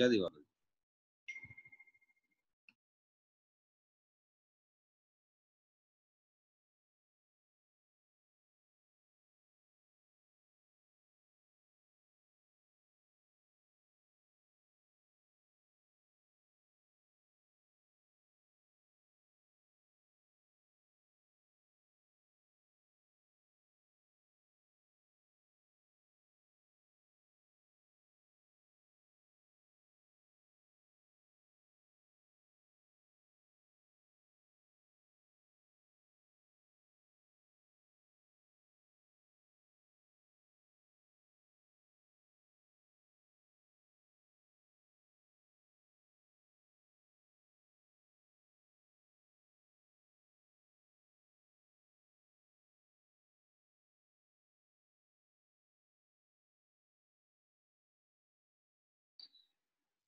या Diwakar.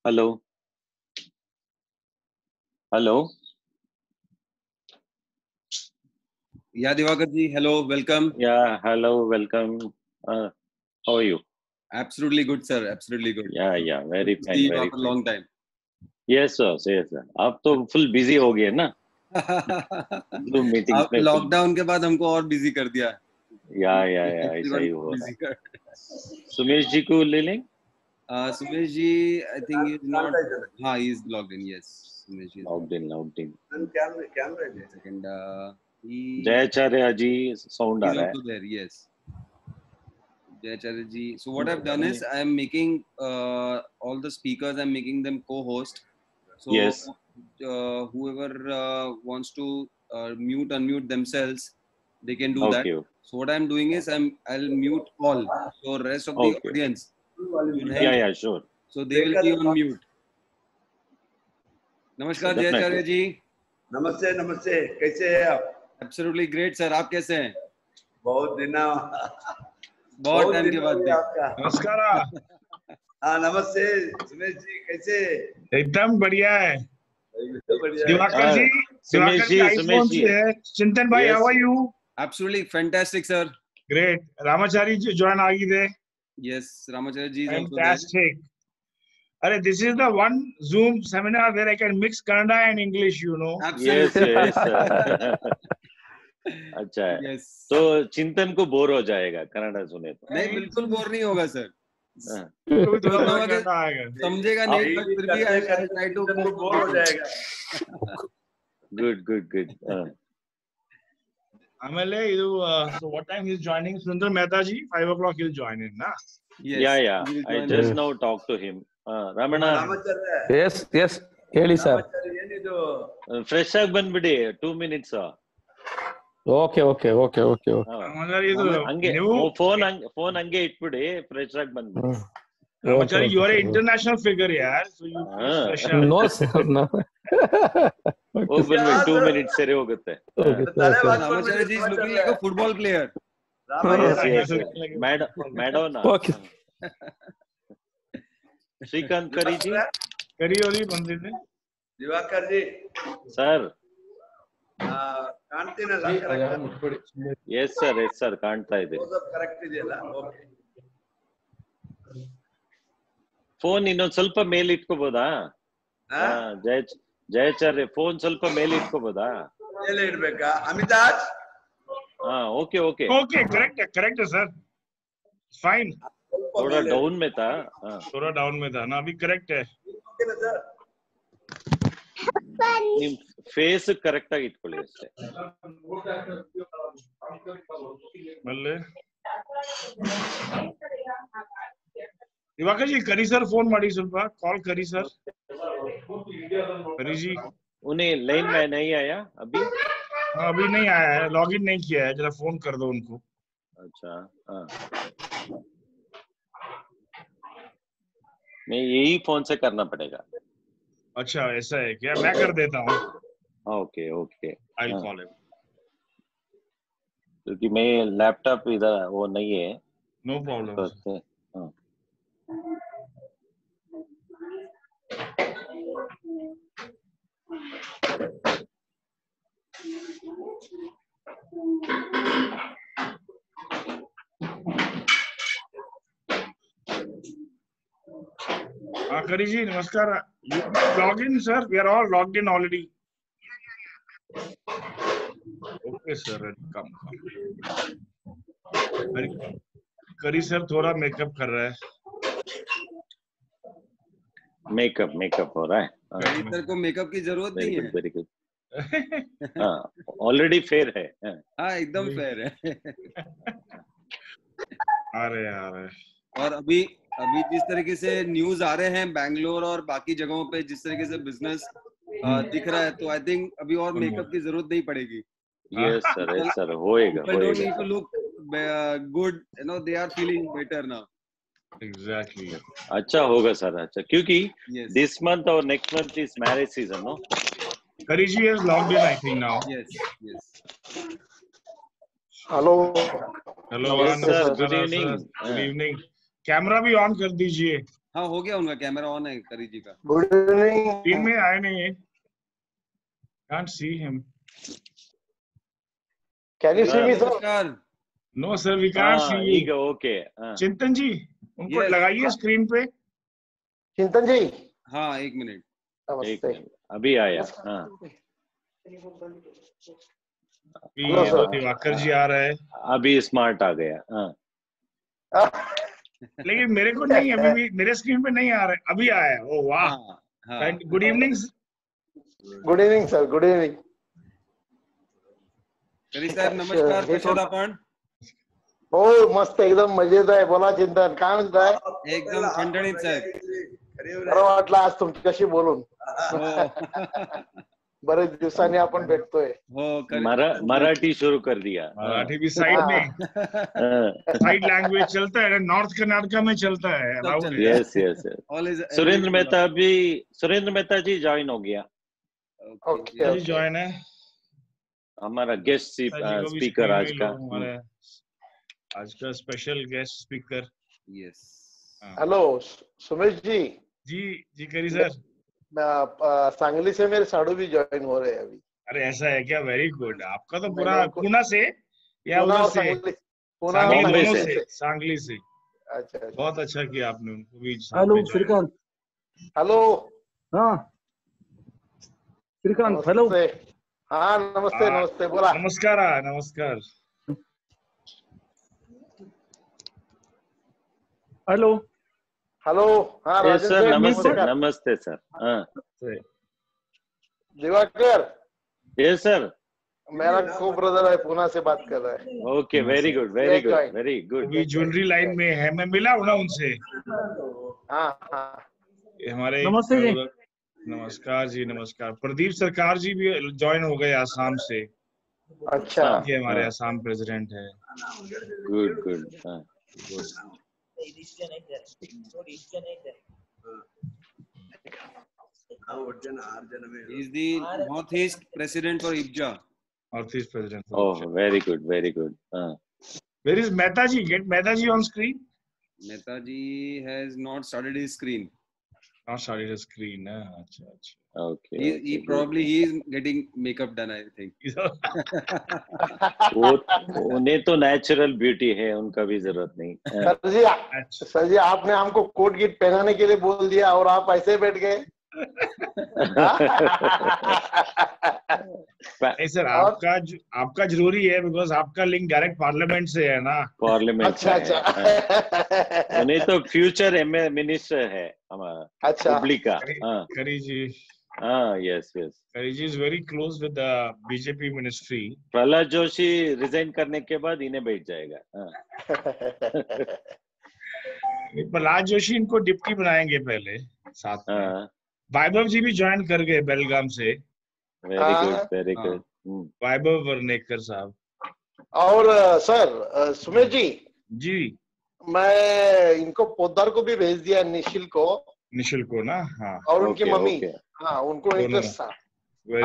Hello hello या दिवाकर जी, hello, welcome. Yeah, hello, welcome. How are you? Absolutely good, sir. Absolutely good. Yeah, very Good to fine, see you very after a fine. long time. Yes, sir, yes, sir. आप तो full busy हो गए ना? Zoom meetings आप में lockdown के बाद हमको और बिजी कर दिया। या ऐसा ही हो रहा है। सुमेश जी को ले लें? सुमेश जी, I think he is not. हाँ, he is logged in. Yes, Sumesh ji. Logged in. And he Jayacharya ji sound आ is रहा है। also there. Yes. Jayacharya ji. So what I've done is I am making all the speakers. I'm making them co-host. So Yes. whoever wants to unmute themselves, they can do that. Okay. So what I'm doing is I'll mute all. So rest of the Okay. audience will help. Yeah, sure. So they will be on mute. नमस्कार जयाचार्य जी। नमस्ते, कैसे हैं आप? Absolutely great sir, आप कैसे हैं? बहुत time के बाद आपका। नमस्कार। हाँ नमस्ते सुमेश जी, कैसे? एकदम बढ़िया है। दिवाकर जी, सुमेश जी, आईफोन से है। चिंतन भाई, how are you? Absolutely fantastic sir. Great. Ramachari ji join आ गए थे। Yes, Ramacharya ji is also there. Fantastic. अरे this is the one Zoom seminar where I can mix Kannada and English, you know. Absolutely. Yes, sir. अच्छा है। Yes. तो चिंतन को bore हो जाएगा कन्नड़ा सुने तो। नहीं, बिल्कुल बोर नहीं होगा सर। समझेगा नहीं, but फिर भी I'll try to बोर हो जाएगा। Good. ಆಮೇಲೆ ಇದು so what time he's joining? Sundar Mehta ji, 5 o'clock he'll join in, na? Yes. Yeah. I just now talked to him. Ramana. Yes. ಹೇಳಿ ಸರ್. ಏನಿದು? ಫ್ರೆಶ್ ಆಗಿ ಬಂದ್ಬಿಡಿ, 2 minutes. ಓಕೆ. ಆಮೇಲೆ ಇದು ಹಂಗೆ ನೀವು ಫೋನ್ ಹಂಗೆ ಇಟ್ಬಿಡಿ, ಫ್ರೆಶ್ ಆಗಿ ಬಂದ್ಬಿಡಿ. Ramachari, you are an international figure yaar, so you fresh up. No sir, no. ಹೋಗಿ ಬಂದ್ಬಿಡಿ, 2 minutes ಸರಿ ಹೋಗುತ್ತೆ. Ramacharya ji is looking like a football player. Yes. Madonna. Okay. Srikanth ಕರಿಯೋರಿ ಬಂದಿದೆ. ದಿವಾಕರ್ ಜಿ ಸರ್. ಕಾಣ್ತೀನಲ್ಲ? ಎಸ್ ಸರ್ ಕಾಣ್ತಾ ಇದೆ. ಕರೆಕ್ಟ್ ಇದೆಯಲ್ಲ? ಓಕೆ. ಫೋನ್ ಇನ್ನೊಂದ್ ಸ್ವಲ್ಪ ಮೇಲೆ ಇಟ್ಕೋಬಹುದಾ? ಜಯಾಚಾರ್ಯ, ಫೋನ್ ಸ್ವಲ್ಪ ಮೇಲೆ ಇಟ್ಕೋಬಹುದಾ? ಮೇಲೆ ಇಡ್ಬೇಕಾ? ಅಮಿತಾಜ್? ओके करेक्ट है सर, फाइन। थोड़ा डाउन में था। थोड़ा डाउन में था ना, अभी करेक्ट है। ನಿಮ್ ಫೇಸ್ ಕರೆಕ್ಟ್ ಆಗಿ ಇಟ್ಕೊಳ್ಳಿ ಅಷ್ಟೇ. दिवाकर जी करी सर, फोन ಮಾಡಿ ಸ್ವಲ್ಪ कॉल करी सर। करी जी, उन्हें लाइन में नहीं आया अभी? अभी नहीं आया है, लॉगिन नहीं किया है, जरा फोन कर दो उनको। अच्छा, नहीं यही फोन से करना पड़ेगा। अच्छा ऐसा है क्या? मैं कर देता हूँ। Okay I will call him, क्योंकि मैं लैपटॉप इधर वो नहीं है। No problem. Kari ji, namaskar. You log in, sir. We are all logged in already. Okay, sir. Come. Kari sir थोड़ा मेकअप कर रहा है. मेकअप हो रहा है. करी सर को मेकअप की जरूरत नहीं है. Very good. हाँ, ऑलरेडी फेयर है. हाँ, एकदम फेयर है. अरे यार. और अभी जिस तरीके से न्यूज आ रहे हैं बैंगलोर और बाकी जगहों पे, जिस तरीके से बिजनेस दिख रहा है, तो आई थिंक अभी और मेकअप की जरूरत नहीं पड़ेगी. यस सर होएगा. People don't need to look good, you know, they are feeling better now. Exactly. अच्छा होगा सर. अच्छा, क्योंकि Yes. this month or next month is marriage season, no? Kari ji has logged in, I think now. Yes. Hello Hello, Yes, sir. namaskar, Good sir. evening. Good evening. Camera भी on कर दीजिए. हाँ, हो गया, उनका camera on है करी जी का. Good evening. टीम में आए नहीं है. Can't see him. Can you see me sir? नमस्कार. No, sir, we can't see you. Okay. Chintan ji, उनको Yes. लगाइए स्क्रीन पे. चिंतन जी हाँ, एक मिनट. नमस्ते. अभी आया. हाँ, अभी Hello, sir. तो दिवाकर जी आ रहे हैं. अभी स्मार्ट आ गया. हाँ, लेकिन मेरे को नहीं, अभी भी मेरे स्क्रीन पे नहीं आ रहा है. अभी आया है. ओ वाह. हाँ. Good evening. Good evening sir. Good evening. करी साहेब नमस्कार. कसे आहात आपण? हो मस्त एकदम मजेत आहे. बोला चिंतन, काय म्हणताय? एकदम खंडणीत साहेब. बरं वाटलं आज तुमच्याशी बोलून. हो. बरेच दिवसांनी आपण भेटतोय. हो, मराठी शुरू कर दिया. मराठी भी साइड में साइड लैंग्वेज चलता है. नॉर्थ कर्नाटका में चलता है. allowed है. यस. सुरेंद्र मेहता जी ज्वाइन हो गया. ओके. जी ज्वाइन है. हमारा गेस्ट स्पीकर आज का. आज का special guest speaker. Yes. Hello Sumesh ji. जी करी सर. सांगली से मेरे साड़ू भी ज्वाइन हो रहे हैं अभी. अरे ऐसा है क्या? Very good. आपका तो पूरा पूना से या उधर से? सांगली से. अच्छा. बहुत अच्छा किया आपने उनको भी. हेलो श्रीकांत. हेलो. हाँ श्रीकांत. हेलो. हाँ नमस्ते. बोला. नमस्कार. हेलो. हाँ यस सर. नमस्ते. नमस्ते सर. हाँ दिवाकर. Yes sir. मेरा को ब्रदर है, पुणे से बात कर रहा है. ओके. Very good. भी ज्वेलरी लाइन में है. मैं मिला हूँ ना उनसे. हाँ. हमारे नमस्ते जी. नमस्कार जी. नमस्कार. प्रदीप सरकार जी भी ज्वाइन हो गए आसाम से. अच्छा. ये हमारे आसाम प्रेसिडेंट है. Good. He is the Northeast President for IPJA. Northeast President. Oh, very good. Where is Mehta ji? Get Mehta ji on screen. Mehta ji has not started his screen. Not started his screen. अच्छा. Okay. He probably he is getting makeup done, I think. उन्हें तो natural beauty है, उनका भी जरूरत नहीं. Sir जी आपने हमको कोट गिट पहनाने के लिए बोल दिया और आप ऐसे बैठ गए. नहीं सर, आपका जरूरी है, बिकॉज आपका लिंक डायरेक्ट पार्लियामेंट से है ना. पार्लियामेंट. अच्छा. उन्हें तो फ्यूचर मिनिस्टर है हमारा. अच्छा. पब्लिक का. करी ji. Yes. Kari ji is very close with the BJP ministry. Prahlad Joshi resign करने के बाद इन्हें बैठ जाएगा. प्रहलाद जोशी इनको डिप्टी बनाएंगे पहले साथ में. वैभव जी भी ज्वाइन कर गए बेलगाम से. Very good. वैभव वर्नेकर साहब. और सर सुमेश जी मैं इनको पोद्दार को भी भेज दिया. निशिल को ना. हाँ. और उनकी मम्मी. हाँ उनको इंटरेस्ट था.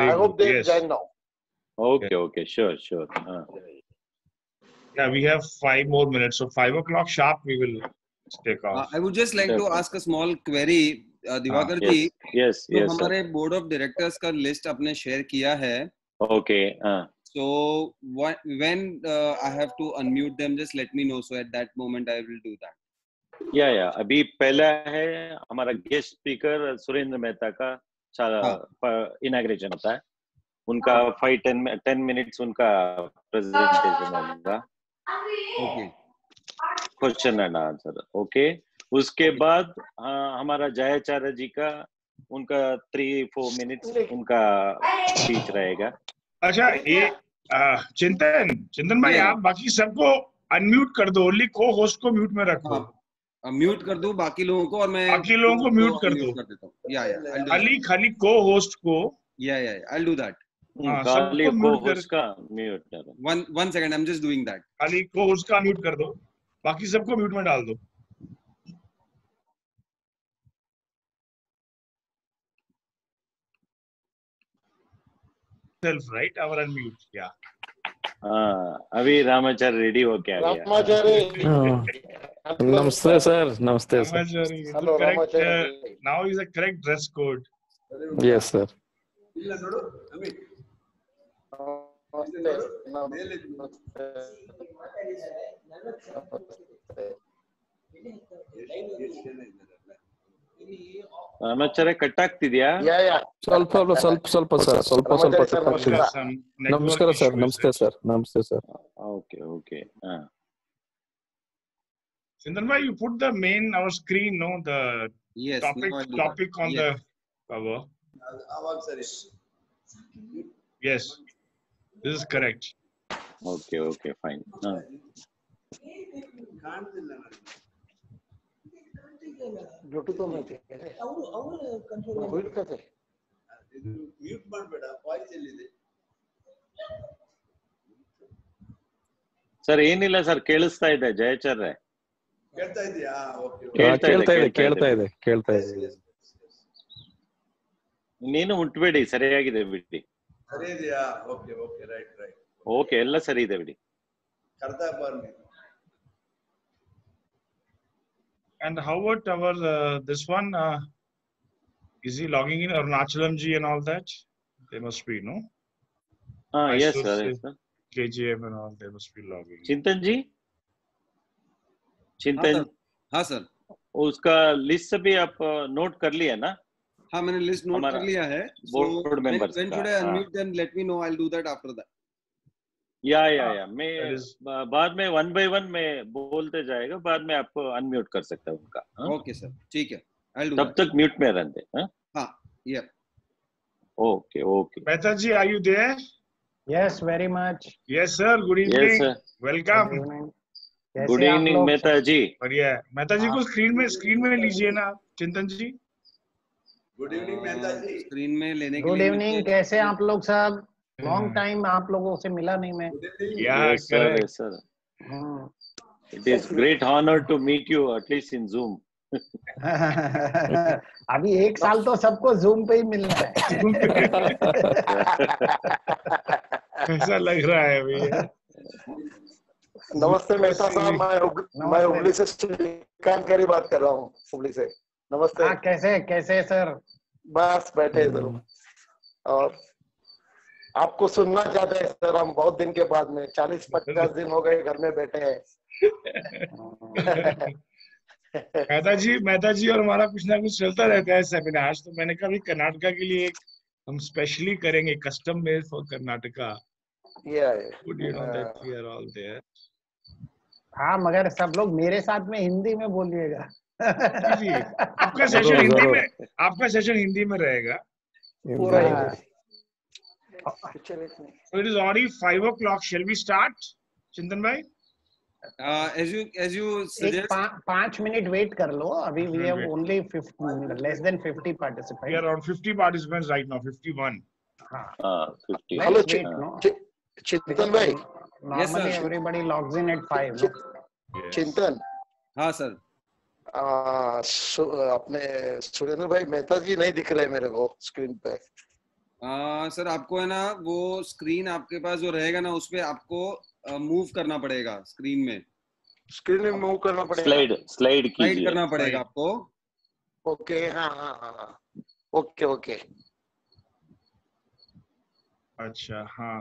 I hope they join now. Okay. Sure. Yeah, we have 5 more minutes, so 5 o'clock sharp we will take off. I would just like to ask a small query, Diwakar ji. Yes. तो हमारे board of directors का list आपने share किया है. Okay. So when I have to unmute them, just let me know. So at that moment I will do that. या अभी पहला है हमारा गेस्ट स्पीकर सुरेंद्र मेहता का इनॉग्रेशन होता है उनका 5-10 मिनट्स उनका प्रेजेंटेशन होगा okay question and answer okay उसके बाद हमारा जयाचार्य जी का उनका 3-4 मिनट्स उनका स्पीच रहेगा अच्छा ये चिंतन भाई आप बाकी सबको अनम्यूट कर दो ओनली को होस्ट को म्यूट में रखो म्यूट कर दूं बाकी लोगों को और मैं बाकी लोगों को म्यूट कर दो देता हूं या खाली को होस्ट को या आई विल डू दैट खाली को होस्ट का म्यूट करो one second I am just doing that खाली को होस्ट का म्यूट कर दो बाकी सबको म्यूट में डाल दो सेल्फ राइट आवर अनम्यूट क्या अभी रामाचार्य रेडी हो गया नमस्ते सर नमस्ते sir hello Ramacharya now is a correct dress code yes sir Ramacharya cut ಆಗ್ತಿದ್ಯಾ ಸ್ವಲ್ಪ ಸರ್ ಸ್ವಲ್ಪ ನಮಸ್ಕಾರ ಸರ್ ನಮಸ್ತೆ sir okay Chintan bhai, you put the main our screen, no, the topic on the cover. Yes, this is correct. Okay, fine. ಜೊಟ್ಟು तो मैं थे ಅವರು control ಹೋಗ್ಲಿಕ್ಕೆ ಇದು ಮ್ಯೂಟ್ ಮಾಡಬೇಡ ವಾಯ್ಸ್ ಎಲ್ಲಿದೆ ಸರ್ ಏನಿಲ್ಲ ಸರ್ ಕೇಳಿಸ್ತಾ ಇದೆ ಜಯಾಚಾರ್ಯ ಕೇಳ್ತಾ ಇದೆಯಾ ಓಕೆ ಕೇಳ್ತಾ ಇದೆ ಇನ್ನೇನು ಮುಟ್ಬೇಡಿ ಸರಿಯಾಗಿದೆ ಬಿಡಿ ಸರಿ ಇದೆಯಾ ಓಕೆ ರೈಟ್ ಓಕೆ ಎಲ್ಲ ಸರಿ ಇದೆ ಬಿಡಿ ಕರ್ತಾ ಬರ್ನಿ And how about our this one? Is he logging in Arunachalam ji and all that? They must be, no? Yes sir. KGM and all, they must be logging. चिंतन जी, हाँ sir उसका list भी आप note कर लिया ना? हाँ मैंने लिस्ट नोट कर लिया है. Board members when should I unmute them? Let me know. I'll do that after that. या मैं बाद में 1 by 1 में बोलते जाएगा बाद में आपको अनम्यूट कर सकता है उनका. ओके सर ठीक है I'll do तब तक म्यूट में रहते हैं. हाँ yeah okay Mehta ji, are you there? Yes, very much. Yes sir, good evening. Yes, sir. Welcome. Good evening Mehta जी. बढ़िया. मेहता जी को स्क्रीन में लीजिए ना चिंतन जी. गुड इवनिंग मेहता जी. स्क्रीन में लेने के लिए. गुड इवनिंग, कैसे आप लोग सब? लॉन्ग टाइम आप लोगों से मिला नहीं मैं. Yes sir. It is great honor to meet you at least in Zoom. अभी 1 साल तो सबको Zoom पे ही मिलना है. ऐसा लग रहा है अभी. नमस्ते मेहता साहब, मैं हुबली से श्रीकांत करी बात कर रहा हूँ. हुबली से नमस्ते. हाँ कैसे सर? बस बैठे इधर और आपको सुनना चाहते हैं सर. हम बहुत दिन के बाद में 40-50 दिन हो गए घर में बैठे हैं. मेहता जी और हमारा कुछ ना कुछ चलता रहता है सेमिनार. तो मैंने कहा भी कर्नाटका के लिए हम स्पेशली करेंगे, custom made for Karnataka. Would you know that we are all there? हाँ मगर सब लोग मेरे साथ में हिंदी में बोलिएगा. जी आपका सेशन हिंदी में रहेगा पूरा. So it is already 5 o'clock. Shall we start, Chintan bhai? As you suggest. 5 minute wait कर लो. अभी we have only less than 50 participants. We are around 50 participants right now. 51. हाँ. 50. Hello, Chintan bhai. Normally everybody logs in at 5. चिंतन. हाँ sir. अपने सुरेंद्र भाई मेहता जी नहीं दिख रहे मेरे को स्क्रीन पे. सर आपको है ना वो स्क्रीन आपके पास जो रहेगा ना उसपे आपको मूव करना पड़ेगा. स्क्रीन में मूव करना पड़ेगा. स्लाइड करना पड़ेगा आपको. ओके. हाँ ओके. अच्छा हाँ.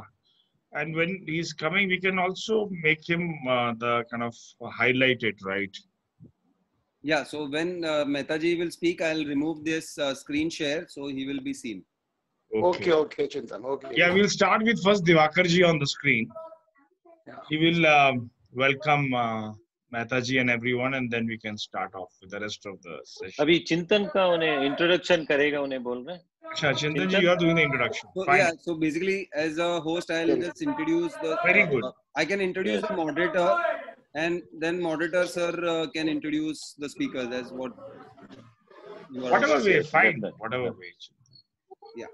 And when he's coming, we can also make him the kind of highlighted, right? Yeah, so when Mehtaji will speak, I'll remove this screen share, so he will be seen. Okay, Chintan. Okay. Yeah, we'll start with first Divakarji on the screen. Yeah. He will welcome Mehtaji and everyone, and then we can start off with the rest of the session. अभी चिंतन का उन्हें introduction करेगा उन्हें बोल रहे हैं. अच्छा, Chintan ji, you are doing the introduction. So, fine. Yeah, so basically, as a host, I'll just introduce the. Very good. I can introduce the moderator, and then moderator sir can introduce the speakers as what. Whatever way, fine. Whatever way. Yeah.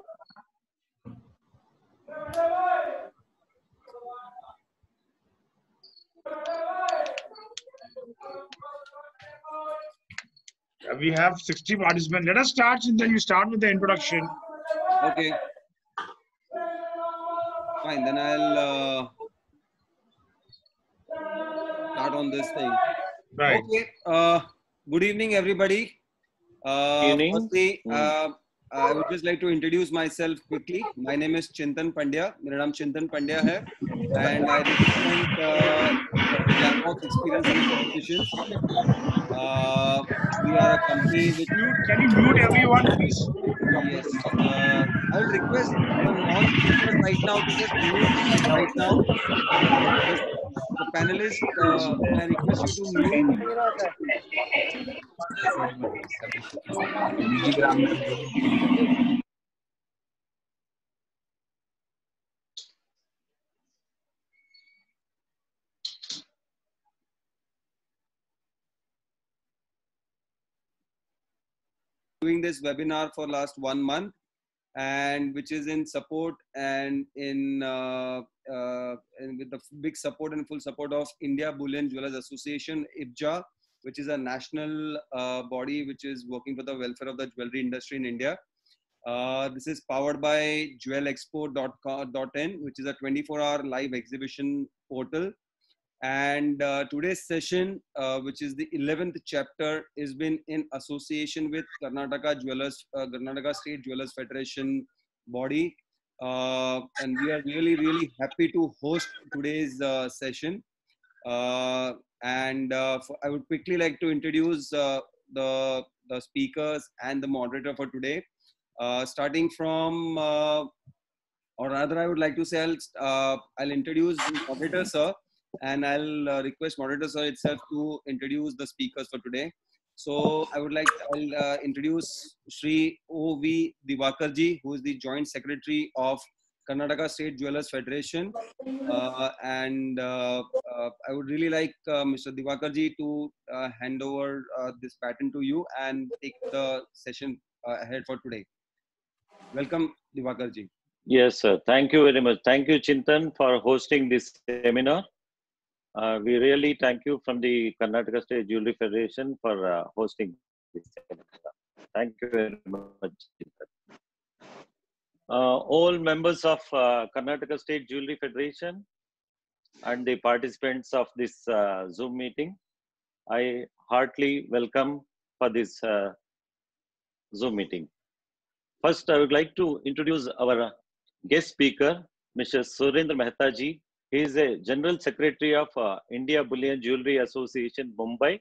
We have 60 participants. Let us start, Chintan. You start with the introduction. Okay. Fine. Then I'll start on this thing. Right. Okay. Good evening, everybody. Evening. Firstly, I would just like to introduce myself quickly. My name is Chintan Pandya. मेरा नाम Chintan Pandya है, and I represent Jambox Experience and Competitions. We are a company which. Can you mute everyone, please? Yes. I will request the non-speakers right now to just mute right now. The panelists, I request you to mute. Doing this webinar for last 1 month, and which is in support and with the big support and full support of India Bullion Jewelers Association, IBJA, which is a national body which is working for the welfare of the jewelry industry in India. This is powered by jewelexpo.in, which is a 24-hour live exhibition portal. And today's session, which is the 11th chapter, is been in association with Karnataka State Jewelers Federation body. And we are really, really happy to host today's session. I would quickly like to introduce the speakers and the moderator for today. Starting from, or rather I would like to say, I'll introduce the moderator, sir. And I'll request moderator sir itself to introduce the speakers for today. So I'll introduce Shri O.V. Divakarji, who is the Joint Secretary of Karnataka State Jewelers Federation. I would really like Mr. Divakarji to hand over this baton to you and take the session ahead for today. Welcome, Divakarji. Yes, sir. Thank you very much. Thank you, Chintan, for hosting this seminar. We really thank you from the Karnataka State Jewelry Federation for hosting this seminar. Thank you very much. All members of Karnataka State Jewelry Federation and the participants of this Zoom meeting, I heartily welcome for this Zoom meeting. First, I would like to introduce our guest speaker, Mr. Surendra Mehtaji. He is a General Secretary of India Bullion Jewelry Association, Mumbai.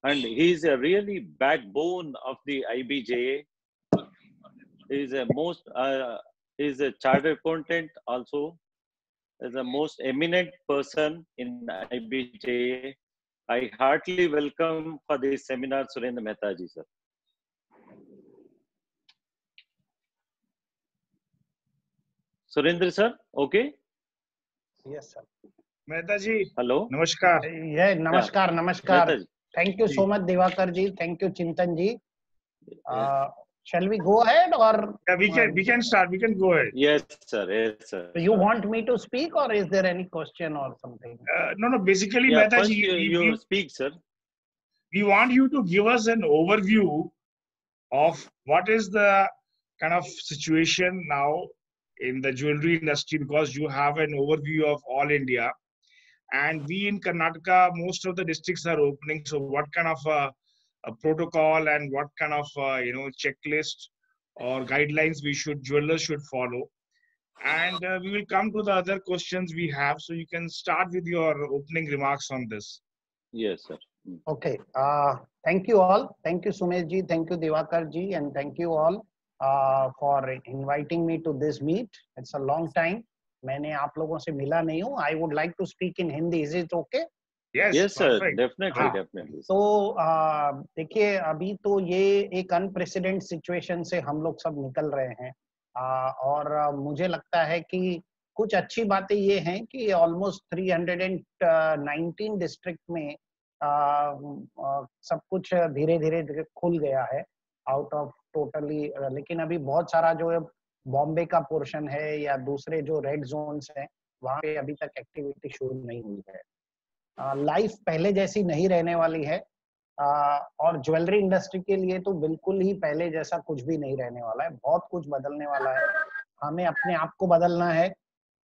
And he is a really backbone of the IBJA. He is a chartered accountant also. He is the most eminent person in IBJA. I heartily welcome for this seminar, Surendra Mehtaji, sir. Surendra, sir, okay? Yes, sir. Mehtaji. Hello. Namaskar. Yeah, namaskar, namaskar. Mehtaji. Thank you so much, Divakarji. Thank you, Chintanji. Shall we go ahead or? Yeah, we can start. We can go ahead. Yes, sir. Yes, sir. You want me to speak or is there any question or something? No. Basically, Yeah, Mehtaji, first you speak, sir. We want you to give us an overview of what is the kind of situation now in the jewelry industry, because you have an overview of all India, and we in Karnataka, most of the districts are opening. So what kind of a protocol and what kind of checklist or guidelines jewelers should follow, and we will come to the other questions we have. So you can start with your opening remarks on this. Yes, sir. Okay. Thank you all. Thank you, Sumesh ji. Thank you, Diwakar ji, and thank you all for inviting me to this meet. It's a long time. मैंने आप लोगों से मिला नहीं हूँ. I would like to speak in Hindi. Is it okay? Yes, sir. Definitely, definitely. तो देखिए, अभी तो ये एक अनप्रेसिडेंट सिचुएशन से हम लोग सब निकल रहे हैं, और मुझे लगता है कि कुछ अच्छी बातें ये हैं कि ऑलमोस्ट 319 डिस्ट्रिक्ट में सब कुछ धीरे धीरे खुल गया है आउट ऑफ टोटली, लेकिन अभी बहुत सारा जो है बॉम्बे का पोर्शन है या दूसरे जो रेड जोन्स हैं वहाँ पे अभी तक एक्टिविटी शुरू नहीं हुई है. लाइफ पहले जैसी नहीं रहने वाली है, और ज्वेलरी इंडस्ट्री के लिए तो बिल्कुल ही पहले जैसा कुछ भी नहीं रहने वाला है. बहुत कुछ बदलने वाला है. हमें अपने आप को बदलना है,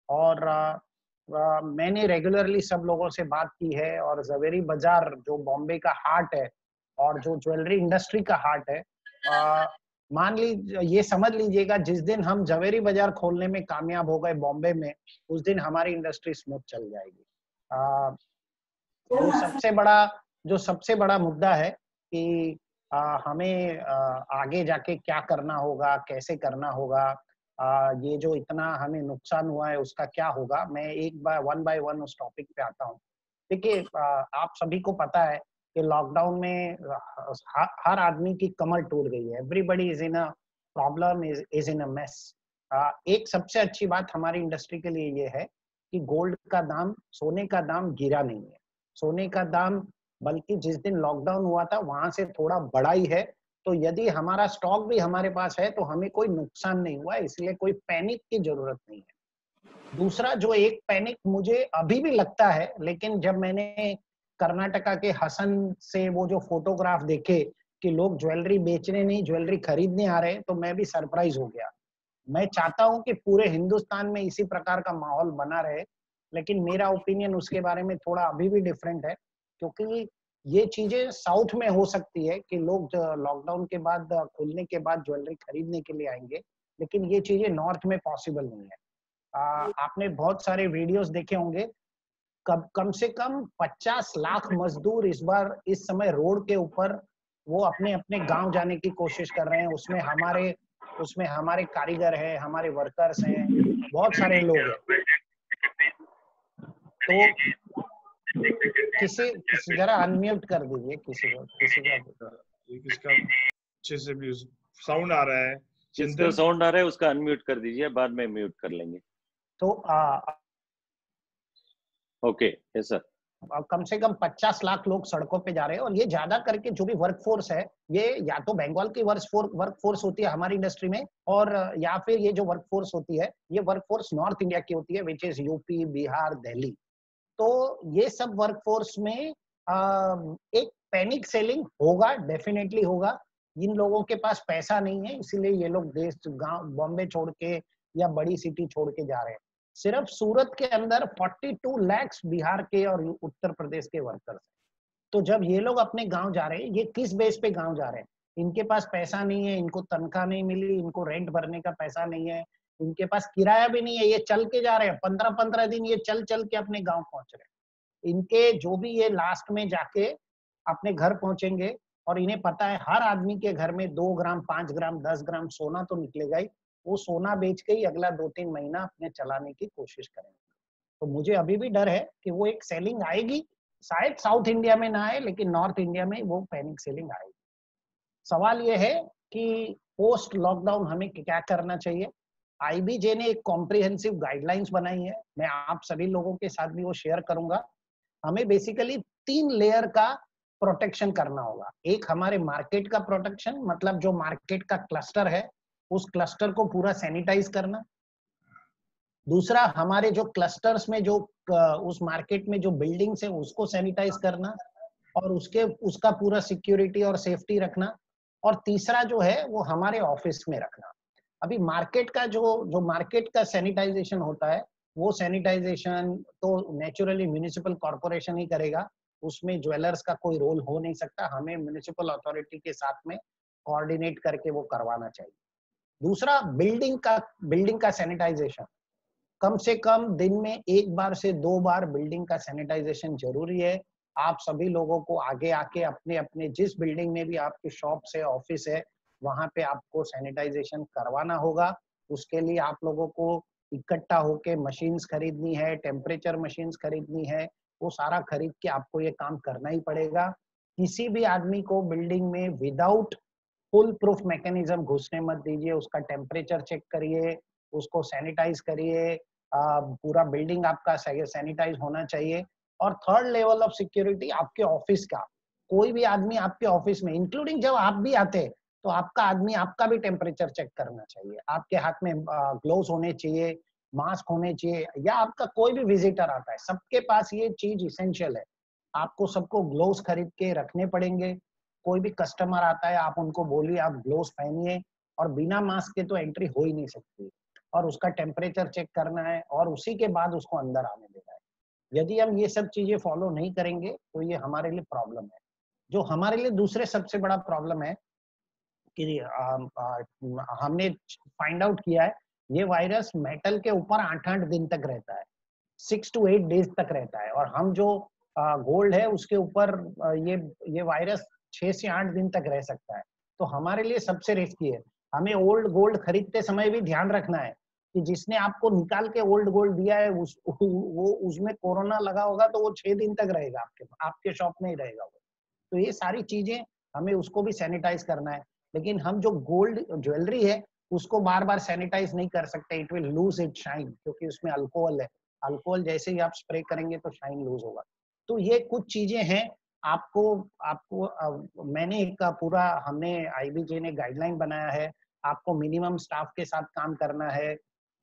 और मैंने रेगुलरली सब लोगों से बात की है, और जवेरी बाजार जो बॉम्बे का हार्ट है और जो ज्वेलरी इंडस्ट्री का हार्ट है, मान लीजिए, ये समझ लीजिएगा, जिस दिन हम जवेरी बाजार खोलने में कामयाब हो गए बॉम्बे में, उस दिन हमारी इंडस्ट्री स्मूथ चल जाएगी. जो सबसे बड़ा मुद्दा है कि हमें आगे जाके क्या करना होगा, कैसे करना होगा, ये जो इतना हमें नुकसान हुआ है उसका क्या होगा. मैं एक बार वन बाय वन उस टॉपिक पे आता हूँ. देखिए, आप सभी को पता है कि लॉकडाउन में हर आदमी की कमर टूट गई है. Everybody is in a problem, is in a mess. एक सबसे अच्छी बात हमारी इंडस्ट्री के लिए ये है कि गोल्ड का दाम, सोने का दाम गिरा नहीं है. सोने का दाम बल्कि जिस दिन लॉकडाउन हुआ था वहां से थोड़ा बढ़ा ही है. तो यदि हमारा स्टॉक भी हमारे पास है तो हमें कोई नुकसान नहीं हुआ, इसलिए कोई पैनिक की जरूरत नहीं है. दूसरा, जो एक पैनिक मुझे अभी भी लगता है, लेकिन जब मैंने कर्नाटका के हसन से वो जो फोटोग्राफ देखे कि लोग ज्वेलरी बेचने नहीं ज्वेलरी खरीदने आ रहे हैं, तो मैं भी सरप्राइज हो गया. मैं चाहता हूं कि पूरे हिंदुस्तान में इसी प्रकार का माहौल बना रहे, लेकिन मेरा ओपिनियन उसके बारे में थोड़ा अभी भी डिफरेंट है, क्योंकि ये चीजें साउथ में हो सकती है कि लोग लॉकडाउन के बाद, खुलने के बाद ज्वेलरी खरीदने के लिए आएंगे, लेकिन ये चीजें नॉर्थ में पॉसिबल नहीं है. आपने बहुत सारे वीडियोस देखे होंगे, कम से कम 50 लाख मजदूर इस समय रोड के ऊपर वो अपने अपने गांव जाने की कोशिश कर रहे हैं. उसमें हमारे कारीगर हैं, हमारे वर्कर्स हैं, बहुत सारे लोग हैं. तो किसी जरा अनम्यूट कर दीजिए, किसका अच्छे से भी साउंड आ रहा है, जिसका साउंड आ रहा है उसका अनम्यूट कर दीजिए, बाद में म्यूट कर लेंगे. तो ओके, यस सर. कम से कम 50 लाख लोग सड़कों पे जा रहे हैं, और ये ज्यादा करके जो भी वर्कफोर्स है, ये या तो बंगाल की वर्कफोर्स होती है हमारी इंडस्ट्री में, और या फिर ये जो वर्कफोर्स होती है, ये वर्कफोर्स नॉर्थ इंडिया की होती है, which is UP, Bihar, Delhi. तो ये सब वर्कफोर्स में एक पैनिक सेलिंग होगा, डेफिनेटली होगा. इन लोगों के पास पैसा नहीं है, इसीलिए ये लोग देश, गांव, बॉम्बे छोड़ के या बड़ी सिटी छोड़ के जा रहे हैं. सिर्फ सूरत के अंदर 42 लाख बिहार के और उत्तर प्रदेश के वर्कर्स. तो जब ये लोग अपने गांव जा रहे हैं, ये किस बेस पे गांव जा रहे हैं? इनके पास पैसा नहीं है, इनको तनख्वाह नहीं मिली, इनको रेंट भरने का पैसा नहीं है, इनके पास किराया भी नहीं है, ये चल के जा रहे हैं. 15-15 दिन ये चल के अपने गांव पहुंच रहे हैं. इनके जो भी ये लास्ट में जाके अपने घर पहुंचेंगे, और इन्हें पता है हर आदमी के घर में 2 ग्राम, 5 ग्राम, 10 ग्राम सोना तो निकलेगा ही. वो सोना बेच के ही अगला 2-3 महीना अपने चलाने की कोशिश करेंगे. तो मुझे अभी भी डर है कि वो एक सेलिंग आएगी, शायद साउथ इंडिया में ना आए, लेकिन नॉर्थ इंडिया में वो पैनिक सेलिंग आएगी. सवाल ये है कि पोस्ट लॉकडाउन हमें क्या करना चाहिए. आईबीजे ने एक कॉम्प्रिहेंसिव गाइडलाइंस बनाई है, मैं आप सभी लोगों के साथ भी वो शेयर करूंगा. हमें बेसिकली 3 लेयर का प्रोटेक्शन करना होगा. एक हमारे मार्केट का प्रोटेक्शन, मतलब जो मार्केट का क्लस्टर है उस क्लस्टर को पूरा सैनिटाइज करना. दूसरा, हमारे जो क्लस्टर्स में जो उस मार्केट में जो बिल्डिंग्स है उसको सैनिटाइज करना, और उसका पूरा सिक्योरिटी और सेफ्टी रखना. और तीसरा जो है वो हमारे ऑफिस में रखना. अभी मार्केट का जो मार्केट का सैनिटाइजेशन होता है, वो सैनिटाइजेशन तो नेचुरली म्युनिसिपल कॉर्पोरेशन ही करेगा, उसमें ज्वेलर्स का कोई रोल हो नहीं सकता. हमें म्युनिसिपल अथॉरिटी के साथ में कोऑर्डिनेट करके वो करवाना चाहिए. दूसरा, बिल्डिंग का सैनिटाइजेशन, कम से कम दिन में 1 बार से 2 बार बिल्डिंग का सैनिटाइजेशन जरूरी है. आप सभी लोगों को आगे आके अपने अपने जिस बिल्डिंग में भी आपकी शॉप है, ऑफिस है, वहां पे आपको सैनिटाइजेशन करवाना होगा। उसके लिए आप लोगों को इकट्ठा होके मशीन्स खरीदनी है, टेम्परेचर मशीन्स खरीदनी है, वो सारा खरीद के आपको ये काम करना ही पड़ेगा। किसी भी आदमी को बिल्डिंग में विदाउट फुल प्रूफ मैकेनिज्म घुसने मत दीजिए। उसका टेम्परेचर चेक करिए, उसको सैनिटाइज करिए, पूरा बिल्डिंग आपका सैनिटाइज होना चाहिए। और थर्ड लेवल ऑफ सिक्योरिटी आपके ऑफिस का, कोई भी आदमी आपके ऑफिस में, इंक्लूडिंग जब आप भी आते हैं तो आपका आदमी आपका भी टेम्परेचर चेक करना चाहिए। आपके हाथ में ग्लोव्स होने चाहिए, मास्क होने चाहिए, या आपका कोई भी विजिटर आता है, सबके पास ये चीज इसेंशियल है। आपको सबको ग्लोव्स खरीद के रखने पड़ेंगे। कोई भी कस्टमर आता है आप उनको बोलिए आप ग्लोव्स पहनिए, और बिना मास्क के तो एंट्री हो ही नहीं सकती। और उसका टेम्परेचर चेक करना है और उसी के बाद उसको अंदर आने देना है। यदि हम ये सब चीजें फॉलो नहीं करेंगे तो ये हमारे लिए प्रॉब्लम है। जो हमारे लिए दूसरे सबसे बड़ा प्रॉब्लम है कि हमने फाइंड आउट किया है, ये वायरस मेटल के ऊपर 8-8 दिन तक रहता है, 6 to 8 डेज तक रहता है। और हम जो गोल्ड है उसके ऊपर ये वायरस 6 से 8 दिन तक रह सकता है। तो हमारे लिए सबसे रिस्की है। हमें ओल्ड गोल्ड खरीदते समय भी ध्यान रखना है कि जिसने आपको निकाल के ओल्ड गोल्ड दिया है वो उसमें कोरोना लगा होगा तो वो 6 दिन तक रहेगा, आपके शॉप में ही रहेगा वो। तो ये सारी चीजें हमें उसको भी सैनिटाइज करना है। लेकिन हम जो गोल्ड ज्वेलरी है उसको बार बार सैनिटाइज नहीं कर सकते, it will lose it shine, क्योंकि उसमें अल्कोहल है। अल्कोहल जैसे ही आप स्प्रे करेंगे तो शाइन लूज होगा। तो ये कुछ चीजें हैं। आपको मैंने एक पूरा, हमने आईबीजे ने गाइडलाइन बनाया है। आपको मिनिमम स्टाफ के साथ काम करना है,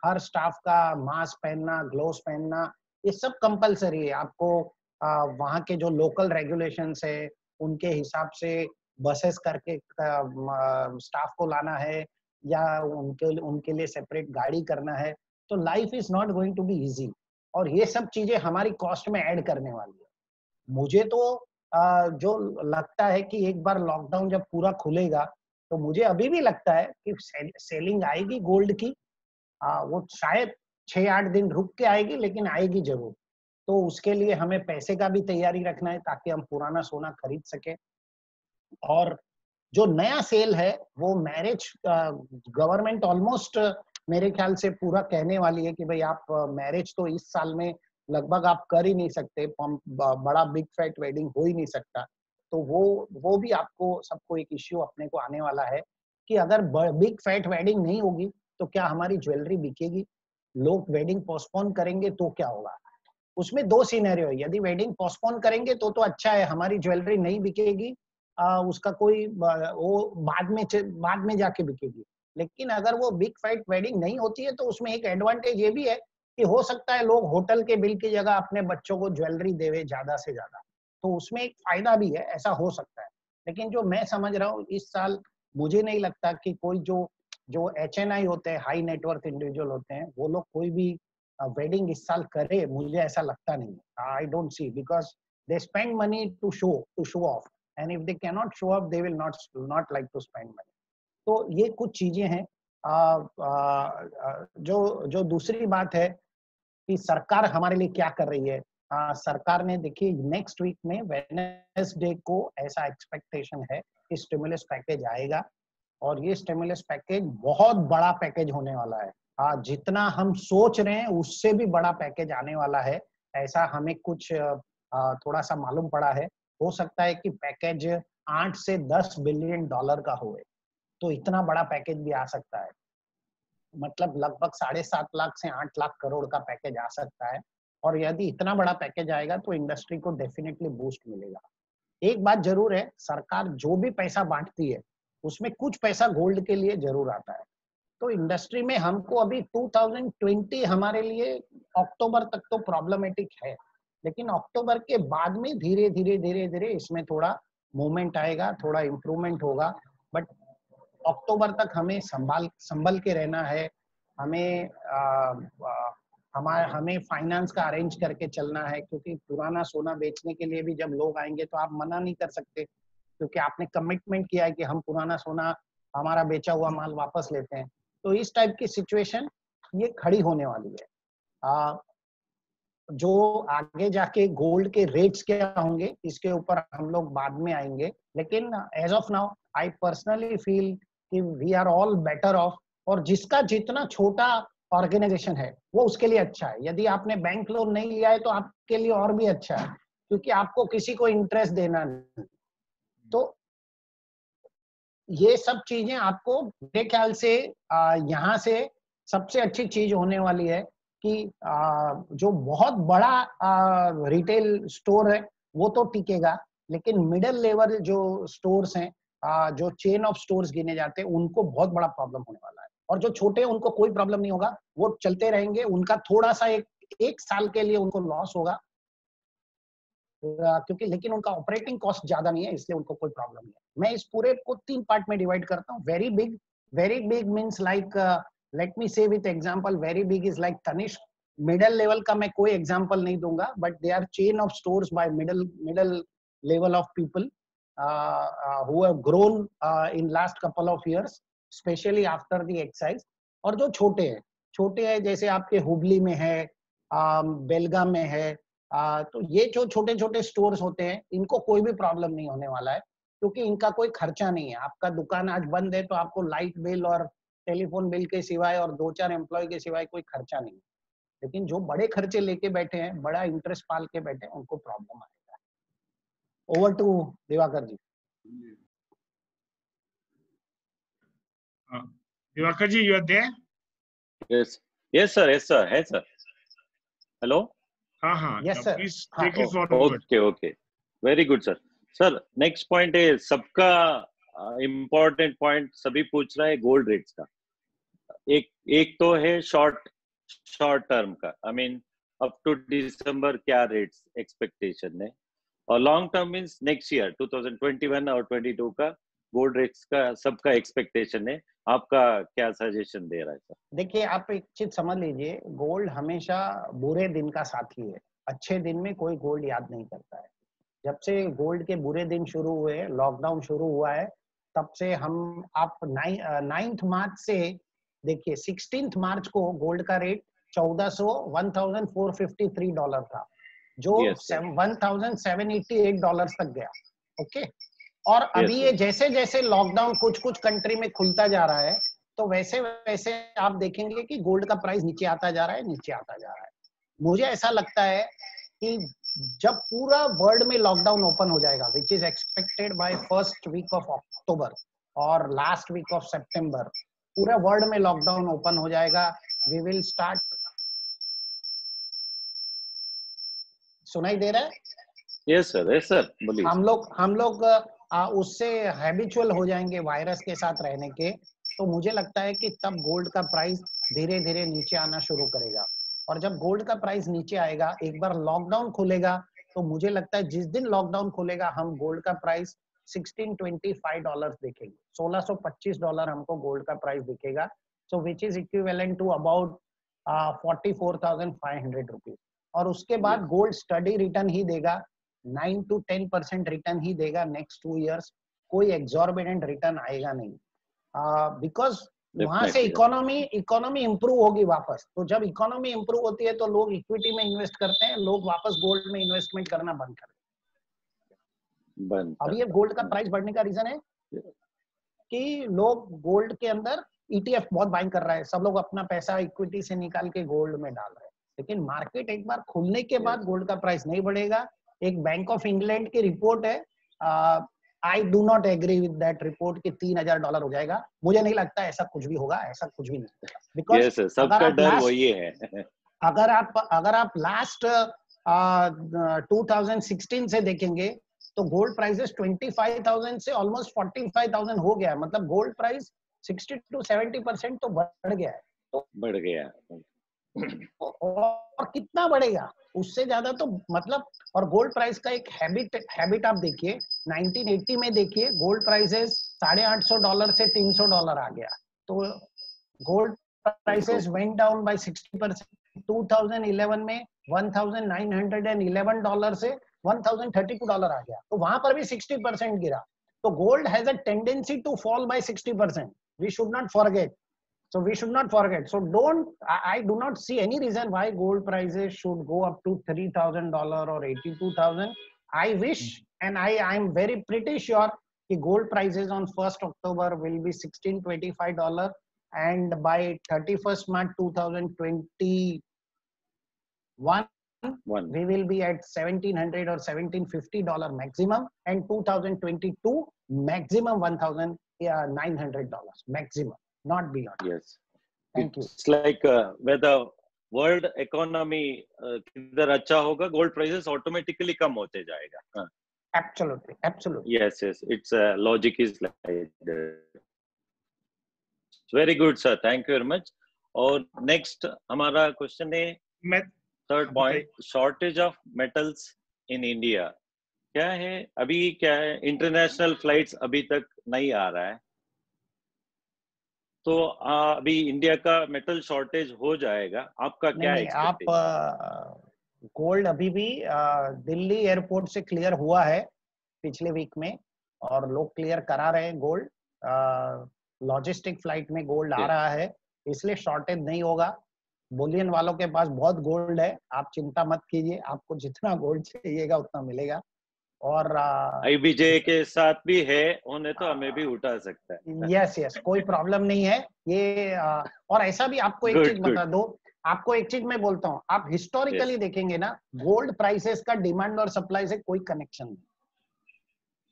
हर स्टाफ का मास्क पहनना, ग्लोव्स पहनना, ये सब कंपलसरी है। आपको वहाँ के जो लोकल रेगुलेशंस है उनके हिसाब से बसेस करके स्टाफ को लाना है, या उनके लिए सेपरेट गाड़ी करना है। तो life is not going to be easy, और ये सब चीजें हमारी कॉस्ट में ऐड करने वाली है। मुझे तो जो लगता है कि एक बार लॉकडाउन जब पूरा खुलेगा तो मुझे अभी भी लगता है कि सेलिंग आएगी गोल्ड की। वो शायद 6-8 दिन रुक के आएगी, लेकिन आएगी जरूर। तो उसके लिए हमें पैसे का भी तैयारी रखना है ताकि हम पुराना सोना खरीद सके। और जो नया सेल है वो मैरिज, गवर्नमेंट ऑलमोस्ट मेरे ख्याल से पूरा कहने वाली है कि भाई आप मैरिज तो इस साल में लगभग आप कर ही नहीं सकते, बड़ा बिग फैट वेडिंग हो ही नहीं सकता। तो वो भी आपको सबको एक इश्यू अपने को आने वाला है कि अगर बिग फैट वेडिंग नहीं होगी तो क्या हमारी ज्वेलरी बिकेगी? लोग वेडिंग पोस्टपोन करेंगे तो क्या होगा? उसमें 2 सिनेरियो है। यदि वेडिंग पोस्टपोन करेंगे तो अच्छा है, हमारी ज्वेलरी नहीं बिकेगी, उसका कोई वो बाद में जाके बिकेगी। लेकिन अगर वो बिग फैट वेडिंग नहीं होती है तो उसमें एक एडवांटेज ये भी है कि हो सकता है लोग होटल के बिल की जगह अपने बच्चों को ज्वेलरी देवे ज्यादा से ज्यादा, तो उसमें एक फायदा भी है, ऐसा हो सकता है। लेकिन जो मैं समझ रहा हूँ इस साल मुझे नहीं लगता कि कोई जो HNI होते हैं, हाई नेटवर्थ इंडिविजुअल होते हैं, वो लोग कोई भी वेडिंग इस साल करे, मुझे ऐसा लगता नहीं है। I don't see, because they spend money to show off, and if they can not show off they will not like to spend money. तो ये कुछ चीजें हैं। जो दूसरी बात है कि सरकार हमारे लिए क्या कर रही है। सरकार ने, देखिए नेक्स्ट वीक में वेडनेसडे को ऐसा एक्सपेक्टेशन है कि स्टिमुलस पैकेज आएगा, और ये स्टिमुलस पैकेज बहुत बड़ा पैकेज होने वाला है। जितना हम सोच रहे हैं उससे भी बड़ा पैकेज आने वाला है, ऐसा हमें कुछ थोड़ा सा मालूम पड़ा है। हो सकता है कि पैकेज 8 से 10 बिलियन डॉलर का होए, तो इतना बड़ा पैकेज भी आ सकता है। मतलब लगभग 7.5 लाख से 8 लाख करोड़ का पैकेज आ सकता है। और यदि इतना बड़ा पैकेज आएगा तो इंडस्ट्री को डेफिनेटली बूस्ट मिलेगा। एक बात जरूर है, सरकार जो भी पैसा बांटती है उसमें कुछ पैसा गोल्ड के लिए जरूर आता है। तो इंडस्ट्री में हमको अभी 2020 हमारे लिए अक्टूबर तक तो प्रॉब्लमेटिक है, लेकिन अक्टूबर के बाद में धीरे धीरे इसमें थोड़ा मूवमेंट आएगा, थोड़ा इम्प्रूवमेंट होगा। बट अक्टूबर तक हमें संभल के रहना है। हमें फाइनेंस का अरेंज करके चलना है, क्योंकि पुराना सोना बेचने के लिए भी जब लोग आएंगे तो आप मना नहीं कर सकते, क्योंकि आपने कमिटमेंट किया है कि हम पुराना सोना, हमारा बेचा हुआ माल वापस लेते हैं। तो इस टाइप की सिचुएशन ये खड़ी होने वाली है। जो आगे जाके गोल्ड के रेट्स क्या होंगे इसके ऊपर हम लोग बाद में आएंगे, लेकिन as of now I personally feel कि we are all better off. और जिसका जितना छोटा ऑर्गेनाइजेशन है वो उसके लिए अच्छा है। यदि आपने बैंक लोन नहीं लिया है तो आपके लिए और भी अच्छा है, क्योंकि आपको किसी को इंटरेस्ट देना नहीं। तो ये सब चीजें आपको मेरे ख्याल से यहाँ से सबसे अच्छी चीज होने वाली है कि जो बहुत बड़ा रिटेल स्टोर है वो तो टिकेगा, लेकिन मिडिल लेवल जो स्टोर्स हैं, जो चेन ऑफ स्टोर्स गिने जाते हैं, उनको बहुत बड़ा प्रॉब्लम होने वाला है। और जो छोटे हैं उनको कोई प्रॉब्लम नहीं होगा, वो चलते रहेंगे। उनका थोड़ा सा एक साल के लिए उनको लॉस होगा, क्योंकि लेकिन उनका ऑपरेटिंग कॉस्ट ज्यादा नहीं है, इसलिए उनको कोई प्रॉब्लम नहीं है। मैं इस पूरे को 3 पार्ट में डिवाइड करता हूँ। Very big means like, let me say with example, very big is like Tanishq. Middle level का मैं कोई एग्जांपल नहीं दूंगा, but they are chain of stores by middle level of people who have grown in last couple of years, especially after the excise। और जो छोटे हैं जैसे आपके हुबली में है, बेलगाम में है, तो ये जो छोटे छोटे स्टोर्स होते हैं इनको कोई भी प्रॉब्लम नहीं होने वाला है, क्योंकि इनका कोई खर्चा नहीं है। आपका दुकान आज बंद है तो आपको लाइट बिल और टेलीफोन बिल के सिवाय और 2-4 एम्प्लॉय के सिवाय कोई खर्चा नहीं है। लेकिन जो बड़े खर्चे लेके बैठे हैं, बड़ा इंटरेस्ट पाल के बैठे हैं, उनको प्रॉब्लम आएगा। Over to Diwakar ji. Diwakar ji, you are there? Yes sir. Hello? Yes sir. Please take it forward. Okay. Very good sir. Sir, next point है सबका important point सभी पूछ रहा है गोल्ड रेट्स का। एक तो है शॉर्ट टर्म का, I mean अप टू दिसंबर क्या रेट्स एक्सपेक्टेशन है, और long term means next year 2021 और 22 का गोल्ड रेट्स का सबका एक्सपेक्टेशन है। आपका क्या सजेशन दे रहा है सर? देखिए, आप एक चीज समझ लीजिए, गोल्ड हमेशा बुरे दिन का साथी है। अच्छे दिन में कोई गोल्ड याद नहीं करता है। जब से गोल्ड के बुरे दिन शुरू हुए, लॉकडाउन शुरू हुआ है, तब से आप 9th मार्च से देखिए, 16th मार्च को गोल्ड का रेट 1453 डॉलर था, जो 1788 डॉलर तक गया। ओके, और अभी ये जैसे जैसे लॉकडाउन कुछ कंट्री में खुलता जा रहा है, तो वैसे वैसे आप देखेंगे कि गोल्ड का प्राइस नीचे आता जा रहा है। मुझे ऐसा लगता है कि जब पूरा वर्ल्ड में लॉकडाउन ओपन हो जाएगा, which is expected by first week of October और लास्ट वीक ऑफ सितंबर, पूरा वर्ल्ड में लॉकडाउन ओपन हो जाएगा। वी विल स्टार्ट, सुनाई दे रहा है? यस सर बोलिए। हम लोग उससे हैबिचुअल हो जाएंगे वायरस के साथ रहने के। तो मुझे लगता है कि तब गोल्ड का प्राइस धीरे धीरे नीचे आना शुरू करेगा। और जब गोल्ड का प्राइस नीचे आएगा, एक बार लॉकडाउन खुलेगा, तो मुझे लगता है जिस दिन लॉकडाउन खुलेगा, हम गोल्ड का प्राइस 1625 डॉलर देखेंगे। 1625 डॉलर हमको गोल्ड का प्राइस दिखेगा, so which is equivalent to about 44,500 rupees. और उसके बाद गोल्ड स्टडी रिटर्न ही देगा, 9 to 10% रिटर्न ही देगा नेक्स्ट 2 इयर्स। कोई एग्जॉर्बिडेंट रिटर्न आएगा नहीं, बिकॉज वहां से इकोनॉमी इंप्रूव होगी वापस। तो जब इकोनॉमी इंप्रूव होती है तो लोग इक्विटी में इन्वेस्ट करते हैं, लोग वापस गोल्ड में इन्वेस्टमेंट करना बंद कर देते। अब ये गोल्ड का प्राइस बढ़ने का रीजन है कि लोग गोल्ड के अंदर ETF बहुत बाइंग कर रहा है, सब लोग अपना पैसा इक्विटी से निकाल के गोल्ड में डाल रहे हैं। लेकिन मार्केट एक बार खुलने के बाद गोल्ड का प्राइस नहीं बढ़ेगा। एक बैंक ऑफ इंग्लैंड की रिपोर्ट है, I do not agree with that report कि $3,000 हो जाएगा। मुझे नहीं लगता ऐसा कुछ भी होगा, ऐसा कुछ भी नहीं होगा। बिकॉज सबका डर वही है। अगर आप लास्ट 2016 से देखेंगे तो गोल्ड प्राइसेस 25,000 से ऑलमोस्ट 45,000 हो गया है। मतलब गोल्ड प्राइस 60 to 70% तो बढ़ गया है। तो बढ़ गया और कितना बढ़ेगा उससे ज्यादा, तो मतलब। और गोल्ड प्राइस का एक हैबिट आप देखिए, 1980 में देखिए गोल्ड प्राइसेस $850 से $300 आ गया, तो gold prices went down by 60%। 2011 में $1,911 से $1,032 आ गया, तो वहां पर भी 60% गिरा। तो gold has a tendency to fall by 60%, we should not forget. So we should not forget. So I do not see any reason why gold prices should go up to $3,000 or 82,000. I wish, and I'm very pretty sure the gold prices on 1st October will be $1,625, and by 31st March 2021, we will be at $1,700 or $1,750 maximum, and 2022 maximum $1,900 maximum, not beyond. Yes. Thank you. It's like where the world economy किधर अच्छा होगा, gold prices automatically कम होते जाएगा. Absolutely, absolutely. Yes, yes. Its logic is like that. Very good, sir. Thank you very much. और next हमारा question है third point, shortage of metals in India. क्या है अभी, क्या है, international flights अभी तक नहीं आ रहा है, तो अभी इंडिया का मेटल शॉर्टेज हो जाएगा, आपका क्या एक्सपेक्टेशन? आप गोल्ड अभी भी दिल्ली एयरपोर्ट से क्लियर हुआ है पिछले वीक में, और लोग क्लियर करा रहे हैं गोल्ड, लॉजिस्टिक फ्लाइट में गोल्ड आ रहा है, इसलिए शॉर्टेज नहीं होगा। बुलियन वालों के पास बहुत गोल्ड है, आप चिंता मत कीजिए, आपको जितना गोल्ड चाहिएगा उतना मिलेगा। और आईबीजे के साथ भी है, उन्हें तो हमें भी उठा सकता है। यस यस, कोई प्रॉब्लम नहीं है ये। और ऐसा भी आपको एक चीज बता दो, आपको एक चीज मैं बोलता हूँ, आप हिस्टोरिकली देखेंगे ना, गोल्ड प्राइसेस का डिमांड और सप्लाई से कोई कनेक्शन नहीं।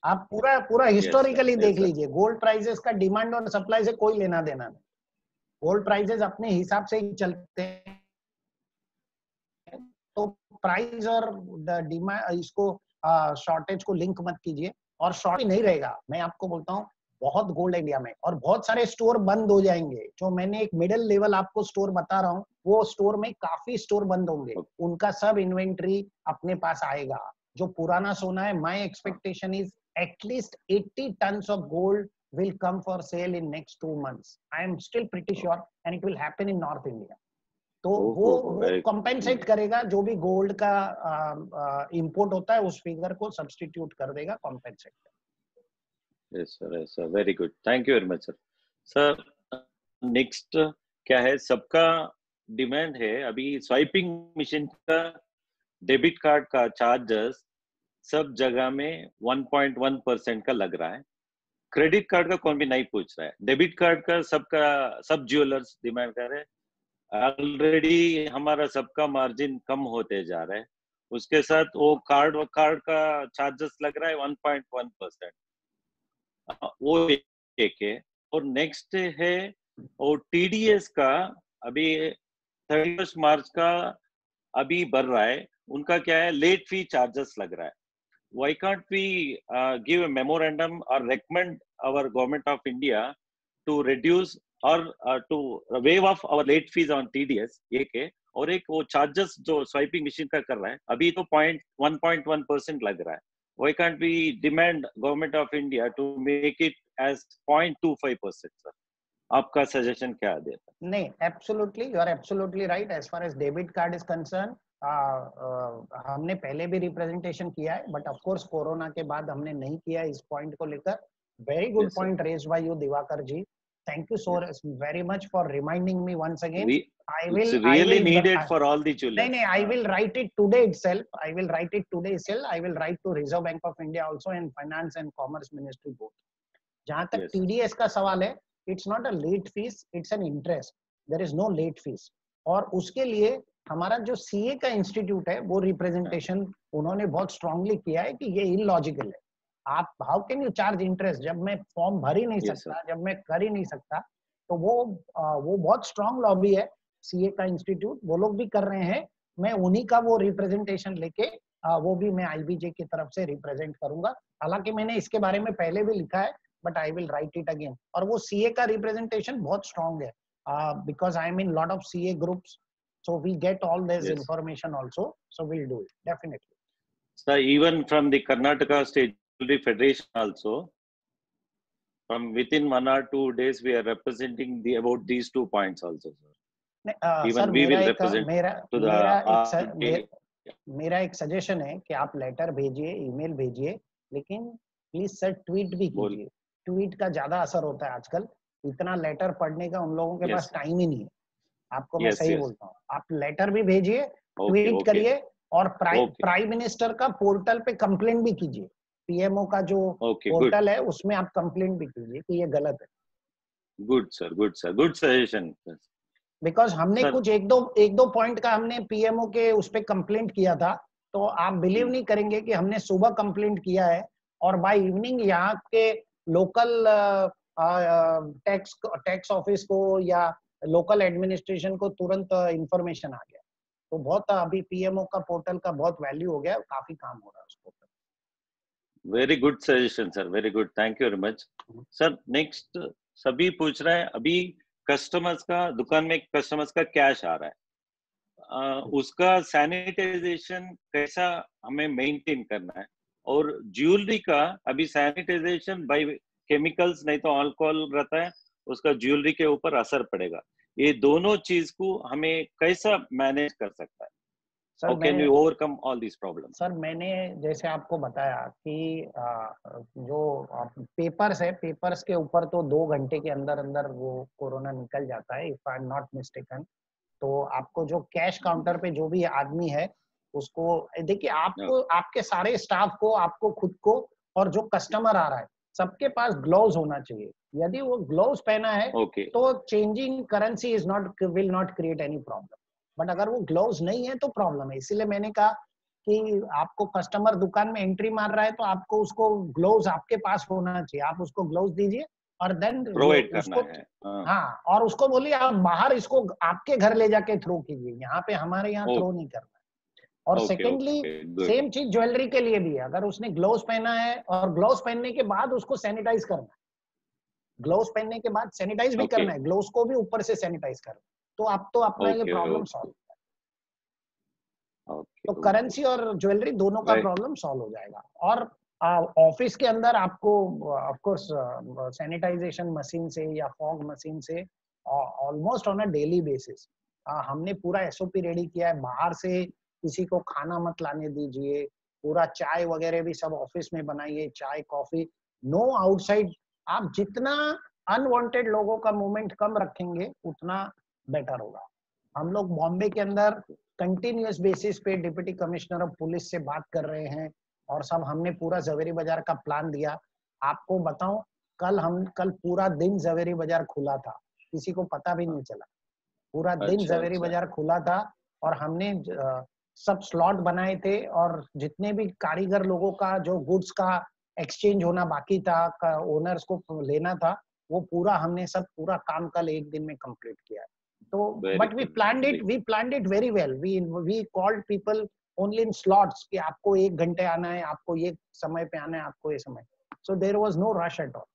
आप पूरा हिस्टोरिकली देख लीजिए, गोल्ड प्राइसेस का डिमांड और सप्लाई से कोई लेना देना नहीं। गोल्ड प्राइसेस अपने हिसाब से ही चलते हैं, तो प्राइस और डिमांड, इसको शॉर्टेज को लिंक मत कीजिए, और शॉर्टेज नहीं रहेगा। मैं आपको बोलता हूँ बहुत गोल्ड इंडिया में, और बहुत सारे स्टोर बंद हो जाएंगे। जो मैंने एक मिडिल लेवल आपको स्टोर बता रहा हूँ, वो स्टोर में काफी स्टोर बंद होंगे, उनका सब इन्वेंट्री अपने पास आएगा। जो पुराना सोना है, my expectation is at least 80 tons of gold will come for sale in next 2 months. I am still pretty sure, and it will happen in North India. तो वो कंपेंसेट करेगा, जो भी गोल्ड का इंपोर्ट होता है उस फिगर को सब्स्टिट्यूट कर देगा, compensate. Yes sir, very good, thank you very much sir. Sir next क्या है, सबका डिमांड है अभी स्वाइपिंग मशीन का, डेबिट कार्ड का चार्जेस सब जगह में 1.1% का लग रहा है। क्रेडिट कार्ड का कौन भी नहीं पूछ रहा है, डेबिट कार्ड का सब ज्वेलर्स डिमांड कर रहे हैं। ऑलरेडी हमारा सबका मार्जिन कम होते जा रहा है, उसके साथ वो कार्ड का चार्जेस लग रहा है 1.1%, वो एक है। और नेक्स्ट है और टीडीएस का अभी 31 मार्च का अभी बढ़ रहा है, उनका क्या है, लेट फी चार्जेस लग रहा है। Why can't we give a memorandum or recommend our government of India to reduce or to waive off our late fees on TDS? एक है, और एक वो चार्जेस जो स्वाइपिंग मशीन का कर रहा है अभी तो 1.1% लग रहा है। Why can't we demand government of India to make it as 0.25%? Sir, आपका सजेशन क्या देता है? नहीं, absolutely, you are absolutely right. As far as debit card is concerned, हमने पहले भी रिप्रेजेंटेशन किया है, बट ऑफ कोर्स कोरोना के बाद हमने नहीं किया इस पॉइंट को लेकर। Very good point raised by you Diwakar ji, thank you so very much for reminding me once again. I will needed for all the children. नहीं, I will write it today itself. I will write it today itself. I will write to Reserve Bank of India also and Finance and Commerce Ministry both. जहाँ तक TDS का सवाल है, it's not a late fees, it's an interest. There is no late fees. और उसके लिए हमारा जो सीए का इंस्टीट्यूट है, वो रिप्रेजेंटेशन उन्होंने बहुत स्ट्रांगली किया है कि ये इलॉजिकल है। आप how can you charge interest, जब मैं फॉर्म भर ही नहीं सकता, जब मैं कर ही नहीं सकता, तो वो बहुत स्ट्रांग लॉबी है सीए का इंस्टीट्यूट, वो लोग भी कर रहे हैं। मैं उन्हीं का वो रिप्रेजेंटेशन लेके वो भी मैं आईबीजे की तरफ से रिप्रेजेंट करूंगा। हालांकि मैंने इसके बारे में पहले भी लिखा है, but I will write it again. और वो सीए का रिप्रेजेंटेशन बहुत स्ट्रांग है, because I am in lot of CA groups, so we get all this information also, so we'll do it definitely. So even from the Karnataka State Jewelry Federation also, from within 1 or 2 days we are representing about these 2 points also, sir. Even we will represent to the मेरा एक suggestion है कि आप letter भेजिए, email भेजिए, लेकिन please sir tweet भी कीजिए। ट्वीट का ज्यादा असर होता है आजकल, इतना लेटर पढ़ने का उन लोगों के Yes, पास sir. टाइम ही नहीं है। आपको मैं Yes, सही yes. बोलता हूँ, आप लेटर भी भेजिए, Okay, ट्वीट okay. करिए और Okay. प्राइम मिनिस्टर का पोर्टल पे कंप्लेंट भी कीजिए। पीएमओ का जो Okay, good. पोर्टल है उसमें आप कंप्लेंट भी कीजिए कि ये गलत है। Good, sir. Good, sir. Good suggestion. Because हमने Sir. कुछ एक दो पॉइंट का हमने पीएमओ के उस पे कंप्लेंट किया था, तो आप बिलीव नहीं करेंगे कि हमने सुबह कंप्लेंट किया है और बाय इवनिंग यहाँ के लोकल टैक्स ऑफिस को या लोकल एडमिनिस्ट्रेशन को तुरंत इंफॉर्मेशन आ गया। तो बहुत अभी पीएमओ का पोर्टल का बहुत वैल्यू हो गया, काफी काम हो रहा है उस portal. Very good suggestion sir, very good, thank you very much sir. Next सभी पूछ रहे हैं, अभी कस्टमर्स का दुकान में कस्टमर्स का कैश आ रहा है, उसका सैनिटाइजेशन कैसा हमें मेंटेन करना है, और ज्वेलरी का अभी सैनिटाइजेशन बाय केमिकल्स नहीं तो अल्कोहल रहता है, उसका ज्वेलरी के ऊपर असर पड़ेगा। ये दोनों चीज को हमें कैसा मैनेज कर सकता है? How can we overcome all these problems? Sir मैंने जैसे आपको बताया कि जो पेपर्स है, पेपर्स के ऊपर तो 2 घंटे के अंदर अंदर वो कोरोना निकल जाता है, if I am not mistaken. तो आपको जो कैश काउंटर पे जो भी आदमी है उसको देखिए, आपको आपके सारे स्टाफ को, आपको खुद को, और जो कस्टमर आ रहा है सबके पास ग्लोव्स होना चाहिए। यदि वो ग्लोव्स पहना है तो changing currency is not will not create any problem, but अगर वो ग्लोव्स नहीं है तो प्रॉब्लम है। इसीलिए मैंने कहा कि आपको कस्टमर दुकान में एंट्री मार रहा है तो आपको उसको ग्लोव्स आपके पास होना चाहिए, आप उसको ग्लोव्स दीजिए और देन प्रोवाइड करना है। हाँ, और उसको बोलिए आप बाहर इसको आपके घर ले जाके थ्रो कीजिए, यहाँ पे हमारे यहाँ थ्रो नहीं करना है। और सेकेंडली सेम चीज ज्वेलरी के लिए भी है, अगर उसने ग्लोव्स पहना है और ग्लोव्स पहनने के बाद उसको सैनिटाइज करना है, ग्लोव्स पहनने के बाद सैनिटाइज भी करना है, ग्लोव्स को भी ऊपर से सैनिटाइज करना है, तो अब तो अपना ये प्रॉब्लम सॉल्व है। तो करेंसी और ज्वेलरी दोनों का प्रॉब्लम सॉल्व हो जाएगा। और ऑफिस के अंदर आपको ऑफ कोर्स सैनिटाइजेशन मशीन से या फॉग मशीन से almost on a daily basis हमने पूरा एसओपी रेडी किया है। बाहर से किसी को खाना मत लाने दीजिए, पूरा चाय वगैरह भी सब ऑफिस में बनाइए, चाय कॉफी, नो आउटसाइड। आप जितना अनवांटेड लोगों का मूवमेंट कम रखेंगे उतना बेटर होगा। हम लोग बॉम्बे के अंदर कंटिन्यूअस बेसिस पे डिप्टी कमिश्नर ऑफ पुलिस से बात कर रहे हैं और सब हमने पूरा जवेरी बाजार का प्लान दिया। आपको बताऊं, कल पूरा दिन जवेरी बाजार खुला था, किसी को पता भी नहीं चला, पूरा दिन जवेरी बाजार खुला था। और हमने सब स्लॉट बनाए थे और जितने भी कारीगर लोगों का जो गुड्स का एक्सचेंज होना बाकी था, ओनर्स को लेना था, वो पूरा हमने सब पूरा काम कल एक दिन में कंप्लीट किया। तो but we planned it very well. We called people only in slots कि आपको 1 घंटे आना है, आपको ये समय पे आना है, आपको ये समय। So there was no rush at all.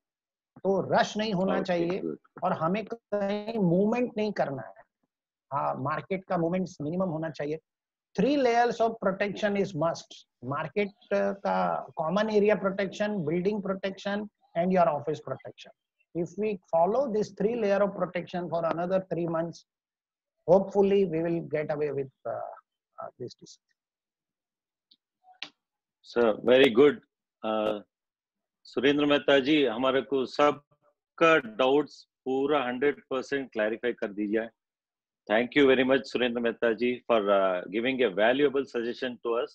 तो रश नहीं होना चाहिए और हमें कहीं मूवमेंट नहीं करना है। हाँ, मार्केट का मूवमेंट मिनिमम होना चाहिए। 3 layers of protection is must. Market का common area protection, building protection and your office protection. If we follow this 3 layer of protection for another 3 months, hopefully we will get away with this disease. Sir, very good. Surendra Mehta ji, हमारे को सबका doubts पूरा 100% clarify कर दीजिए. Thank you very much, Surendra Mehta ji, for giving a valuable suggestion to us.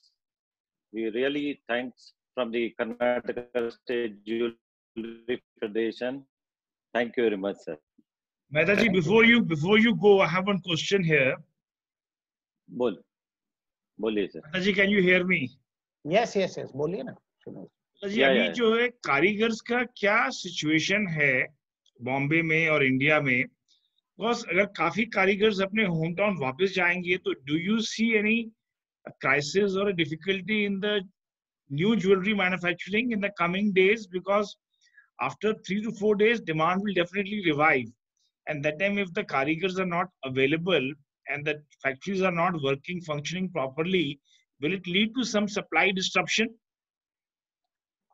We really thanks from the Karnataka State Jewelry Federation. Thank you very much, sir. Mehta ji, before you go, I have one question here. बोलिए sir. Mehta ji, can you hear me? Yes. बोलिए ना. जी, अभी जो है कारीगर्स का क्या situation है बॉम्बे में और इंडिया में? बिकॉज अगर काफी कारीगर्स अपने होम टाउन वापस जाएंगे तो do you see any crisis or difficulty in the new jewellery manufacturing in the coming days? Because after 3 to 4 days demand will definitely revive, and that time if the karigars are not available and the factories are not functioning properly, will it lead to some supply disruption?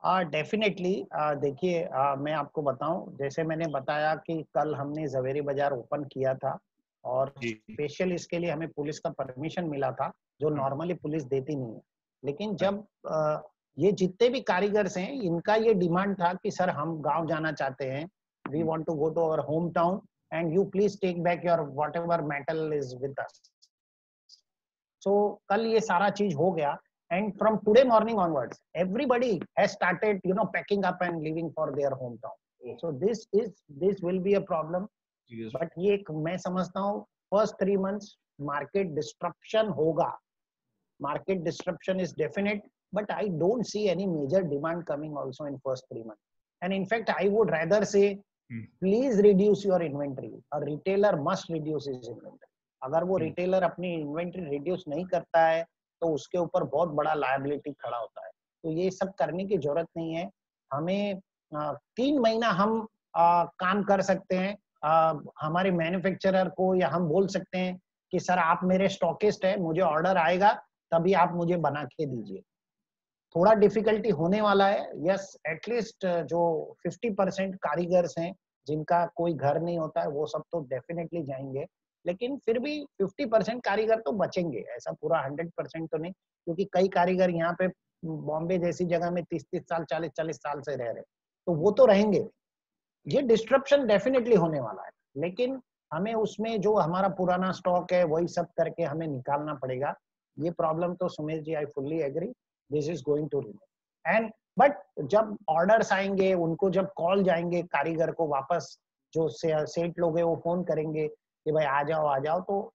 Definitely देखिए, मैं आपको बताऊं, जैसे मैंने बताया कि कल हमने जवेरी बाजार ओपन किया था और स्पेशल इसके लिए हमें पुलिस का परमिशन मिला था, जो नॉर्मली पुलिस देती नहीं है। लेकिन जब ये जितने भी कारीगर्स हैं, इनका ये डिमांड था कि सर हम गांव जाना चाहते हैं we want to go to our hometown, and you please take back your whatever metal is with us. So kal ye sara cheez ho gaya, and from today morning onwards, everybody has started, packing up and leaving for their hometown. So this will be a problem. Yes. But ये मैं समझता हूँ first 3 months market disruption होगा. Market disruption is definite, but I don't see any major demand coming also in first 3 months. And in fact, I would rather say, please reduce your inventory. A retailer must reduce his inventory. अगर वो retailer अपनी inventory reduce नहीं करता है, तो उसके ऊपर बहुत बड़ा liability खड़ा होता है. तो ये सब करने की जरूरत नहीं है. हमें 3 महीना हम काम कर सकते हैं. हमारे मैन्युफैक्चरर को या हम बोल सकते हैं कि सर आप मेरे स्टॉकिस्ट है, मुझे ऑर्डर आएगा तभी आप मुझे बना के दीजिए. थोड़ा डिफिकल्टी होने वाला है. यस, एटलीस्ट जो 50% कारीगर्स हैं जिनका कोई घर नहीं होता है, वो सब तो डेफिनेटली जाएंगे, लेकिन फिर भी 50% कारीगर तो बचेंगे. ऐसा पूरा 100% तो नहीं, क्योंकि कई कारीगर यहाँ पे बॉम्बे जैसी जगह में 30-30 साल 40-40 साल से रह रहे, तो वो तो रहेंगे. ये डिस्ट्रप्शन डेफिनेटली होने वाला है, लेकिन हमें उसमें जो हमारा पुराना स्टॉक है वही सब करके हमें निकालना पड़ेगा. ये प्रॉब्लम तो Sumesh ji, I fully agree, this is going to remain. And but जब ऑर्डर्स आएंगे, उनको जब कॉल जाएंगे कारीगर को वापस, जो सेठ लोग हैं वो फोन करेंगे कि भाई आ जाओ, तो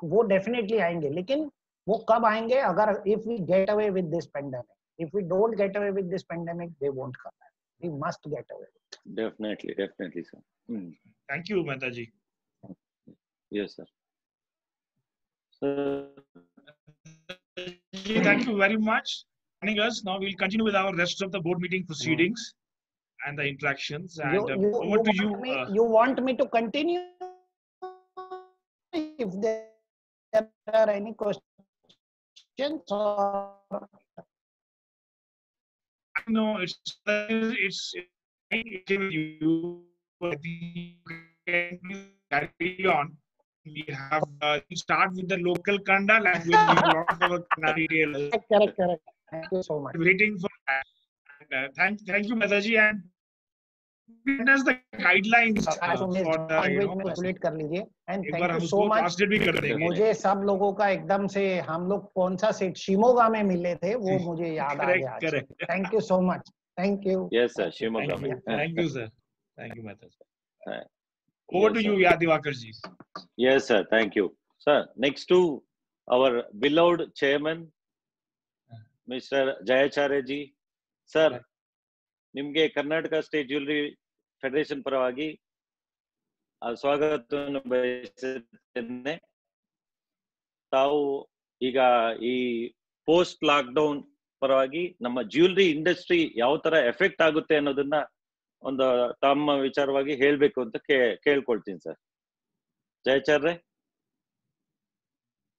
वो डेफिनेटली आएंगे. लेकिन वो कब आएंगे? अगर if we get away with this pandemic. If we don't get away with this pandemic, they won't come. We must get away. Definitely, sir. Thank you, Mehta ji. Yes, sir. Sir. Thank you very much for joining us. Now we'll continue with our rest of the board meeting proceedings and the interactions. And over to you. You want me to continue? If there are any questions or... No, it's you. I think you can carry on. We have start with the local Kannada language. We have a lot of our Kannada retailers. Correct. Thank you so much. Waiting for that. And thank you, Mehta ji. And as the guidelines for the calculate कर लीजिए. And thank you so much. मुझे सब लोगों का एकदम से, हम लोग कौन सा सेट शिमोगा में मिले थे वो मुझे याद आ गया. Thank you so much. Thank you. Yes sir, Shimoga में. Thank you sir. Thank you Mehta sir. Over to you, Divakar ji. Yes sir, thank you sir. Next to our beloved chairman Mr. Jayacharya ji. Sir, ನಿಮ್ಗೆ Karnataka state jewellery federation ಪರವಾಗಿ ಸ್ವಾಗತವನ್ನು ಬಯಸುತ್ತೇನೆ. ತಾವು ಈಗ ಈ post lockdown ಪರವಾಗಿ ನಮ್ಮ jewellery industry ಯಾವ ತರ ಎಫೆಕ್ಟ್ ಆಗುತ್ತೆ ಅನ್ನೋದನ್ನ ಒಂದು ತಮ್ಮ ವಿಚಾರವಾಗಿ ಹೇಳ್ಬೇಕು ಅಂತ ಕೇಳ್ಕೊಳ್ತೀನಿ sir. ಜಯಚಾರ್ಯ.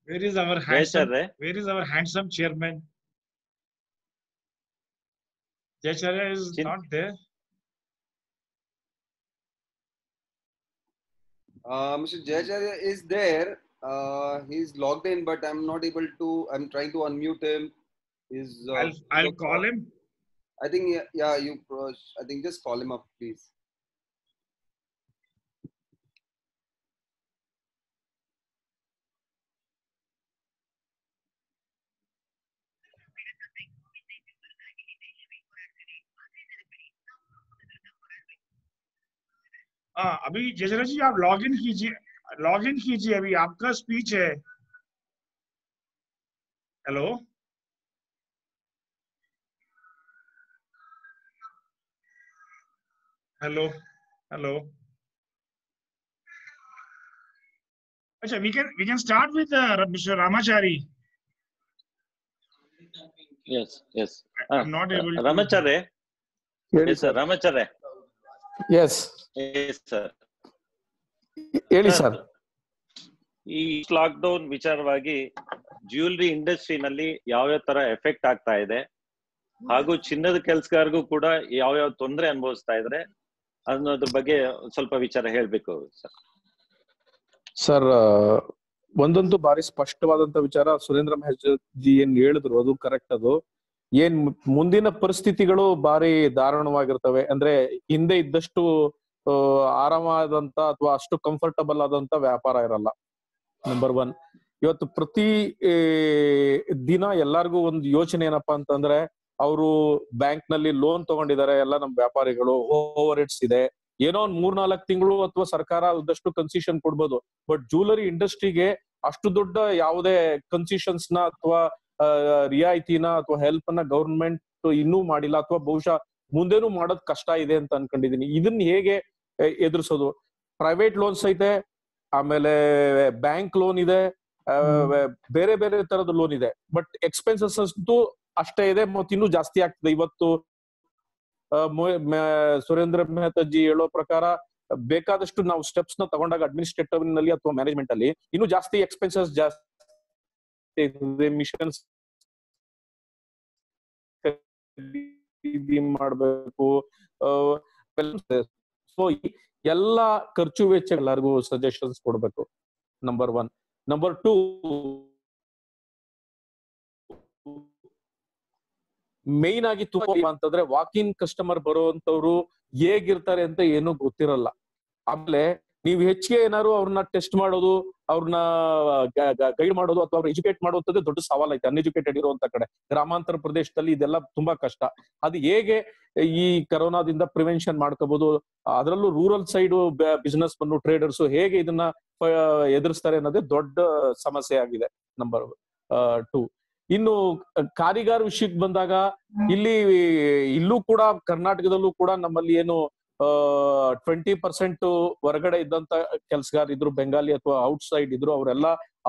Where is our handsome chairman? Jayacharya is not there. Mr. Jayacharya is there. He's logged in, but I'm not able to. I'm trying to unmute him. I'll call him. I think you. I think just call him up, please. अभी जयचर्या जी आप log in कीजिए. अभी आपका speech है. Hello. अच्छा, we can start with Mr. Ramachari. Yes. I'm not able to. Ramacharya. Yes sir, Ramacharya. Yes sir. ಹೇಳಿ sir. ಈ lockdown ವಿಚಾರವಾಗಿ ಜ್ಯುವೆಲರಿ ಇಂಡಸ್ಟ್ರಿನಲ್ಲಿ ಯಾವ್ಯಾವ ತರ ಎಫೆಕ್ಟ್ ಆಗ್ತಾ ಇದೆ, ಹಾಗೂ ಚಿನ್ನದ ಕೆಲಸಗಾರರಿಗೂ ಕೂಡ ಯಾವ್ಯಾವ ತೊಂದರೆ ಅನುಭವಿಸ್ತಾ ಇದ್ರೆ ಅನ್ನೋದ್ರ ಬಗ್ಗೆ ಸ್ವಲ್ಪ ವಿಚಾರ ಹೇಳ್ಬೇಕು ಸರ್. ಸರ್, ಒಂದಂತೂ ಬಾರಿ ಸ್ಪಷ್ಟವಾದಂತ ವಿಚಾರ ಸುರೇಂದ್ರ ಮಹೇಶ್ ಏನ್ ಹೇಳಿದ್ರು ಅದು ಕರೆಕ್ಟ್. ಅದು ಏನ್ ಮುಂದಿನ ಪರಿಸ್ಥಿತಿಗಳು ಬಾರಿ ದಾರುಣವಾಗಿರ್ತವೆ. ಅಂದ್ರೆ ಹಿಂದೆ ಇದ್ದಷ್ಟು ಆರಾಮಾದಂತ ಅಥವಾ ಅಷ್ಟು ಕಂಫರ್ಟಬಲ್ ಆದಂತ ವ್ಯಾಪಾರ ಇರಲ್ಲ. ನಂಬರ್ 1. ಇವತ್ತು ಪ್ರತಿ ದಿನ ಎಲ್ಲಾರ್ಗು ಒಂದು ಯೋಚನೆ ಏನಪ್ಪಾ ಅಂತಂದ್ರೆ, ಅವರು ಬ್ಯಾಂಕ್ ನಲ್ಲಿ ಲೋನ್ ತಗೊಂಡಿದ್ದಾರೆ, ಎಲ್ಲ ನಮ್ ವ್ಯಾಪಾರಿಗಳು, ಓವರ್ ಹೆಡ್ಸ್ ಇದೆ, ಏನೋ ಒಂದ್ 3-4 ತಿಂಗಳು ಅಥವಾ ಸರ್ಕಾರ ಒಂದಷ್ಟು ಕನ್ಸೆಷನ್ ಕೊಡ್ಬೋದು. ಬಟ್ ಜ್ಯುವೆಲರಿ ಇಂಡಸ್ಟ್ರಿಗೆ ಅಷ್ಟು ದೊಡ್ಡ ಯಾವುದೇ ಕನ್ಸೆಷನ್ಸ್ ನ ಅಥವಾ ರಿಯಾಯಿತಿನ ಅಥವಾ ಹೆಲ್ಪ್ ನ ಗವರ್ಮೆಂಟ್ ಇನ್ನೂ ಮಾಡಿಲ್ಲ, ಅಥವಾ ಬಹುಶಃ ಮುಂದೇನು ಮಾಡೋದ್ ಕಷ್ಟ ಇದೆ ಅಂತ ಅನ್ಕೊಂಡಿದೀನಿ. ಇದನ್ನ ಹೇಗೆ ಎದುರಿಸೋದು? ಪ್ರೈವೇಟ್ ಲೋನ್ಸ್ ಐತೆ, ಆಮೇಲೆ ಬ್ಯಾಂಕ್ ಲೋನ್ ಇದೆ, ಬೇರೆ ಬೇರೆ ತರದ ಲೋನ್ ಇದೆ. ಬಟ್ ಎಕ್ಸ್ಪೆನ್ಸಸ್ ಅಂತೂ ಅಷ್ಟೇ ಇದೆ, ಮತ್ತೆ ಇನ್ನೂ ಜಾಸ್ತಿ ಆಗ್ತದೆ. ಇವತ್ತು ಸುರೇಂದ್ರ ಮೆಹತಾಜಿ ಹೇಳೋ ಪ್ರಕಾರ ಬೇಕಾದಷ್ಟು ನಾವು ಸ್ಟೆಪ್ಸ್ ನ ತಗೊಂಡಾಗ ಅಡ್ಮಿನಿಸ್ಟ್ರೇಟಿವ್ ನಲ್ಲಿ ಅಥವಾ ಮ್ಯಾನೇಜ್ಮೆಂಟ್ ಅಲ್ಲಿ ಇನ್ನೂ ಜಾಸ್ತಿ ಎಕ್ಸ್ಪೆನ್ಸಸ್ ಜಾಸ್ತಿ ಮಿಷನ್ಸ್ ಮಾಡ್ಬೇಕು. ಸೊ ಎಲ್ಲ ಖರ್ಚು ವೆಚ್ಚ ಎಲ್ಲರಿಗೂ ಸಜೆಷನ್ಸ್ ಕೊಡ್ಬೇಕು. ನಂಬರ್ 1. ನಂಬರ್ 2, ಮೇನ್ ಆಗಿ ತುಂಬ ಅಂತಂದ್ರೆ ವಾಕಿನ್ ಕಸ್ಟಮರ್ ಬರುವಂತವ್ರು ಹೇಗಿರ್ತಾರೆ ಅಂತ ಏನೂ ಗೊತ್ತಿರಲ್ಲ. ಆಮೇಲೆ ನೀವು ಹೆಚ್ಚಿಗೆ ಏನಾದ್ರು ಅವ್ರನ್ನ ಟೆಸ್ಟ್ ಮಾಡೋದು, ಅವ್ರನ್ನ ಗೈಡ್ ಮಾಡೋದು ಅಥವಾ ಅವ್ರ ಎಜುಕೇಟ್ ಮಾಡುವಂತದ್ದು ದೊಡ್ಡ ಸವಾಲ್ ಐತೆ ಅನ್ಎಜುಕೇಟೆಡ್ ಇರುವಂತ ಕಡೆ. ಗ್ರಾಮಾಂತರ ಪ್ರದೇಶದಲ್ಲಿ ಇದೆಲ್ಲ ತುಂಬಾ ಕಷ್ಟ. ಅದು ಹೇಗೆ ಈ ಕರೋನಾದಿಂದ ಪ್ರಿವೆನ್ಷನ್ ಮಾಡ್ಕೋಬಹುದು, ಅದರಲ್ಲೂ ರೂರಲ್ ಸೈಡ್ ಬಿಸ್ನೆಸ್ ಬಂದು ಟ್ರೇಡರ್ಸ್ ಹೇಗೆ ಇದನ್ನ ಎದುರಿಸ್ತಾರೆ ಅನ್ನೋದೇ ದೊಡ್ಡ ಸಮಸ್ಯೆ ಆಗಿದೆ. ನಂಬರ್ 2. ಇನ್ನು ಕಾರಿಗಾರ ವಿಷಯಕ್ಕೆ ಬಂದಾಗ ಇಲ್ಲೂ ಕೂಡ ಕರ್ನಾಟಕದಲ್ಲೂ ಕೂಡ ನಮ್ಮಲ್ಲಿ ಏನು 20% ಹೊರಗಡೆ ಇದ್ದಂತ ಕೆಲಸಗಾರ ಇದ್ರು, ಬೆಂಗಾಲಿ ಅಥವಾ ಔಟ್ ಸೈಡ್ ಇದ್ರು,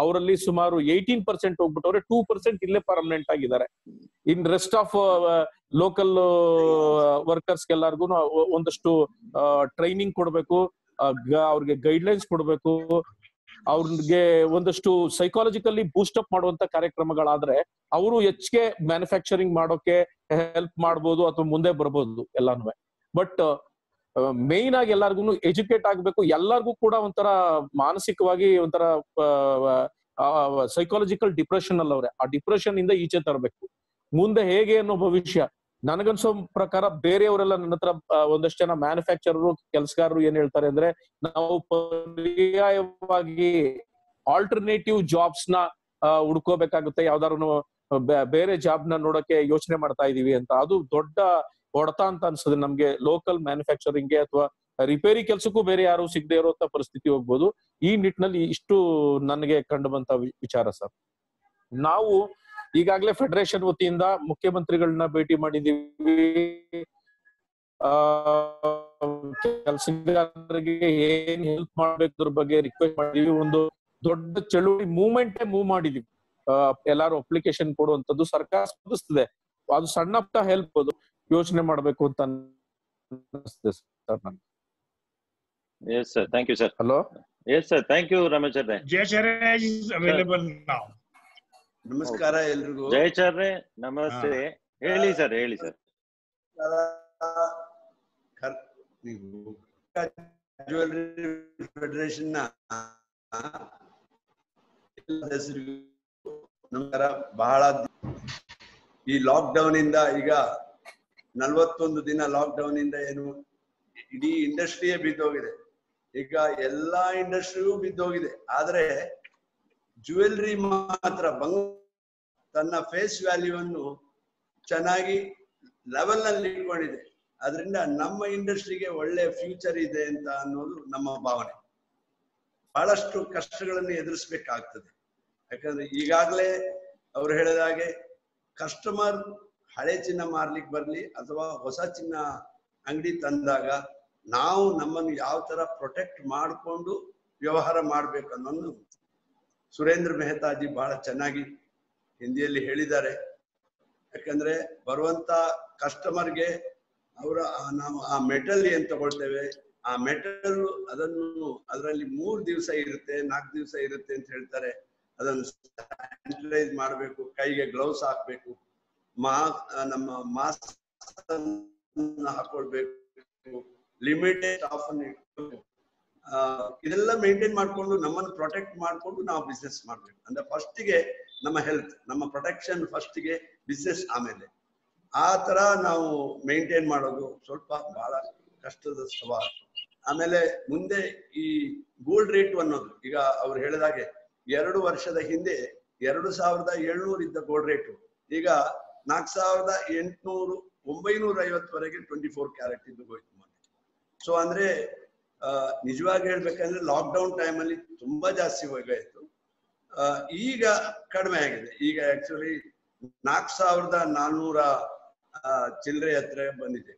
ಅವರಲ್ಲಿ ಸುಮಾರು 18% ಹೋಗ್ಬಿಟ್ಟವ್ರೆ, 2% ಇಲ್ಲೇ ಪರ್ಮನೆಂಟ್ ಆಗಿದ್ದಾರೆ. ಇನ್ ರೆಸ್ಟ್ ಆಫ್ ಲೋಕಲ್ ವರ್ಕರ್ಸ್ ಎಲ್ಲಾರ್ಗು ಒಂದಷ್ಟು ಟ್ರೈನಿಂಗ್ ಕೊಡ್ಬೇಕು, ಅವ್ರಿಗೆ ಗೈಡ್ಲೈನ್ಸ್ ಕೊಡ್ಬೇಕು, ಅವ್ರಿಗೆ ಒಂದಷ್ಟು ಸೈಕಾಲಜಿಕಲಿ ಬೂಸ್ಟಪ್ ಮಾಡುವಂತ ಕಾರ್ಯಕ್ರಮಗಳಾದ್ರೆ ಅವರು ಹೆಚ್ಚಿಗೆ ಮ್ಯಾನುಫ್ಯಾಕ್ಚರಿಂಗ್ ಮಾಡೋಕೆ ಹೆಲ್ಪ್ ಮಾಡ್ಬೋದು ಅಥವಾ ಮುಂದೆ ಬರ್ಬೋದು ಎಲ್ಲಾನು. ಬಟ್ ಮೇನ್ ಆಗಿ ಎಲ್ಲಾರ್ಗು ಎಜುಕೇಟ್ ಆಗ್ಬೇಕು. ಎಲ್ಲಾರ್ಗು ಕೂಡ ಒಂಥರ ಮಾನಸಿಕವಾಗಿ ಒಂಥರ ಸೈಕಾಲಜಿಕಲ್ ಡಿಪ್ರೆಷನ್ ಅಲ್ಲವ್ರೆ, ಆ ಡಿಪ್ರೆಷನ್ ಇಂದ ಈಚೆ ತರಬೇಕು. ಮುಂದೆ ಹೇಗೆ ಅನ್ನೋ ಭವಿಷ್ಯ ನನಗನ್ಸೋ ಪ್ರಕಾರ ಬೇರೆಯವರೆಲ್ಲ ನನ್ನ ಹತ್ರ ಒಂದಷ್ಟು ಜನ ಮ್ಯಾನುಫ್ಯಾಕ್ಚರರು ಕೆಲಸಗಾರರು ಏನ್ ಹೇಳ್ತಾರೆ ಅಂದ್ರೆ, ನಾವು ಪರ್ಯಾಯವಾಗಿ ಆಲ್ಟರ್ನೇಟಿವ್ ಜಾಬ್ಸ್ ನ ಹುಡ್ಕೋಬೇಕಾಗುತ್ತೆ, ಯಾವ್ದಾದ್ರು ಬೇರೆ ಜಾಬ್ ನ ನೋಡಕ್ಕೆ ಯೋಚನೆ ಮಾಡ್ತಾ ಇದೀವಿ ಅಂತ. ಅದು ದೊಡ್ಡ ಹೊಡೆತ ಅಂತ ಅನ್ಸುತ್ತೆ ನಮ್ಗೆ. ಲೋಕಲ್ ಮ್ಯಾನುಫ್ಯಾಕ್ಚರಿಂಗ್ಗೆ ಅಥವಾ ರಿಪೇರಿ ಕೆಲ್ಸಕ್ಕೂ ಬೇರೆ ಯಾರು ಸಿಗದೆ ಇರುವಂತ ಪರಿಸ್ಥಿತಿ ಹೋಗ್ಬೋದು. ಈ ನಿಟ್ಟಿನಲ್ಲಿ ಇಷ್ಟು ನನಗೆ ಕಂಡು ಬಂತ ವಿಚಾರ ಸರ್. ನಾವು ಈಗಾಗಲೇ ಫೆಡರೇಷನ್ ವತಿಯಿಂದ ಮುಖ್ಯಮಂತ್ರಿಗಳನ್ನ ಭೇಟಿ ಮಾಡಿದೀವಿ, ಕೆಲಸಗಾರರಿಗೆ ಏನ್ ಹೆಲ್ಪ್ ಮಾಡ್ಬೇಕದ್ರ ಬಗ್ಗೆ ರಿಕ್ವೆಸ್ಟ್ ಮಾಡಿದೀವಿ. ಒಂದು ದೊಡ್ಡ ಚಳುವಳಿ ಮೂವ್ ಮಾಡಿದೀವಿ. ಎಲ್ಲಾರು ಅಪ್ಲಿಕೇಶನ್ ಕೊಡುವಂತದ್ದು ಸರ್ಕಾರ ಸ್ಪಂದಿಸ್ತದೆ, ಅದು ಸಣ್ಣ ಪುಟ್ಟ ಹೆಲ್ಪ್ ಅದು ಯೋಚನೆ ಮಾಡ್ಬೇಕು ಅಂತ ಅನಿಸ್ತದೆ ಸರ್ ನನಗೆ. Yes sir, thank you sir. Hello. Yes sir, thank you Ramacharya. Jayacharya is available now. ನಮಸ್ಕಾರ ಎಲ್ರಿಗೂ. ಜಯಚಾರ್ಯ ನಮಸ್ತೆ. ಹೇಳಿ ಸರ್. ಜ್ಯುವೆಲರಿ ಫೆಡರೇಷನ್ ನ ನಮಸ್ಕಾರ. ಬಹಳ ಈ ಲಾಕ್ ಡೌನ್ ಇಂದ ಈಗ 41 ದಿನ ಲಾಕ್ ಡೌನ್ ಇಂದ ಏನು ಇಡೀ ಇಂಡಸ್ಟ್ರಿಯೇ ಬಿದ್ದೋಗಿದೆ. ಈಗ ಎಲ್ಲಾ ಇಂಡಸ್ಟ್ರಿಯೂ ಬಿದ್ದೋಗಿದೆ. ಆದ್ರೆ ಜ್ಯುವೆಲ್ರಿ ಮಾತ್ರ ತನ್ನ ಫೇಸ್ ವ್ಯಾಲ್ಯೂ ಅನ್ನು ಚೆನ್ನಾಗಿ ಲೆವೆಲ್ ನಲ್ಲಿ ಇಟ್ಕೊಂಡಿದೆ. ಅದರಿಂದ ನಮ್ಮ ಇಂಡಸ್ಟ್ರಿಗೆ ಒಳ್ಳೆ ಫ್ಯೂಚರ್ ಇದೆ ಅಂತ ಅನ್ನೋದು ನಮ್ಮ ಭಾವನೆ. ಬಹಳಷ್ಟು ಕಷ್ಟಗಳನ್ನು ಎದುರಿಸ್ಬೇಕಾಗ್ತದೆ. ಯಾಕಂದ್ರೆ ಈಗಾಗಲೇ ಅವ್ರು ಹೇಳಿದ ಹಾಗೆ ಕಸ್ಟಮರ್ ಹಳೆ ಚಿನ್ನ ಮಾರ್ಲಿಕ್ಕೆ ಬರ್ಲಿ ಅಥವಾ ಹೊಸ ಚಿನ್ನ ಅಂಗಡಿ ತಂದಾಗ ನಾವು ನಮ್ಮನ್ನು ಯಾವ ತರ ಪ್ರೊಟೆಕ್ಟ್ ಮಾಡಿಕೊಂಡು ವ್ಯವಹಾರ ಮಾಡ್ಬೇಕು ಅನ್ನೋದು ಸುರೇಂದ್ರ ಮೆಹತಾಜಿ ಬಹಳ ಚೆನ್ನಾಗಿ ಹಿಂದಿಯಲ್ಲಿ ಹೇಳಿದ್ದಾರೆ. ಯಾಕಂದ್ರೆ ಬರುವಂತ ಕಸ್ಟಮರ್ಗೆ ನಾವು ಆ ಮೆಟಲ್ ಏನ್ ತಗೊಳ್ತೇವೆ, ಆ ಮೆಟಲ್ ಅದರಲ್ಲಿ 3 ದಿವಸ ಇರುತ್ತೆ, 4 ದಿವಸ ಇರುತ್ತೆ ಅಂತ ಹೇಳ್ತಾರೆ. ಅದನ್ನು ಸ್ಯಾನಿಟೈಸ್ ಮಾಡಬೇಕು, ಕೈಗೆ ಗ್ಲೌಸ್ ಹಾಕ್ಬೇಕು, ನಮ್ಮ ಮಾಸ್ಕ್ ಹಾಕೊಳ್ಬೇಕು, ಲಿಮಿಟೆಡ್ ಆಫ್ ಅನ್ನು ಇಟ್ಕೋಬೇಕು. ಇದೆಲ್ಲ ಮೇಂಟೈನ್ ಮಾಡ್ಕೊಂಡು ನಮ್ಮನ್ನು ಪ್ರೊಟೆಕ್ಟ್ ಮಾಡ್ಕೊಂಡು ನಾವು ಬಿಸ್ನೆಸ್ ಮಾಡ್ಬೇಕು. ಅಂದ್ರೆ ಫಸ್ಟಿಗೆ ನಮ್ಮ ಹೆಲ್ತ್, ನಮ್ಮ ಪ್ರೊಟೆಕ್ಷನ್ ಫಸ್ಟಿಗೆ, ಬಿಸ್ನೆಸ್ ಆಮೇಲೆ. ಆ ತರ ನಾವು ಮೇಂಟೈನ್ ಮಾಡೋದು ಸ್ವಲ್ಪ ಬಹಳ ಕಷ್ಟದ ಸವಾಲು. ಆಮೇಲೆ ಮುಂದೆ ಈ ಗೋಲ್ಡ್ ರೇಟ್ ಅನ್ನೋದು ಈಗ ಅವ್ರು ಹೇಳಿದಾಗೆ 2 ವರ್ಷದ ಹಿಂದೆ 2700 ಇದ್ದ ಗೋಲ್ಡ್ ರೇಟು ಈಗ 4800 950 ವರೆಗೆ 24 ಕ್ಯಾರೆಟ್ ಇದ್ದು ಹೋಯ್ತು ಮೊನ್ನೆ. ಸೊ ಅಂದ್ರೆ ನಿಜವಾಗಿ ಹೇಳ್ಬೇಕಂದ್ರೆ ಲಾಕ್ಡೌನ್ ಟೈಮಲ್ಲಿ ತುಂಬಾ ಜಾಸ್ತಿ ಹೋಗಾಯ್ತು. ಈಗ ಕಡಿಮೆ ಆಗಿದೆ. ಈಗ ಆಕ್ಚುಲಿ 4400 ಚಿಲ್ಲರೆ ಹತ್ರ ಬಂದಿದೆ.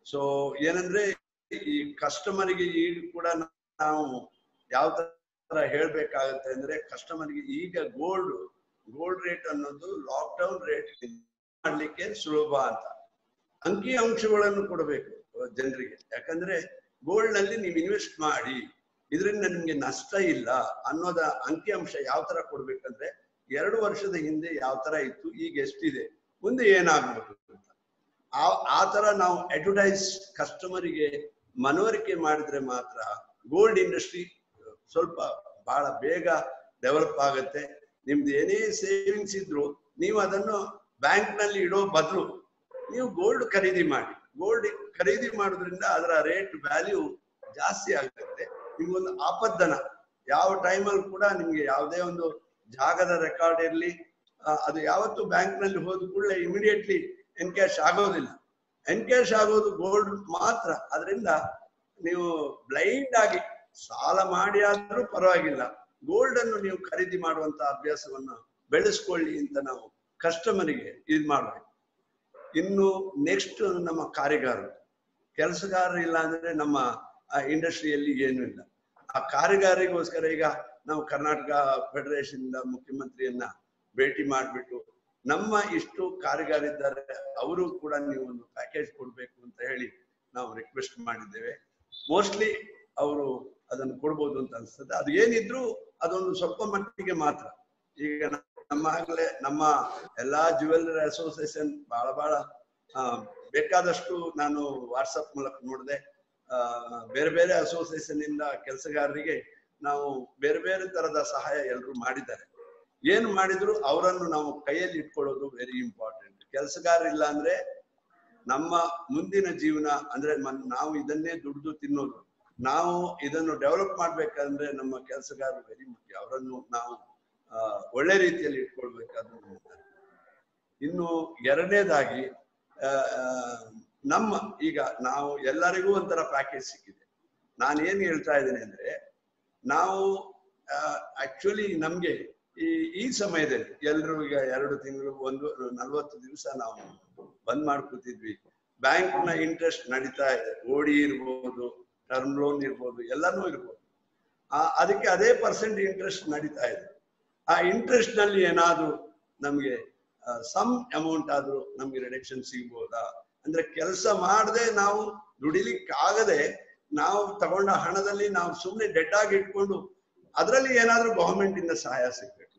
ಸೊ ಏನಂದ್ರೆ ಈ ಕಸ್ಟಮರ್ಗೆ ಈಗ ಕೂಡ ನಾವು ಯಾವ ತರ ಹೇಳ್ಬೇಕಾಗತ್ತೆ ಅಂದ್ರೆ ಕಸ್ಟಮರ್ಗೆ ಈಗ ಗೋಲ್ಡ್ ರೇಟ್ ಅನ್ನೋದು ಲಾಕ್ಡೌನ್ ರೇಟ್ ಮಾಡ್ಲಿಕ್ಕೆ ಸುಲಭ ಅಂತ ಅಂಕಿ ಅಂಶಗಳನ್ನು ಕೊಡಬೇಕು ಜನರಿಗೆ. ಯಾಕಂದ್ರೆ ಗೋಲ್ಡ್ ನಲ್ಲಿ ನೀವು ಇನ್ವೆಸ್ಟ್ ಮಾಡಿ ಇದರಿಂದ ನಿಮ್ಗೆ ನಷ್ಟ ಇಲ್ಲ ಅನ್ನೋದ ಅಂಕಿ ಅಂಶ ಯಾವ ತರ ಕೊಡ್ಬೇಕಂದ್ರೆ 2 ವರ್ಷದ ಹಿಂದೆ ಯಾವ ತರ ಇತ್ತು, ಈಗ ಎಷ್ಟಿದೆ, ಮುಂದೆ ಏನಾಗ್ಬೇಕು ಅಂತ ಆ ತರ ನಾವು ಅಡ್ವರ್ಟೈಸ್ ಕಸ್ಟಮರಿಗೆ ಮನವರಿಕೆ ಮಾಡಿದ್ರೆ ಮಾತ್ರ ಗೋಲ್ಡ್ ಇಂಡಸ್ಟ್ರಿ ಸ್ವಲ್ಪ ಬಹಳ ಬೇಗ ಡೆವಲಪ್ ಆಗುತ್ತೆ. ನಿಮ್ದು ಏನೇ ಸೇವಿಂಗ್ಸ್ ಇದ್ರು ನೀವು ಅದನ್ನು ಬ್ಯಾಂಕ್ ನಲ್ಲಿ ಇಡೋ ಬದಲು ನೀವು ಗೋಲ್ಡ್ ಖರೀದಿ ಮಾಡಿ. ಗೋಲ್ಡ್ ಖರೀದಿ ಮಾಡೋದ್ರಿಂದ ಅದರ ರೇಟ್ ವ್ಯಾಲ್ಯೂ ಜಾಸ್ತಿ ಆಗುತ್ತೆ. ನಿಮ್ಗೊಂದು ಆಪದ್ದನ ಯಾವ ಟೈಮಲ್ಲಿ ಕೂಡ ನಿಮ್ಗೆ ಯಾವುದೇ ಒಂದು ಜಾಗದ ರೆಕಾರ್ಡ್ ಇರಲಿ, ಅದು ಯಾವತ್ತು ಬ್ಯಾಂಕ್ ನಲ್ಲಿ ಹೋದ ಕೂಡಲೇ ಇಮಿಡಿಯೇಟ್ಲಿ ಎನ್ಕ್ಯಾಶ್ ಆಗೋದಿಲ್ಲ. ಎನ್ಕ್ಯಾಶ್ ಆಗೋದು ಗೋಲ್ಡ್ ಮಾತ್ರ. ಅದರಿಂದ ನೀವು ಬ್ಲೈಂಡ್ ಆಗಿ ಸಾಲ ಮಾಡಿ ಆದ್ರೂ ಪರವಾಗಿಲ್ಲ, ಗೋಲ್ಡ್ ಅನ್ನು ನೀವು ಖರೀದಿ ಮಾಡುವಂತ ಅಭ್ಯಾಸವನ್ನು ಬೆಳೆಸ್ಕೊಳ್ಳಿ ಅಂತ ನಾವು ಕಸ್ಟಮರಿಗೆ ಇದು ಮಾಡ್ಬೇಕು. ಇನ್ನು ನೆಕ್ಸ್ಟ್ ನಮ್ಮ ಕಾರಿಗಾರರು, ಕೆಲಸಗಾರರು ಇಲ್ಲ ಅಂದ್ರೆ ನಮ್ಮ ಇಂಡಸ್ಟ್ರಿಯಲ್ಲಿ ಏನೂ ಇಲ್ಲ. ಆ ಕಾರಿಗಾರಿಗೋಸ್ಕರ ಈಗ ನಾವು ಕರ್ನಾಟಕ ಫೆಡರೇಷನ್ ಮುಖ್ಯಮಂತ್ರಿಯನ್ನ ಭೇಟಿ ಮಾಡಿಬಿಟ್ಟು ನಮ್ಮ ಇಷ್ಟು ಕಾರಿಗಾರಿದ್ದಾರೆ ಅವರು ಕೂಡ ನೀವು ಒಂದು ಪ್ಯಾಕೇಜ್ ಕೊಡ್ಬೇಕು ಅಂತ ಹೇಳಿ ನಾವು ರಿಕ್ವೆಸ್ಟ್ ಮಾಡಿದ್ದೇವೆ. ಮೋಸ್ಟ್ಲಿ ಅವರು ಅದನ್ನು ಕೊಡ್ಬೋದು ಅಂತ ಅನ್ಸ್ತದೆ. ಅದು ಏನಿದ್ರು ಅದೊಂದು ಸ್ವಲ್ಪ ಮಟ್ಟಿಗೆ ಮಾತ್ರ. ಈಗ ನಮ್ಮ ಎಲ್ಲಾ ಜ್ಯುವೆಲ್ಲರಿ ಅಸೋಸಿಯೇಷನ್ ಬಹಳ ಬೇಕಾದಷ್ಟು ನಾನು ವಾಟ್ಸಪ್ ಮೂಲಕ ನೋಡಿದೆ. ಬೇರೆ ಬೇರೆ ಅಸೋಸಿಯೇಷನ್ ಇಂದ ಕೆಲಸಗಾರರಿಗೆ ನಾವು ಬೇರೆ ಬೇರೆ ತರದ ಸಹಾಯ ಎಲ್ಲರೂ ಮಾಡಿದ್ದಾರೆ. ಏನು ಮಾಡಿದ್ರು ಅವರನ್ನು ನಾವು ಕೈಯಲ್ಲಿ ಇಟ್ಕೊಳ್ಳೋದು ವೆರಿ ಇಂಪಾರ್ಟೆಂಟ್. ಕೆಲಸಗಾರ ಇಲ್ಲ ಅಂದ್ರೆ ನಮ್ಮ ಮುಂದಿನ ಜೀವನ ಅಂದ್ರೆ ನಾವು ಇದನ್ನೇ ದುಡಿದು ತಿನ್ನೋದು. ನಾವು ಇದನ್ನು ಡೆವಲಪ್ ಮಾಡ್ಬೇಕಂದ್ರೆ ನಮ್ಮ ಕೆಲಸಗಾರರು ವೆರಿ ಮುಖ್ಯ. ಅವರನ್ನು ನಾವು ಒಳ್ಳೆ ರೀತಿಯಲ್ಲಿ ಇಟ್ಕೊಳ್ಬೇಕಾದ್ರೆ. ಇನ್ನು ಎರಡನೇದಾಗಿ ನಮ್ಮ ಈಗ ನಾವು ಎಲ್ಲರಿಗೂ ಒಂಥರ ಪ್ಯಾಕೇಜ್ ಸಿಕ್ಕಿದೆ. ನಾನು ಏನ್ ಹೇಳ್ತಾ ಇದ್ದೇನೆ ಅಂದ್ರೆ ನಾವು ಆಕ್ಚುಲಿ ನಮ್ಗೆ ಈ ಸಮಯದಲ್ಲಿ ಎಲ್ರು ಈಗ 2 ತಿಂಗಳು 40 ದಿವಸ ನಾವು ಬಂದ್ ಮಾಡ್ಕೊತಿದ್ವಿ. ಬ್ಯಾಂಕ್ ನ ಇಂಟ್ರೆಸ್ಟ್ ನಡೀತಾ ಇದೆ. ಓಡಿ ಇರ್ಬೋದು, ಟರ್ಮ್ ಲೋನ್ ಇರ್ಬೋದು, ಎಲ್ಲಾನು ಇರ್ಬೋದು. ಅದಕ್ಕೆ ಅದೇ ಪರ್ಸೆಂಟ್ ಇಂಟ್ರೆಸ್ಟ್ ನಡೀತಾ ಇದೆ. ಆ ಇಂಟ್ರೆಸ್ಟ್ ನಲ್ಲಿ ಏನಾದ್ರು ನಮ್ಗೆ ಸಮ್ ಅಮೌಂಟ್ ಆದ್ರೂ ನಮ್ಗೆ ರಿಡಕ್ಷನ್ ಸಿಗ್ಬೋದಾ ಅಂದ್ರೆ ಕೆಲಸ ಮಾಡದೆ ನಾವು ದುಡಿಲಿಕ್ಕಾಗದೆ ನಾವು ತಗೊಂಡ ಹಣದಲ್ಲಿ ನಾವು ಸುಮ್ಮನೆ ಡೆಡ್ ಆಗಿ ಇಟ್ಕೊಂಡು ಅದರಲ್ಲಿ ಏನಾದ್ರೂ ಗವರ್ಮೆಂಟ್ ಇಂದ ಸಹಾಯ ಸಿಗ್ಬೇಕು.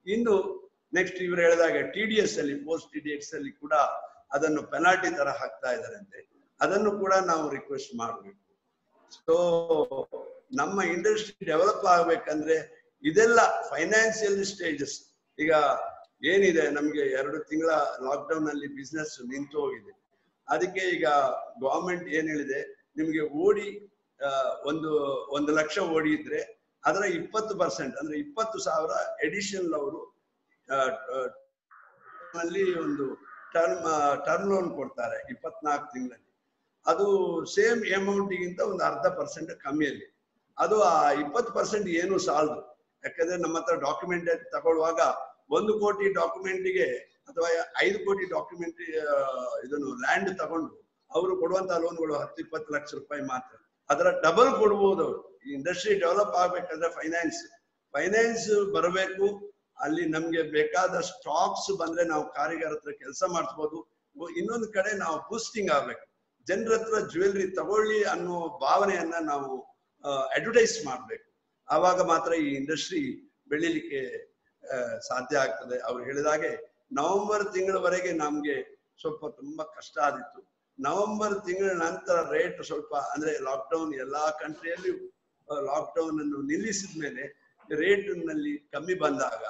ಇನ್ನು ನೆಕ್ಸ್ಟ್ ಇವ್ರು ಹೇಳಿದಾಗ TDS ಅಲ್ಲಿ ಪೋಸ್ಟ್ TDS ಅಲ್ಲಿ ಕೂಡ ಅದನ್ನು ಪೆನಾಲ್ಟಿ ತರ ಹಾಕ್ತಾ ಇದಾರಂತೆ. ಅದನ್ನು ಕೂಡ ನಾವು ರಿಕ್ವೆಸ್ಟ್ ಮಾಡಬೇಕು. ಸೊ ನಮ್ಮ ಇಂಡಸ್ಟ್ರಿ ಡೆವಲಪ್ ಆಗ್ಬೇಕಂದ್ರೆ ಇದೆಲ್ಲ ಫೈನಾನ್ಸಿಯಲ್ ಸ್ಟೇಜಸ್. ಈಗ ಏನಿದೆ ನಮ್ಗೆ 2 ತಿಂಗಳ ಲಾಕ್ಡೌನ್ ಅಲ್ಲಿ ಬಿಸ್ನೆಸ್ ನಿಂತು ಹೋಗಿದೆ. ಅದಕ್ಕೆ ಈಗ ಗವರ್ಮೆಂಟ್ ಏನ್ ಹೇಳಿದೆ, ನಿಮ್ಗೆ ಓಡಿ 1 ಲಕ್ಷ ಓಡಿ ಇದ್ರೆ ಅದರ 20% ಅಂದ್ರೆ 20,000 ಎಡಿಷನಲ್ ಅವರು ಒಂದು ಟರ್ಮ್ ಲೋನ್ ಕೊಡ್ತಾರೆ 24 ತಿಂಗಳಲ್ಲಿ. ಅದು ಸೇಮ್ ಅಮೌಂಟಿಗಿಂತ ಒಂದು 0.5% ಕಮ್ಮಿಯಲ್ಲಿ. ಅದು ಆ 20% ಏನು ಸಾಲದು. ಯಾಕಂದ್ರೆ ನಮ್ಮ ಹತ್ರ ಡಾಕ್ಯುಮೆಂಟ್ ತಗೊಳ್ಳುವಾಗ 1 ಕೋಟಿ ಡಾಕ್ಯುಮೆಂಟಿಗೆ ಅಥವಾ 5 ಕೋಟಿ ಡಾಕ್ಯುಮೆಂಟ್ ಇದನ್ನು ಲ್ಯಾಂಡ್ ತಗೊಂಡು ಅವರು ಕೊಡುವಂತ ಲೋನ್ಗಳು 10-20 ಲಕ್ಷ ರೂಪಾಯಿ ಮಾತ್ರ. ಅದರ ಡಬಲ್ ಕೊಡ್ಬೋದು ಅವರು. ಈ ಇಂಡಸ್ಟ್ರಿ ಡೆವಲಪ್ ಆಗ್ಬೇಕಂದ್ರೆ ಫೈನಾನ್ಸ್ ಬರಬೇಕು. ಅಲ್ಲಿ ನಮ್ಗೆ ಬೇಕಾದ ಸ್ಟಾಕ್ಸ್ ಬಂದ್ರೆ ನಾವು ಕಾರಿಗಾರ ಹತ್ರ ಕೆಲಸ ಮಾಡಿಸ್ಬೋದು. ಇನ್ನೊಂದು ಕಡೆ ನಾವು ಬೂಸ್ಟಿಂಗ್ ಆಗ್ಬೇಕು. ಜನರ ಹತ್ರ ಜ್ಯುವೆಲ್ರಿ ತಗೊಳ್ಳಿ ಅನ್ನೋ ಭಾವನೆಯನ್ನ ನಾವು ಅಡ್ವರ್ಟೈಸ್ ಮಾಡ್ಬೇಕು. ಆವಾಗ ಮಾತ್ರ ಈ ಇಂಡಸ್ಟ್ರಿ ಬೆಳಿಲಿಕ್ಕೆ ಸಾಧ್ಯ ಆಗ್ತದೆ. ಅವ್ರು ಹೇಳಿದಾಗೆ ನವೆಂಬರ್ ತಿಂಗಳವರೆಗೆ ನಮ್ಗೆ ಸ್ವಲ್ಪ ತುಂಬಾ ಕಷ್ಟ ಆದಿತ್ತು. ನವೆಂಬರ್ ತಿಂಗಳ ನಂತರ ರೇಟ್ ಸ್ವಲ್ಪ ಅಂದ್ರೆ ಲಾಕ್ಡೌನ್ ಎಲ್ಲಾ ಕಂಟ್ರಿಯಲ್ಲಿಯೂ ಲಾಕ್ಡೌನ್ ಅನ್ನು ನಿಲ್ಲಿಸಿದ ಮೇಲೆ ರೇಟ್ ನಲ್ಲಿ ಕಮ್ಮಿ ಬಂದಾಗ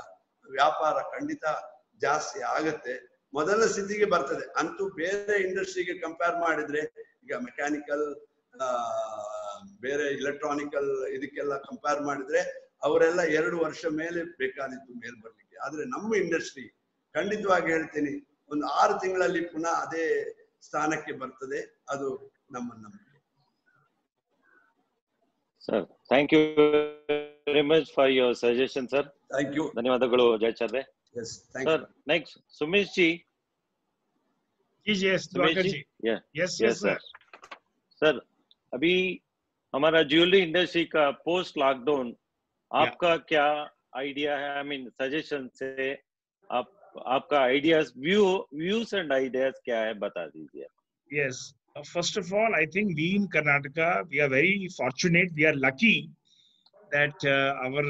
ವ್ಯಾಪಾರ ಖಂಡಿತ ಜಾಸ್ತಿ ಆಗತ್ತೆ, ಮೊದಲ ಸ್ಥಿತಿಗೆ ಬರ್ತದೆ. ಅಂತೂ ಬೇರೆ ಇಂಡಸ್ಟ್ರಿಗೆ ಕಂಪೇರ್ ಮಾಡಿದ್ರೆ ಈಗ ಮೆಕ್ಯಾನಿಕಲ್ ಬೇರೆ ಇಲೆಕ್ಟ್ರಾನಿಕಲ್ ಇದಕ್ಕೆಲ್ಲ ಕಂಪೇರ್ ಮಾಡಿದ್ರೆ ಅವರೆಲ್ಲ 2 ವರ್ಷ ಮೇಲೆ ಬೇಕಾದಿತ್ತು ಮೇಲ್ ಬರ್ಲಿಕ್ಕೆ. ಆದ್ರೆ ನಮ್ಮ ಇಂಡಸ್ಟ್ರಿ ಖಂಡಿತವಾಗಿ ಹೇಳ್ತೀನಿ ಒಂದು 6 ತಿಂಗಳಲ್ಲಿ ಪುನಃ ಅದೇ ಸ್ಥಾನಕ್ಕೆ ಬರ್ತದೆ. ಅದು ನಮ್ಮ ನಂಬಿಕೆ. Sir, thank you very much for your suggestion, sir. Thank you. ಧನ್ಯವಾದಗಳು Jayachandra. Yes, thank sir, you. next Sumesh ji. Yes, Diwakar ji. Yeah. Yes, sir. Sir, अभी हमारा ज्वेलरी इंडस्ट्री का पोस्ट लॉकडाउन आपका क्या आइडिया है? आई मीन सजेशन से आपका ideas views and ideas क्या है बता दीजिए. Yes. First of all, I think we in Karnataka, we are very fortunate. We are lucky that our,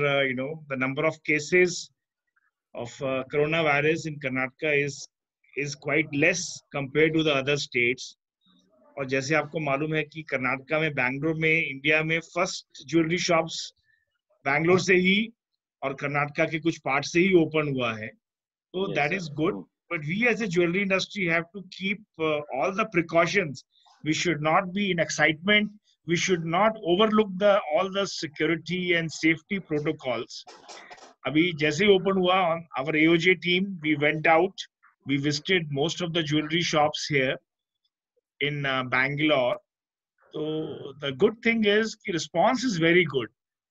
the number of cases of coronavirus in Karnataka is quite less compared to the other states. और जैसे आपको मालूम है कि कर्नाटका में, बैंगलोर में, India में first jewellery shops Bangalore से ही और कर्नाटका के कुछ पार्ट से ही ओपन हुआ है. So that is good. But we as a jewelry industry have to keep all the precautions. We should not be in excitement. We should not overlook all the security and safety protocols. Abhi jaise open hua, our AOJ team, we went out. We visited most of the jewelry shops here in Bangalore. So the good thing is the response is very good.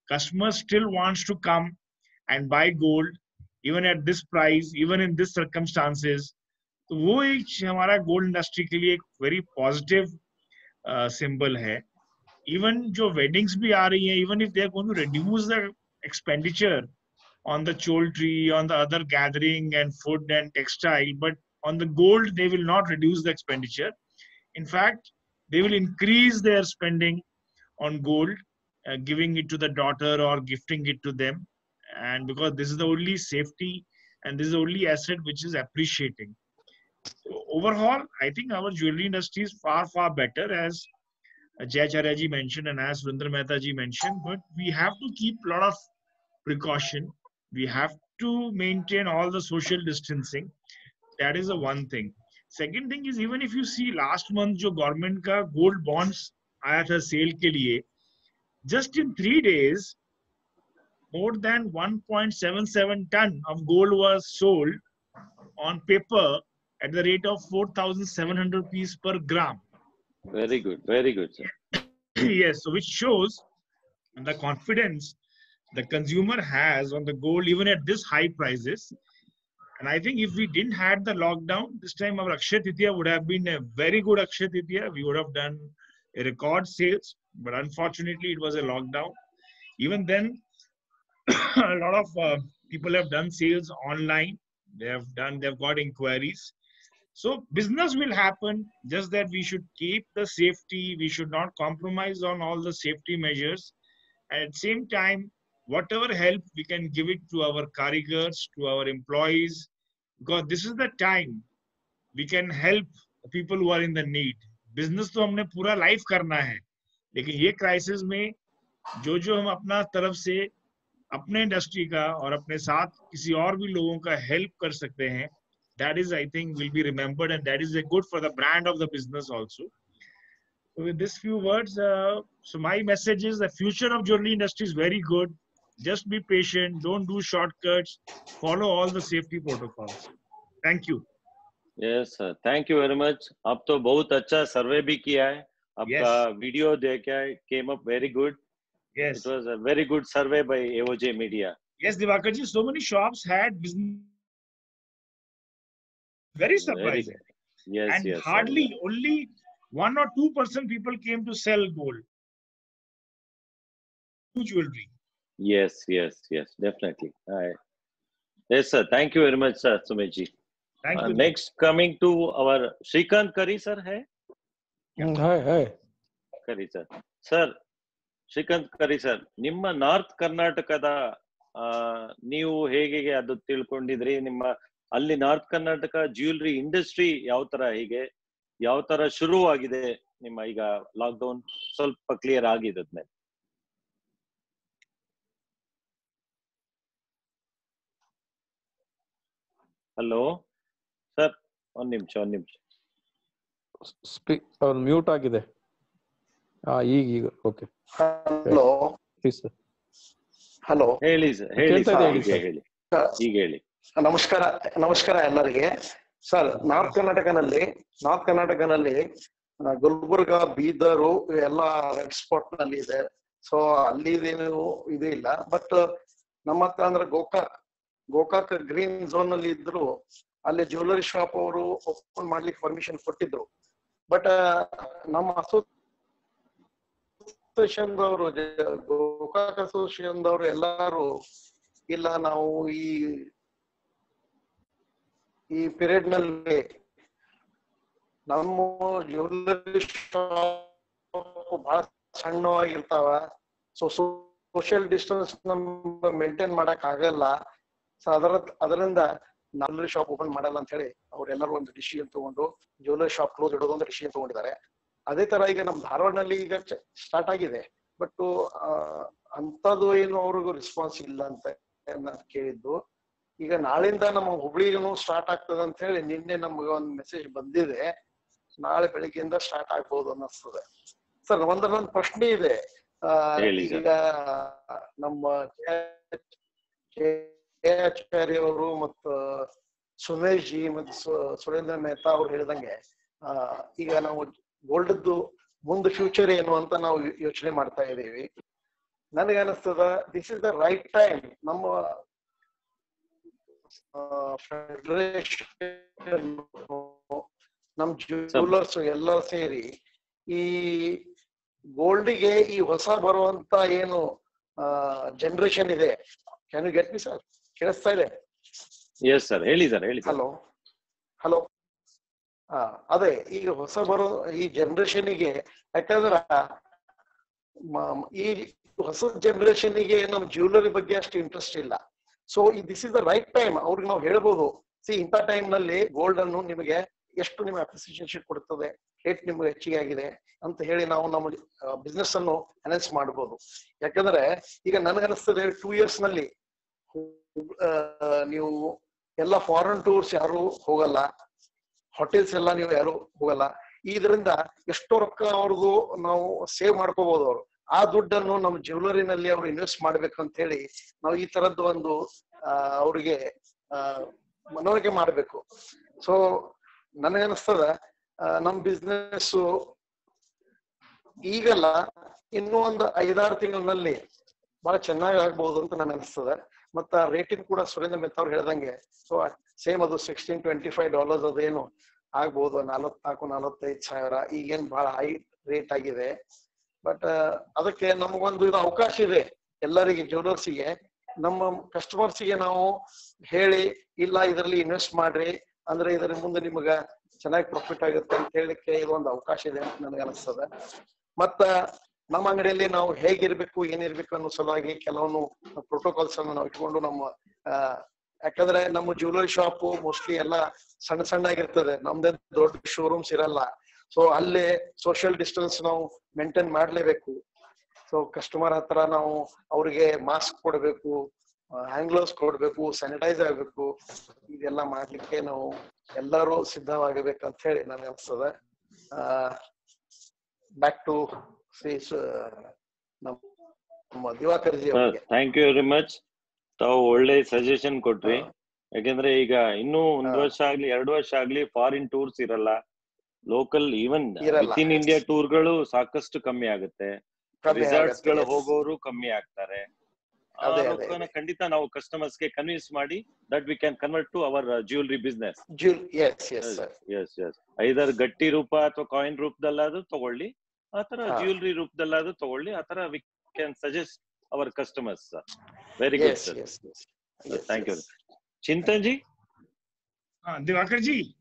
Customers still wants to come and buy gold, even at this price, even in this circumstances. तो वो एक हमारा gold industry के लिए एक very positive symbol है. Even जो weddings भी आ रही हैं, even if they are going to reduce the expenditure on the jewelry, on the other gathering and food and textile, but on the gold they will not reduce the expenditure. In fact, they will increase their spending on gold, giving it to the daughter or gifting it to them, and because this is the only safety and this is the only asset which is appreciating. So overall, I think our jewelry industry is far better, as Jay Acharya ji mentioned and as Surendra Mehta ji mentioned, but we have to keep a lot of precaution. We have to maintain all the social distancing. That is the one thing. Second thing is, even if you see last month जो government का gold bonds आया था sale के लिए, just in 3 days, more than 1.77 ton of gold was sold on paper at the rate of 4,700 rupees per gram. Very good, sir. Yes, so which shows the confidence the consumer has on the gold even at this high prices. And I think if we didn't had the lockdown, this time our Akshaya Tritiya would have been a very good Akshaya Tritiya. We would have done a record sales, but unfortunately it was a lockdown. Even then, a lot of people have done sales online. They've got inquiries. So business will happen, just that we should keep the safety. We should not compromise on all the safety measures. And at the same time, whatever help we can give it to our karigars, to our employees, because this is the time we can help people who are in the need. Business तो हमने पूरा life करना है, लेकिन ये crisis में जो हम अपना तरफ से अपने इंडस्ट्री का और अपने साथ किसी और भी लोगों का हेल्प कर सकते हैं, that is, I think, will be remembered, and that is a good for the brand of the business also. So with these few words, so my message is the future of jewelry industry is very good. Just be patient, don't do shortcuts, follow all the safety protocols. Thank you. Yes, sir. Thank you very much. आप तो बहुत अच्छा सर्वे भी किया है. आपका video देखा है, came up very good. Yes. It was a very good survey by AOJ Media. Yes, Diwakar ji, so many shops had business. Very surprising. Yes, and yes. Hardly only 1 or 2% people came to sell gold. Jewelry. Yes, definitely. Yes, sir. Thank you very much, sir, Sumesh ji. Thank you. Next, coming to our Shrikant Kari, sir, hai? Hi. Kari, sir. Sir, Shrikant Kari, sir. ನಿಮ್ಮ north ಕರ್ನಾಟಕದ ನೀವು ಹೇಗೆ ಅದು ತಿಳ್ಕೊಂಡಿದ್ರಿ? ನಿಮ್ಮ ಅಲ್ಲಿ north Karnataka jewellery industry ಯಾವ ತರ ಶುರುವಾಗಿದೆ ನಿಮ್ಮ ಈಗ ಲಾಕ್ಡೌನ್ ಸ್ವಲ್ಪ ಕ್ಲಿಯರ್ ಆಗಿದ್ಮೇಲೆ? ಹಲೋ ಸರ್, ಒಂದ್ ನಿಮಿಷ ಅವ್ರು ಮ್ಯೂಟ್ ಆಗಿದೆ. ಈಗ ಓಕೆ. ಹಲೋ ಹಲೋ ಹೇಳಿ ಸರ್, ಹೇಳಿ ಈಗ ಹೇಳಿ. ನಮಸ್ಕಾರ ಎಲ್ಲರಿಗೆ. ಸರ್, ನಾರ್ತ್ ಕರ್ನಾಟಕನಲ್ಲಿ ಗುಲ್ಬರ್ಗ, ಬೀದರು ಎಲ್ಲ ರೆಡ್ ಸ್ಪಾಟ್ ನಲ್ಲಿ ಇದೆ. ಸೊ ಅಲ್ಲಿ ಇದೇನು ಇದು ಇಲ್ಲ. ಬಟ್ ನಮ್ಮ ಹತ್ರ ಅಂದ್ರೆ ಗೋಕಾಕ್ ಗ್ರೀನ್ ಝೋನ್ ಅಲ್ಲಿ ಇದ್ರು, ಅಲ್ಲಿ ಜ್ಯುವೆಲರಿ ಶಾಪ್ ಅವರು ಓಪನ್ ಮಾಡ್ಲಿಕ್ಕೆ ಪರ್ಮಿಷನ್ ಕೊಟ್ಟಿದ್ರು. ಬಟ್ ನಮ್ಮ ಅಸೋಸಿಯೇಷನ್ ದವರು, ಗೋಕಾಕ್ ಅಸೋಸಿಯೇಷನ್ ದವರು ಎಲ್ಲಾರು ಇಲ್ಲ, ನಾವು ಈ ಪೀರಿಯಡ್ ನಲ್ಲಿ ನಮ್ಮ ಜ್ಯುವೆಲರಿ ಶಾಪ್ ಬಹಳ ಸಣ್ಣವಾಗಿರ್ತಾವ. ಸೊ ಸೋಷಿಯಲ್ ಡಿಸ್ಟೆನ್ಸ್ ನಮ್ಗೆ ಮೇಂಟೈನ್ ಮಾಡಕ್ ಆಗಲ್ಲ. ಸೊ ಅದರಿಂದ ಜ್ಯುವೆಲರಿ ಶಾಪ್ ಓಪನ್ ಮಾಡಲ್ಲ ಅಂತ ಹೇಳಿ ಅವ್ರೆಲ್ಲರೂ ಒಂದು ಡಿಸಿಷನ್ ತಗೊಂಡು ಜ್ಯುವೆಲರಿ ಶಾಪ್ ಕ್ಲೋಸ್ ಇಡೋದು ಒಂದು ಡಿಸಿಷನ್ ತಗೊಂಡಿದ್ದಾರೆ. ಅದೇ ತರ ಈಗ ನಮ್ ಧಾರವಾಡನಲ್ಲಿ ಈಗ ಸ್ಟಾರ್ಟ್ ಆಗಿದೆ. ಬಟ್ ಅಂತದ್ದು ಏನು ಅವ್ರಿಗೂ ರೆಸ್ಪಾನ್ಸ್ ಇಲ್ಲ ಅಂತ ಕೇಳಿದ್ದು. ಈಗ ನಾಳಿಂದ ನಮ್ಮ ಹುಬ್ಳಿಗೂ ಸ್ಟಾರ್ಟ್ ಆಗ್ತದೆ ಅಂತ ಹೇಳಿ ನಿನ್ನೆ ನಮ್ಗೆ ಒಂದು ಮೆಸೇಜ್ ಬಂದಿದೆ. ನಾಳೆ ಬೆಳಿಗ್ಗೆಯಿಂದ ಸ್ಟಾರ್ಟ್ ಆಗ್ಬೋದು ಅನ್ನಿಸ್ತದೆ. ಸರ್, ಒಂದೊಂದು ಪ್ರಶ್ನೆ ಇದೆ. ಈಗ ನಮ್ಮ ಆಚಾರ್ಯ ಅವರು ಮತ್ತು ಸುಮೇಶ್ ಜಿ ಮತ್ತು ಸುರೇಂದ್ರ ಮೆಹ್ತಾ ಅವ್ರು ಹೇಳಿದಂಗೆ, ಈಗ ನಾವು ಗೋಲ್ಡ್ದು ಮುಂದೆ ಫ್ಯೂಚರ್ ಏನು ಅಂತ ನಾವು ಯೋಚನೆ ಮಾಡ್ತಾ ಇದ್ದೀವಿ. ನನಗೆ ಅನಿಸ್ತದ this is the right time. ನಮ್ಮ ಫೆಡರೇಷನ್, ನಮ್ ಜ್ಯುವೆಲರ್ಸ್ ಎಲ್ಲ ಸೇರಿ ಈ ಗೋಲ್ಡ್ಗೆ ಈ ಹೊಸ ಬರುವಂತ ಏನು ಜನರೇಷನ್ ಇದೆ. Can you get me sir? ಕೇಳಿಸ್ತಾ ಇದೆ? ಎಸ್ ಸರ್, ಹೇಳಿ ಸರ್, ಹೇಳಿ. ಹಲೋ. ಅದೇ ಈಗ ಹೊಸ ಬರೋ ಈ ಜನರೇಷನ್ಗೆ, ಯಾಕಂದ್ರ ಈ ಹೊಸ ಜನರೇಷನ್ಗೆ ನಮ್ ಜ್ಯುವೆಲರಿ ಬಗ್ಗೆ ಅಷ್ಟು ಇಂಟ್ರೆಸ್ಟ್ ಇಲ್ಲ. So this is the right time. ಅವ್ರಿಗೆ ನಾವು ಹೇಳ್ಬೋದು, ಇಂಥ ಟೈಮ್ ನಲ್ಲಿ ಗೋಲ್ಡ್ ಅನ್ನು ನಿಮಗೆ ಎಷ್ಟು ನಿಮ್ಗೆ ಅಪ್ರಿಸಿಯೇಷನ್ ಕೊಡ್ತದೆ, ರೇಟ್ ನಿಮ್ಗೆ ಹೆಚ್ಚಿಗೆ ಆಗಿದೆ ಅಂತ ಹೇಳಿ ನಾವು ನಮ್ಮ ಬಿಸ್ನೆಸ್ ಅನ್ನು ಅನೌನ್ಸ್ ಮಾಡ್ಬೋದು. ಯಾಕಂದ್ರೆ ಈಗ ನನಗನ್ನಿಸ್ತದೆ 2 years ನಲ್ಲಿ ನೀವು ಎಲ್ಲ ಫಾರಿನ್ ಟೂರ್ಸ್ ಯಾರು ಹೋಗಲ್ಲ, ಹೋಟೆಲ್ಸ್ ಎಲ್ಲ ನೀವು ಯಾರು ಹೋಗಲ್ಲ. ಇದರಿಂದ ಎಷ್ಟೋ ರೊಕ್ಕ ಅವ್ರಿಗೂ ನಾವು ಸೇವ್ ಮಾಡ್ಕೋಬಹುದು. ಅವರು ಆ ದುಡ್ಡನ್ನು ನಮ್ಮ ಜ್ಯುವೆಲರಿನಲ್ಲಿ ಅವ್ರು ಇನ್ವೆಸ್ಟ್ ಮಾಡ್ಬೇಕಂತ ಹೇಳಿ ನಾವು ಈ ತರದ್ದು ಒಂದು ಅವ್ರಿಗೆ ಮನವರಿಕೆ ಮಾಡ್ಬೇಕು. ಸೊ ನನಗನ್ನಿಸ್ತದ ನಮ್ ಬಿಸ್ನೆಸ್ ಈಗಲ್ಲ, ಇನ್ನೂ ಒಂದು 5-6 ತಿಂಗಳಲ್ಲಿ ಬಹಳ ಚೆನ್ನಾಗಿ ಆಗ್ಬಹುದು ಅಂತ ನನ್ ಅನಿಸ್ತದೆ. ಮತ್ತ ರೇಟಿಂಗ್ ಕೂಡ ಸುರೇಂದ್ರ ಮೆಹ್ತಾ ಅವ್ರು ಹೇಳ್ದಂಗೆ ಸೊ ಸೇಮ್ ಅದು $16-25 ಅದೇನು ಆಗ್ಬಹುದು. 44-45 ಸಾವಿರ ಈಗೇನ್ ಬಹಳ ಹೈ ರೇಟ್ ಆಗಿದೆ. ಬಟ್ ಅದಕ್ಕೆ ನಮಗೊಂದು ಇದು ಅವಕಾಶ ಇದೆ ಎಲ್ಲರಿಗೆ, ಜ್ಯುವೆಲರ್ಸಿಗೆ, ನಮ್ಮ ಕಸ್ಟಮರ್ಸ್ಗೆ ನಾವು ಹೇಳಿ, ಇಲ್ಲ ಇದರಲ್ಲಿ ಇನ್ವೆಸ್ಟ್ ಮಾಡ್ರಿ ಅಂದ್ರೆ ಇದರ ಮುಂದೆ ನಿಮಗ ಚೆನ್ನಾಗಿ ಪ್ರಾಫಿಟ್ ಆಗುತ್ತೆ ಅಂತ ಹೇಳಲಿಕ್ಕೆ ಇದೊಂದು ಅವಕಾಶ ಇದೆ ಅಂತ ನನಗೆ ಅನಿಸ್ತದೆ. ಮತ್ತ ನಮ್ಮ ಅಂಗಡಿಯಲ್ಲಿ ನಾವು ಹೇಗಿರ್ಬೇಕು ಏನಿರ್ಬೇಕು ಅನ್ನೋ ಸಲುವಾಗಿ ಕೆಲವೊಂದು ಪ್ರೋಟೋಕಾಲ್ಸ್ ಅನ್ನು ನಾವು ಇಟ್ಕೊಂಡು ನಮ್ಮ ಯಾಕಂದ್ರೆ ನಮ್ಮ ಜ್ಯುವೆಲರಿ ಶಾಪ್ ಮೋಸ್ಟ್ಲಿ ಎಲ್ಲ ಸಣ್ಣ ಆಗಿರ್ತದೆ, ನಮ್ದೇ ದೊಡ್ಡ ಶೋರೂಮ್ಸ್ ಇರಲ್ಲ. ಸೊ ಅಲ್ಲೇ ಸೋಷಿಯಲ್ ಡಿಸ್ಟೆನ್ಸ್ ನಾವು ಮೇಂಟೈನ್ ಮಾಡ್ಲೇಬೇಕು. ಸೊ ಕಸ್ಟಮರ್ ಹತ್ರ ನಾವು ಅವ್ರಿಗೆ ಮಾಸ್ಕ್ ಕೊಡ್ಬೇಕು, ಹ್ಯಾಂಡ್ ಗ್ಲೌಸ್ ಕೊಡ್ಬೇಕು, ಸ್ಯಾನಿಟೈಸ್ ಆಗ್ಬೇಕು. ಇದೆಲ್ಲ ಮಾಡ್ಲಿಕ್ಕೆ ನಾವು ಎಲ್ಲರೂ ಸಿದ್ಧವಾಗಬೇಕಂತ ಹೇಳಿ ನನಗೆ ಅನ್ಸ್ತದೆ. ಬ್ಯಾಕ್ ಟು ನಮ್ಮ ದಿವಾಕರ್ ಜಿ ಅವರಿಗೆ. Thank you very much. ತಾವು ಒಳ್ಳೆ ಸಜೆಷನ್ ಕೊಟ್ರಿ. ಯಾಕೆಂದ್ರೆ ಈಗ ಇನ್ನೂ 1 ವರ್ಷ ಆಗ್ಲಿ 2 ವರ್ಷ ಆಗ್ಲಿ ಫಾರಿನ್ ಟೂರ್ಸ್ ಇರಲ್ಲ. Local even with in India tour ಗಳು ಸಾಕಷ್ಟು ಕಮ್ಮಿ ಆಗುತ್ತೆ. ರಿಸಾರ್ಟ್ಸ್ ಗಳು ಹೋಗೋರು ಕಮ್ಮಿ ಆಗ್ತಾರೆ. ಖಂಡಿತ ನಾವು ಕಸ್ಟಮರ್ಸ್ ಗೆ ಕನ್ವಿನ್ಸ್ ಮಾಡಿ that we can convert to our jewellery business. Either ಗಟ್ಟಿ ರೂಪ ಅಥವಾ ಕಾಯಿನ್ ರೂಪದಲ್ಲಾದ್ರೂ ತಗೊಳ್ಳಿ, ಆತರ ಜ್ಯುವೆಲರಿ ರೂಪದಲ್ಲಾದ್ರೂ ತಗೊಳ್ಳಿ. ಆತರ we can suggest our customers. Very good sir, thank you. Chintan ji, Diwakar ji,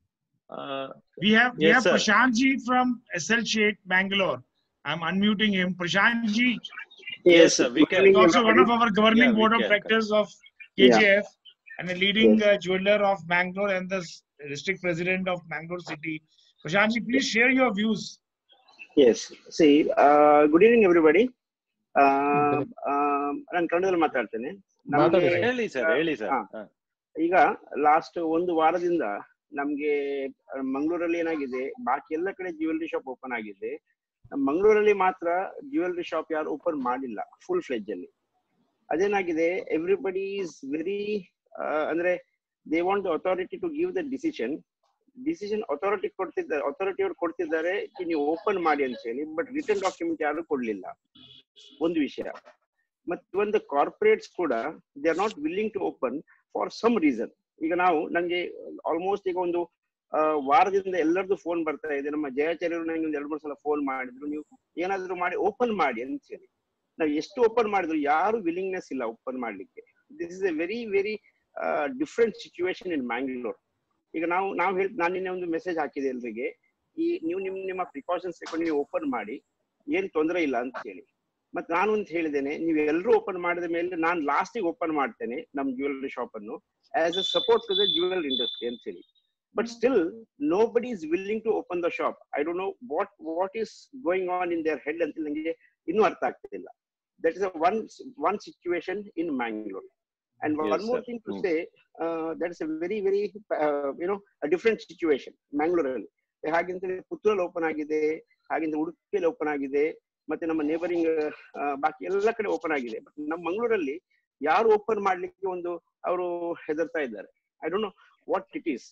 we have Prashant ji from SL Sheikh, Bangalore. I'm unmuting him. Prashant ji, yes sir, we can. He's also one of our governing board of directors of KJF and a leading jeweler of Bangalore and the district president of Bangalore city. Prashant ji, please share your views. Yes, see, good evening everybody. ನಾನು ಕನ್ನಡದಲ್ಲಿ ಮಾತಾಡ್ತೇನೆ. ಹೇಳಿ sir. ಈಗ last 1 ವಾರದಿಂದ ನಮ್ಗೆ ಮಂಗಳೂರಲ್ಲಿ ಏನಾಗಿದೆ, ಬಾಕಿ ಎಲ್ಲ ಕಡೆ ಜ್ಯುವೆಲರಿ ಶಾಪ್ ಓಪನ್ ಆಗಿದೆ. ಮಂಗಳೂರಲ್ಲಿ ಮಾತ್ರ ಜ್ಯುವೆಲರಿ ಶಾಪ್ ಯಾರು ಓಪನ್ ಮಾಡಿಲ್ಲ ಫುಲ್ ಫ್ಲೆಜ್ ಅಲ್ಲಿ. ಅದೇನಾಗಿದೆ, ಎವ್ರಿಬಡಿ ಈಸ್ ವೆರಿ ಅಂದ್ರೆ they want the authority to give the decision authority ಅವ್ರು ಕೊಡ್ತಿದ್ದಾರೆ ನೀವು ಓಪನ್ ಮಾಡಿ ಅಂತ ಹೇಳಿ, ಬಟ್ ರಿಟರ್ನ್ ಡಾಕ್ಯುಮೆಂಟ್ ಯಾರು ಕೊಡ್ಲಿಲ್ಲ, ಒಂದು ವಿಷಯ. ಮತ್ತೆ ಒಂದು ಕಾರ್ಪೊರೇಟ್ಸ್ ಕೂಡ they are not willing to open for some reason. ಈಗ ನಂಗೆ ಆಲ್ಮೋಸ್ಟ್ ಈಗ ಒಂದು ವಾರದಿಂದ ಎಲ್ಲರದ್ದು ಫೋನ್ ಬರ್ತಾ ಇದೆ. ನಮ್ಮ ಜಯಾಚಾರ್ಯರು ನಂಗೆ ಒಂದು 2-3 ಸಲ ಫೋನ್ ಮಾಡಿದ್ರು, ನೀವು ಏನಾದ್ರು ಮಾಡಿ ಓಪನ್ ಮಾಡಿ ಅಂತ ಹೇಳಿ. ನಾವು ಎಷ್ಟು ಓಪನ್ ಮಾಡಿದ್ರು ಯಾರು ವಿಲ್ಲಿಂಗ್ನೆಸ್ ಇಲ್ಲ ಓಪನ್ ಮಾಡ್ಲಿಕ್ಕೆ. This is a very very different situation in Mangalore. ಈಗ ನಾನು ನಿನ್ನೆ ಒಂದು ಮೆಸೇಜ್ ಹಾಕಿದೆ ಎಲ್ರಿಗೆ, ನೀವು ನಿಮ್ಮ ಪ್ರಿಕಾಷನ್ಸ್ ತಗೊಂಡು ನೀವು ಓಪನ್ ಮಾಡಿ, ಏನ್ ತೊಂದರೆ ಇಲ್ಲ ಅಂತ ಹೇಳಿ. ಮತ್ತೆ ನಾನು ಅಂತ ಹೇಳಿದ್ದೇನೆ, ನೀವು ಎಲ್ಲರೂ ಓಪನ್ ಮಾಡಿದ ಮೇಲೆ ನಾನು ಲಾಸ್ಟಿಗೆ ಓಪನ್ ಮಾಡ್ತೇನೆ ನಮ್ ಜ್ಯುವೆಲರಿ ಶಾಪ್ ಅನ್ನು as a support to the jewellery industry ಅಂತ ಹೇಳಿ. But still, nobody is willing to open the shop. I don't know what is going on in their head until nange innu artha agtilla. That is one situation in Mangalore. And yes, one more thing to say, that is a very very a different situation Mangalore alli. Haginte Puttur open agide, haginte Udupi open agide, ಮತ್ತೆ ನಮ್ಮ neighbouring ಬಾಕಿ ಎಲ್ಲ ಕಡೆ open ಆಗಿದೆ. But ನಮ್ಮ ಮಂಗಳೂರಲ್ಲಿ ಯಾರು open ಮಾಡ್ಲಿಕ್ಕೆ ಒಂದು ಅವರು ಹೆದರ್ತಾ ಇದ್ದಾರೆ. I don't know what it is.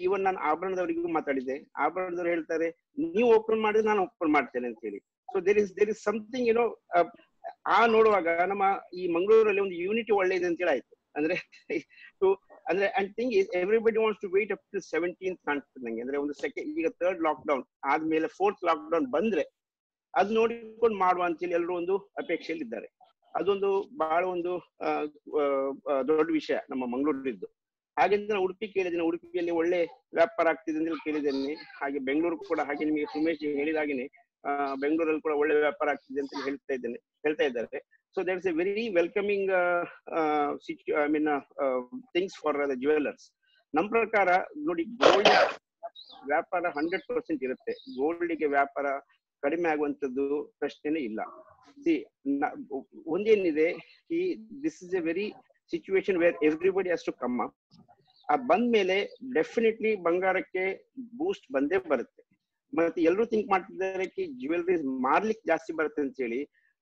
Even ನಾನು ಆಭರಣದವರಿಗೂ ಮಾತಾಡಿದೆ, ಆಭರಣದವ್ರು ಹೇಳ್ತಾರೆ ನೀವು ಓಪನ್ ಮಾಡಿದ್ರೆ ನಾನು ಓಪನ್ ಮಾಡ್ತೇನೆ ಅಂತ ಹೇಳಿ. ಸೊ ದೇರ್ ಇಸ್ ಸಮಥಿಂಗ್ ನೋಡುವಾಗ ನಮ್ಮ ಈ ಮಂಗಳೂರಲ್ಲಿ ಒಂದು ಯೂನಿಟಿ ಒಳ್ಳೆಯದು ಅಂತ ಹೇಳಿ ಆಯ್ತು. ಅಂದ್ರೆ and thing is everybody wants to wait up to 17th ಕಾಣ್ತದೆ ನಂಗೆ. ಅಂದ್ರೆ ಒಂದು ಈಗ 3rd ಲಾಕ್ಡೌನ್ ಆದ್ಮೇಲೆ 4th ಲಾಕ್ಡೌನ್ ಬಂದ್ರೆ ಅದ್ ನೋಡಿಕೊಂಡು ಮಾಡುವ ಅಂತೇಳಿ ಎಲ್ಲರೂ ಒಂದು ಅಪೇಕ್ಷೆಯಲ್ಲಿ ಇದ್ದಾರೆ. ಅದೊಂದು ಬಹಳ ಒಂದು ದೊಡ್ಡ ವಿಷಯ ನಮ್ಮ ಮಂಗಳೂರಿದ್ದು. ಹಾಗೆ ನಾನು ಉಡುಪಿ ಕೇಳಿದ್ದೇನೆ, ಉಡುಪಿಯಲ್ಲಿ ಒಳ್ಳೆ ವ್ಯಾಪಾರ ಆಗ್ತಿದೆ ಅಂತ ಕೇಳಿದ್ದೇನೆ. ಹಾಗೆ ಬೆಂಗಳೂರು ಕೂಡ ಹಾಗೆ ನಿಮಗೆ ಸುಮೇಶ್ ಹೇಳಿದ ಹಾಗೇನೆ ಬೆಂಗಳೂರಲ್ಲಿ ಕೂಡ ಒಳ್ಳೆ ವ್ಯಾಪಾರ ಆಗ್ತಿದೆ ಅಂತ ಹೇಳ್ತಾ ಇದ್ದಾರೆ. So that is a very welcoming things for the jewellers. ನಮ್ಮ ಪ್ರಕಾರ ನೋಡಿ, ಗೋಲ್ಡ್ ವ್ಯಾಪಾರ 100% ಇರುತ್ತೆ. ಗೋಲ್ಡ್ಗೆ ವ್ಯಾಪಾರ ಕಡಿಮೆ ಆಗುವಂತದ್ದು ಪ್ರಶ್ನೆನೇ ಇಲ್ಲ. ಒಂದೇನಿದೆ, this is a very situation where everybody has to come up. ಬಂದ್ಮೇಲೆ ಡೆಫಿನೆಟ್ಲಿ ಬಂಗಾರಕ್ಕೆ ಬೂಸ್ಟ್ ಬಂದೇ ಬರುತ್ತೆ. ಮತ್ತೆ ಎಲ್ಲರೂ ಥಿಂಕ್ ಮಾಡ್ತಿದ್ದಾರೆ ಜ್ಯುವೆಲರಿ ಮಾರ್ಲಿಕ್ಕೆ ಜಾಸ್ತಿ ಬರುತ್ತೆ ಅಂತ ಹೇಳಿ.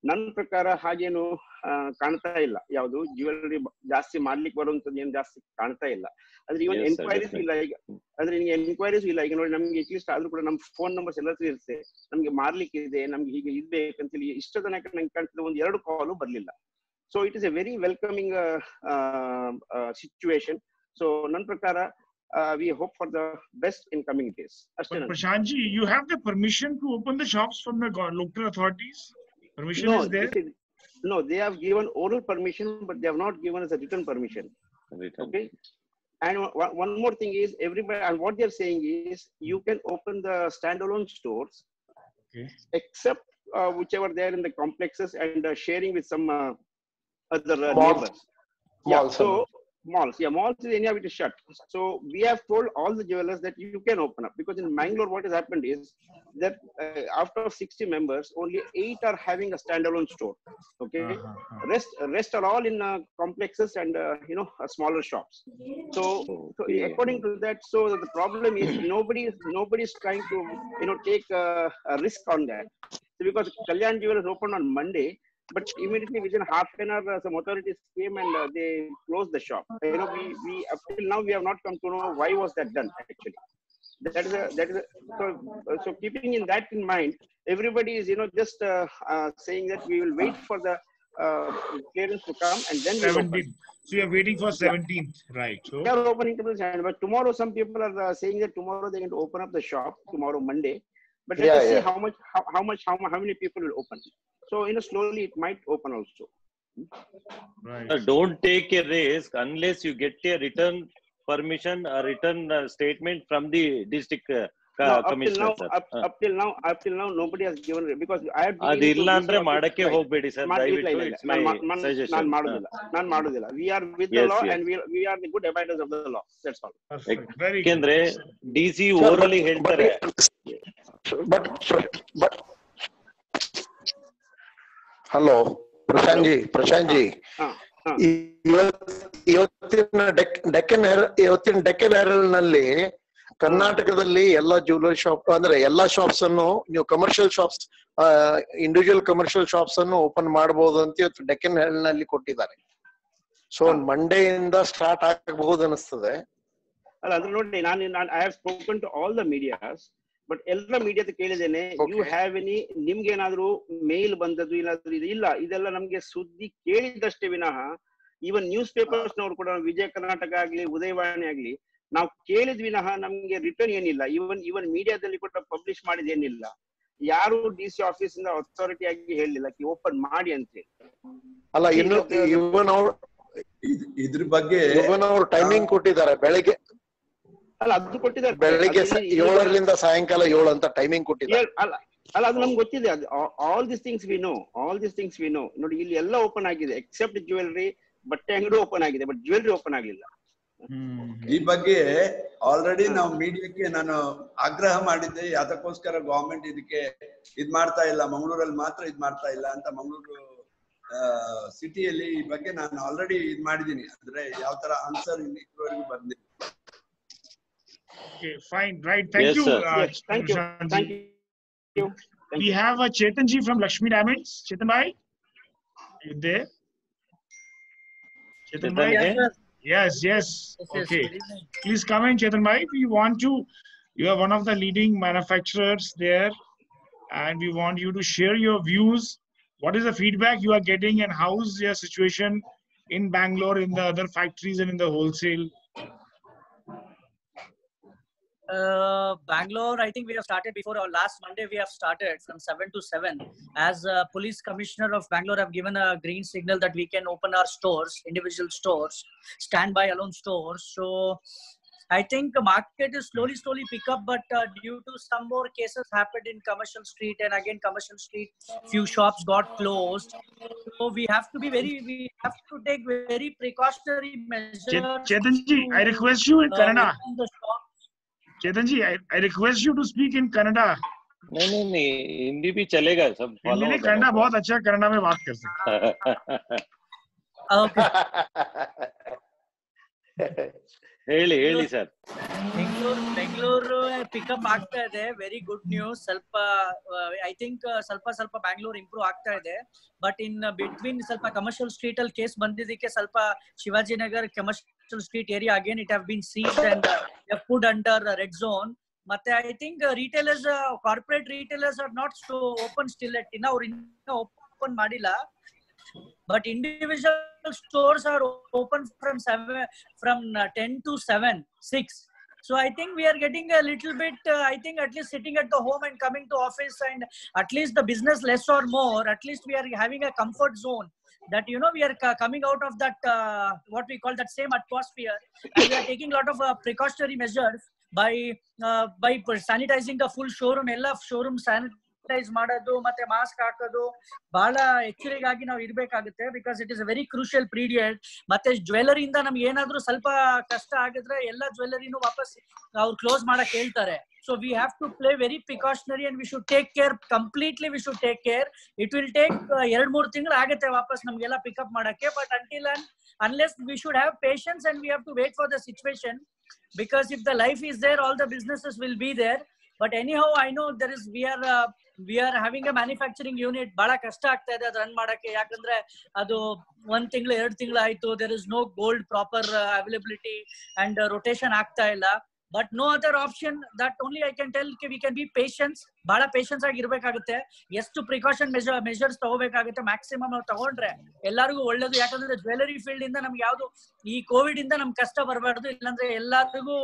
ನನ್ನ ಪ್ರಕಾರ ಹಾಗೇನು ಕಾಣ್ತಾ ಇಲ್ಲ. ಯಾವುದು ಜ್ಯುವೆಲರಿ ಜಾಸ್ತಿ ಮಾಡ್ಲಿಕ್ಕೆ ಬರುವಂತದ್ದು ಏನು ಜಾಸ್ತಿ ಕಾಣ್ತಾ ಇಲ್ಲ. ಅಂದ್ರೆ ಇವನ್ ಎನ್ಕ್ವೈರೀಸ್ ಇಲ್ಲ ಈಗ. ಅಂದ್ರೆ ನಿಮ್ಗೆ ಎನ್ಕ್ವೈರೀಸ್ ಇಲ್ಲ ಈಗ. ನೋಡಿ, ನಮ್ಗೆ ಅಟ್ಲೀಸ್ಟ್ ಆದ್ರೂ ಕೂಡ ನಮ್ ಫೋನ್ ನಂಬರ್ಸ್ ಎಲ್ಲರೂ ಇರುತ್ತೆ. ನಮ್ಗೆ ಮಾರ್ಲಿಕ್ಕೆ ಇದೆ, ನಮ್ಗೆ ಹೀಗೆ ಇರ್ಬೇಕಂತೇಳಿ ಇಷ್ಟ ತನಕ ನಂಗೆ ಕಾಣ್ತಿದೆ 1-2 ಕಾಲು ಬರ್ಲಿಲ್ಲ. So it is a very welcoming situation. So ನನ್ನ ಪ್ರಕಾರ we hope for the best in coming days. Prashant ji, you have the permission to open the shops from the local authorities? Permission is there? No, they have given oral permission, but they have not given us a written permission. Okay. And one more thing is, everybody, and what they are saying is, you can open the standalone stores, okay, except whichever they are in the complexes and sharing with some other neighbors. Malls. So malls is anyhow it is shut. So we have told all the jewelers that you can open up, because in Mangalore what has happened is that out of 60 members, only 8 are having a standalone store. Okay. Rest are all in complexes and smaller shops. So according to that, so the problem is nobody is trying to take a risk on that. So because Kalyan Jewelers opened on Monday, but immediately within half an hour some authorities came and they closed the shop. We up till now we have not come to know why was that done actually. That is so keeping in that in mind, everybody is just saying that we will wait for the clearance to come and then we open. So you are waiting for 17th, right? So we are opening to the channel, but tomorrow some people are saying that tomorrow they are going to open up the shop tomorrow Monday. But let us see how many people will open. So slowly it might open also. Right. Don't take a risk unless you get a written permission, a written statement from the district commissioner. Up till now nobody has given, because I have adilla andre madakke hogbedi sir, dayavitu it's my suggestion. Nan madudilla. We are with the law and we are the good abiders of the law. That's all. Ekendre DC orally ಹೇಳ್ತಾರೆ. But hello Prashant G, ಇವತ್ತಿನ Deccan Harold ನಲ್ಲಿ ಕರ್ನಾಟಕದಲ್ಲಿ ಎಲ್ಲಾ jewellery shop ಅಂದ್ರೆ ಎಲ್ಲಾ shops ಅನ್ನು ನೀವು commercial shops individual commercial shops ಅನ್ನು ಓಪನ್ ಮಾಡಬಹುದು ಅಂತ ಇವತ್ತು ಡೆಕ್ಕನ್ ಹೆಲ್ತ್ ನಲ್ಲಿ ಕೊಟ್ಟಿದ್ದಾರೆ. ಸೊ ಮಂಡೇ ಇಂದ ಸ್ಟಾರ್ಟ್ ಆಗಬಹುದು ಅನಿಸ್ತದೆ. ಅಲ್ಲ ಅದ್ರ ನೋಡಿ ನಾನು I have spoken to all the medias, but ಎಲ್ಲ ಮೀಡಿಯಾದ ಕೇಳಿದ್ದೇನೆ, ಯು ಹ್ಯಾವ್ ಎನಿ ನಿಮ್ಗೆ ಏನಾದ್ರು ಮೇಲ್ ಬಂದದ್ದು ಏನಾದ್ರು ಇಲ್ಲ, ಇದೆಲ್ಲ ನಮ್ಗೆ ಸುದ್ದಿ ಕೇಳಿದಷ್ಟೇ ವಿನಃ ಈವನ್ ನ್ಯೂಸ್ ಪೇಪರ್ಸ್ ನವರು ಕೂಡ ವಿಜಯ ಕರ್ನಾಟಕ ಆಗ್ಲಿ ಉದಯವಾಣಿ ಆಗ್ಲಿ ನಾವು ಕೇಳಿದ್ ವಿನಃ ನಮ್ಗೆ ರಿಟರ್ನ್ ಏನಿಲ್ಲ. ಈವನ್ ಮೀಡಿಯಾದಲ್ಲಿ ಕೂಡ ಪಬ್ಲಿಷ್ ಮಾಡಿದೇನಿಲ್ಲ. ಯಾರು DC ಆಫೀಸ್ ಇಂದ ಅಥಾರಿಟಿ ಆಗಿ ಹೇಳಿಲ್ಲ ಓಪನ್ ಮಾಡಿ ಅಂತ ಹೇಳಿ. ಅಲ್ಲ ಇನ್ನು ಇವನ್ ಅವ್ರು ಇದ್ರ ಬಗ್ಗೆ ಅವ್ರು ಟೈಮಿಂಗ್ ಕೊಟ್ಟಿದ್ದಾರೆ, ಬೆಳಗ್ಗೆ ಅಲ್ಲ ಅದು ಕೊಟ್ಟಿದ್ದಾರೆ, ಬೆಳಗ್ಗೆ 7 ಸಾಯಂಕಾಲ 7 ಅಂತ ಟೈಮಿಂಗ್ ಕೊಟ್ಟಿದ್ದಾರೆ. ಅಲ್ಲ ಅದು ನಮ್ಗೆ ಗೊತ್ತಿದೆ. All this things we know. ನೋಡಿ ಇಲ್ಲಿ ಎಲ್ಲ ಓಪನ್ ಆಗಿದೆ ಎಕ್ಸೆಪ್ಟ್ ಜ್ಯುವೆಲ್ರಿ, ಬಟ್ಟೆ ಅಂಗಡಿ ಓಪನ್ ಆಗಿದೆ, ಬಟ್ ಜ್ಯುವೆಲ್ರಿ ಓಪನ್ ಆಗ್ಲಿಲ್ಲ. ಈ ಬಗ್ಗೆ ಆಲ್ರೆಡಿ ನಾವು ಮೀಡಿಯಾಕ್ಕೆ ನಾನು ಆಗ್ರಹ ಮಾಡಿದ್ದೆ, ಅದಕ್ಕೋಸ್ಕರ ಗವರ್ಮೆಂಟ್ ಇದಕ್ಕೆ ಇದ್ ಮಾಡ್ತಾ ಇಲ್ಲ, ಮಂಗಳೂರಲ್ಲಿ ಮಾತ್ರ ಇದ್ ಮಾಡ್ತಾ ಇಲ್ಲ ಅಂತ. ಮಂಗಳೂರು ಸಿಟಿಯಲ್ಲಿ ಈ ಬಗ್ಗೆ ನಾನು ಆಲ್ರೆಡಿ ಇದ್ ಮಾಡಿದೀನಿ, ಅಂದ್ರೆ ಯಾವ ತರ ಆನ್ಸರ್ ಇಲ್ಲಿವರೆಗೂ ಬಂದಿದೆ. Okay, fine, right. Thank you. Thank you. We have a Chetanji from Lakshmi Diamonds. Chetan bhai, are you there? Chetan bhai? Yes. Okay. Please come in, Chetan bhai. You are one of the leading manufacturers there, and we want you to share your views. What is the feedback you are getting, and how is your situation in Bangalore, in the other factories, and in the wholesale? Bangalore, I think we have started before, or last Monday we have started from 7 to 7. As police commissioner of Bangalore have given a green signal that we can open our stores, individual stores, standby alone stores. So I think the market is slowly pick up, but due to some more cases happened in Commercial Street, and again Commercial Street, few shops got closed. So we have to take very precautionary measures. Chetanji, I request you in Kannada. Chetanji, I request you to speak in Kannada. नहीं हिंदी भी चलेगा, सब हिंदी में कन्नड़ा बहुत अच्छा, कन्नड़ा में बात कर सकते हैं. Okay. ಹೇಳಿ ಸರ್. ಬೆಂಗಳೂರು ಪಿಕಪ್ ಆಗ್ತಾ ಇದೆ, ವೆರಿ ಗುಡ್ ನ್ಯೂಸ್. ಸ್ವಲ್ಪ ಐ ಥಿಂಕ್ ಸ್ವಲ್ಪ ಬ್ಯಾಂಗ್ಳೂರ್ ಇಂಪ್ರೂವ್ ಆಗ್ತಾ ಇದೆ, ಬಟ್ ಇನ್ ಬಿಟ್ವೀನ್ ಸ್ವಲ್ಪ ಕಮರ್ಷಿಯಲ್ ಸ್ಟ್ರೀಟ್ ಅಲ್ಲಿ ಕೇಸ್ ಬಂದಿದ್ದಕ್ಕೆ ಸ್ವಲ್ಪ Shivajinagar commercial street area again it have been seized and put under red zone. ಮತ್ತೆ I think retailers, corporate retailers are not so open still yet, ಇನ್ನ ಅವ್ರು ಇನ್ನೂ ಓಪನ್ ಮಾಡಿಲ್ಲ. But individual stores are open from 10 to 6. So I think we are getting a little bit, I think at least sitting at the home and coming to office, and at least the business less or more, at least we are having a comfort zone that, we are coming out of that, what we call that same atmosphere, and we are taking a lot of precautionary measures by sanitizing the full showroom, ella showroom sanitize ಮಾಡೋದು, ಮತ್ತೆ mask ಹಾಕೋದು, ಬಹಳ ಎಚ್ಚರಿಕೆಯಾಗಿ ನಾವು ಇರ್ಬೇಕಾಗುತ್ತೆ. Because it is a very crucial period. ಮತ್ತೆ ಜ್ಯುವೆಲರಿಯಿಂದ ನಮ್ಗೆ ಏನಾದ್ರೂ ಸ್ವಲ್ಪ ಕಷ್ಟ ಆಗಿದ್ರೆ ಎಲ್ಲ ಜ್ಯುವೆಲರಿನೂ ವಾಪಸ್ ಅವ್ರು ಕ್ಲೋಸ್ ಮಾಡಕ್ ಹೇಳ್ತಾರೆ. So we have to play very precautionary and we should take care, completely we should take care. It will take 2-3 ತಿಂಗಳು ಆಗುತ್ತೆ ವಾಪಸ್ ನಮ್ಗೆಲ್ಲ ಪಿಕಪ್ ಮಾಡಕ್ಕೆ. But until and unless we should have patience and we have to wait for the situation, because if the life is there, all the businesses will be there. But anyhow, I know we are having a manufacturing unit. ಬಹಳ ಕಷ್ಟ ಆಗ್ತಾ ಇದೆ ಅದು run ಮಾಡಕ್ಕೆ, ಯಾಕಂದ್ರೆ ಅದು 1 ತಿಂಗಳು 2 ತಿಂಗಳು ಆಯ್ತು. there is no gold proper availability and rotation ಆಗ್ತಾ ಇಲ್ಲ. But no other option, that only I can tell, we can be patient. ಬಹಳ ಪೇಷನ್ಸ್ ಆಗಿ ಇರ್ಬೇಕಾಗುತ್ತೆ. ಎಷ್ಟು ಪ್ರಿಕಾಷನ್ ಮೆಜರ್ಸ್ ತಗೋಬೇಕಾಗುತ್ತೆ ಮ್ಯಾಕ್ಸಿಮಮ್ ನಾವು ತಗೊಂಡ್ರೆ ಎಲ್ಲರಿಗೂ ಒಳ್ಳೇದು. ಯಾಕಂದ್ರೆ ಜ್ಯುವೆಲರಿ ಫೀಲ್ಡ್ ಇಂದ ನಮ್ಗೆ ಯಾವ್ದು ಈ ಕೋವಿಡ್ ಇಂದ ನಮ್ಗೆ ಕಷ್ಟ ಬರಬಾರ್ದು, ಇಲ್ಲಾಂದ್ರೆ ಎಲ್ಲರಿಗೂ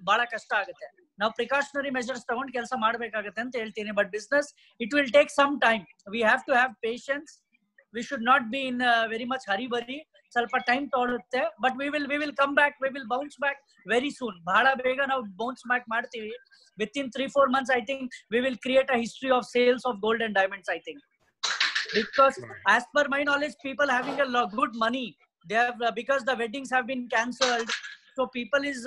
ಬಹಳ ಕಷ್ಟ ಆಗುತ್ತೆ. ನಾವು ಪ್ರಿಕಾಷನರಿ ಮೆಜರ್ಸ್ ತಗೊಂಡು ಕೆಲಸ ಮಾಡ್ಬೇಕಾಗತ್ತೆ ಅಂತ ಹೇಳ್ತೀನಿ. But business it will take some time. We have to have patience. We should not be in very much hurry. ಸ್ವಲ್ಪ ಟೈಮ್ ತಗೊಳುತ್ತೆ. But we will come back, we will bounce back very soon. ಬಹಳ ಬೇಗ ನಾವು bounce back ಮಾಡ್ತೀವಿ. Within 3-4 months, I think we will create a history of sales of gold and diamonds, I think. Because as per my knowledge, people having a good money. They have, because the weddings have been cancelled. So people is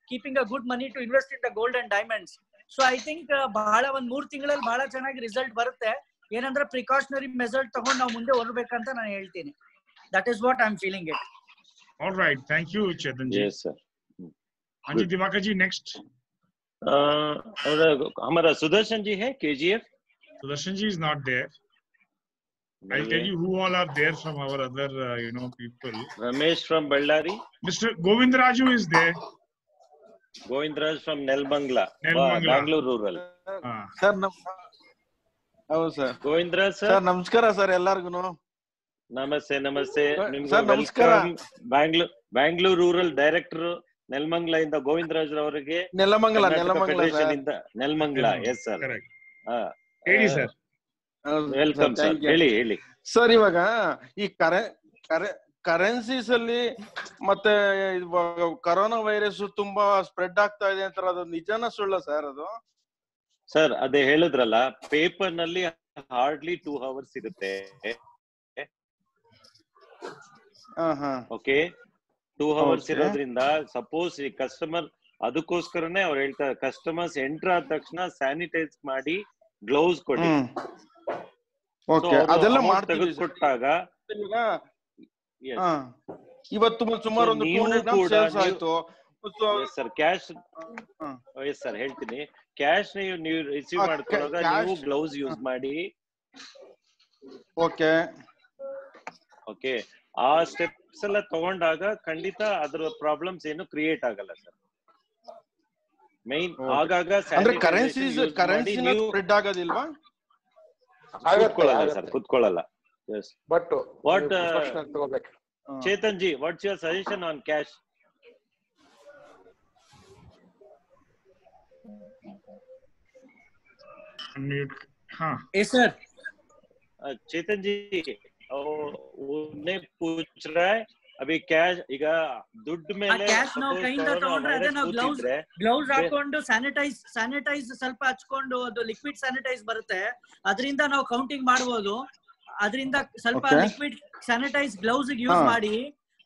keeping a good money to invest in the gold and diamonds. So I think ಬಹಳ 1-3 ತಿಂಗಳಲ್ಲಿ ಬಹಳ ಚೆನ್ನಾಗಿ result ಬರುತ್ತೆ. ಏನಂದ್ರೆ precautionary measure ತಗೊಂಡು ನಾವು ಮುಂದೆ ಹೊರಬೇಕಂತ ನಾನು ಹೇಳ್ತೀನಿ. That is what I'm feeling it. All right, thank you, Chetanji. Yes, sir. Anji Divakarji, next. और हमारा सुदर्शन जी है KGF. Sudarshan ji is not there. I'll tell you who all are there from our other, people. Ramesh from Ballari. Mr. Govindraju is there. Govindraj from Nelmangla, Nelmangla. Bangalore rural. Sir ಹೌದು sir. Govindra sir. Sir ನಮಸ್ಕಾರ sir ಎಲ್ಲರಿಗೂ. ನಮಸ್ತೆ ನಮಸ್ತೆ. Sir ನಮಸ್ಕಾರ. Bangalore rural director Nelamangala ಇಂದ ಗೋವಿಂದರಾಜ್ ಅವರಿಗೆ. Nelamangala Nelamangala. Yes sir. ಹೇಳಿ sir. Welcome sir. ಹೇಳಿ ಸರ್. ಇವಾಗ ಈ ಕರೆನ್ಸೀಸ್ ಅಲ್ಲಿ ಮತ್ತೆ ಕರೋನಾ ವೈರಸ್ ತುಂಬಾ ಸ್ಪ್ರೆಡ್ ಆಗ್ತಾ ಇದೆ ಅಂತಾರೆ, ಅದು ನಿಜಾನ ಸುಳ್ಳ ಸರ್? ಅದು ಸರ್ ಅದೇ ಹೇಳಿದ್ರಲ್ಲ, ಪೇಪರ್ ನಲ್ಲಿ ಹಾರ್ಡ್ಲಿ 2 hours ಇರುತ್ತೆ. ಓಕೆ, 2 hours ಇರೋದ್ರಿಂದ ಸಪೋಸ್ ಈ ಕಸ್ಟಮರ್, ಅದಕ್ಕೋಸ್ಕರನೇ ಅವ್ರು ಹೇಳ್ತಾರೆ ಕಸ್ಟಮರ್ಸ್ ಎಂಟರ್ ಆದ ತಕ್ಷಣ ಸ್ಯಾನಿಟೈಸ್ ಮಾಡಿ ಗ್ಲೌಸ್ ಕೊಡಿ. ಅದೆಲ್ಲ ತೆಗೆದುಕೊಟ್ಟಾಗ ಇವತ್ತು ಸುಮಾರು ಒಂದು 200 grams ಸೇಲ್ಸ್ ಆಯ್ತು ಸರ್. ಕ್ಯಾಶ್ ಎಸ್ ಸರ್ ಹೇಳ್ತೀನಿ. ಕ್ಯಾಶ್ ನೀವು ರಿಸೀವ್ ಮಾಡ್ಕೊಳ್ಳೋವಾಗ ನೀವು ಗ್ಲೌಸ್ ಯೂಸ್ ಮಾಡಿ. ಓಕೆ, ಆ ಸ್ಟೆಪ್ಸ್ ಎಲ್ಲ ತಗೊಂಡಾಗ ಖಂಡಿತ ಅದ್ರ ಪ್ರಾಬ್ಲಮ್ಸ್ ಏನು ಕ್ರಿಯೇಟ್ ಆಗಲ್ಲ ಸರ್. ಮೈನ್ ಆಗಾಗ ಕರೆನ್ಸಿನ ಸ್ಪ್ರೆಡ್ ಆಗೋದಿಲ್ವಾ? ಕುತ್ಕೊಳ್ಳಲ್ಲ ಸರ್, ಕುತ್ಕೊಳ್ಳಲ್ಲ. Yes, but what Chetan ji, what's your suggestion on cash? Sir Chetan ji उन्हें पूछ रहा है अभी कैश ಈಗ ದುಡ್ಡು ಮೇಲೆ ಕ್ಯಾಶ್ ನಾವು ಕೈಯಿಂದ ತಗೊಂಡ್ರೆ ಅದೇ ನಾವು ಗ್ಲೌಸ್ ಹಾಕೊಂಡು ಸ್ಯಾನಿಟೈಸ್ ಸ್ವಲ್ಪ ಹಚ್ಕೊಂಡು ಅದು ಲಿಕ್ವಿಡ್ ಸ್ಯಾನಿಟೈಸ್ ಬರುತ್ತೆ, ಅದರಿಂದ ನಾವು ಕೌಂಟಿಂಗ್ ಮಾಡಬಹುದು. ಅದರಿಂದ ಸ್ವಲ್ಪ ಲಿಕ್ವಿಡ್ ಸ್ಯಾನಿಟೈಸ್ ಗ್ಲೌಸ್ ಯೂಸ್ ಮಾಡಿ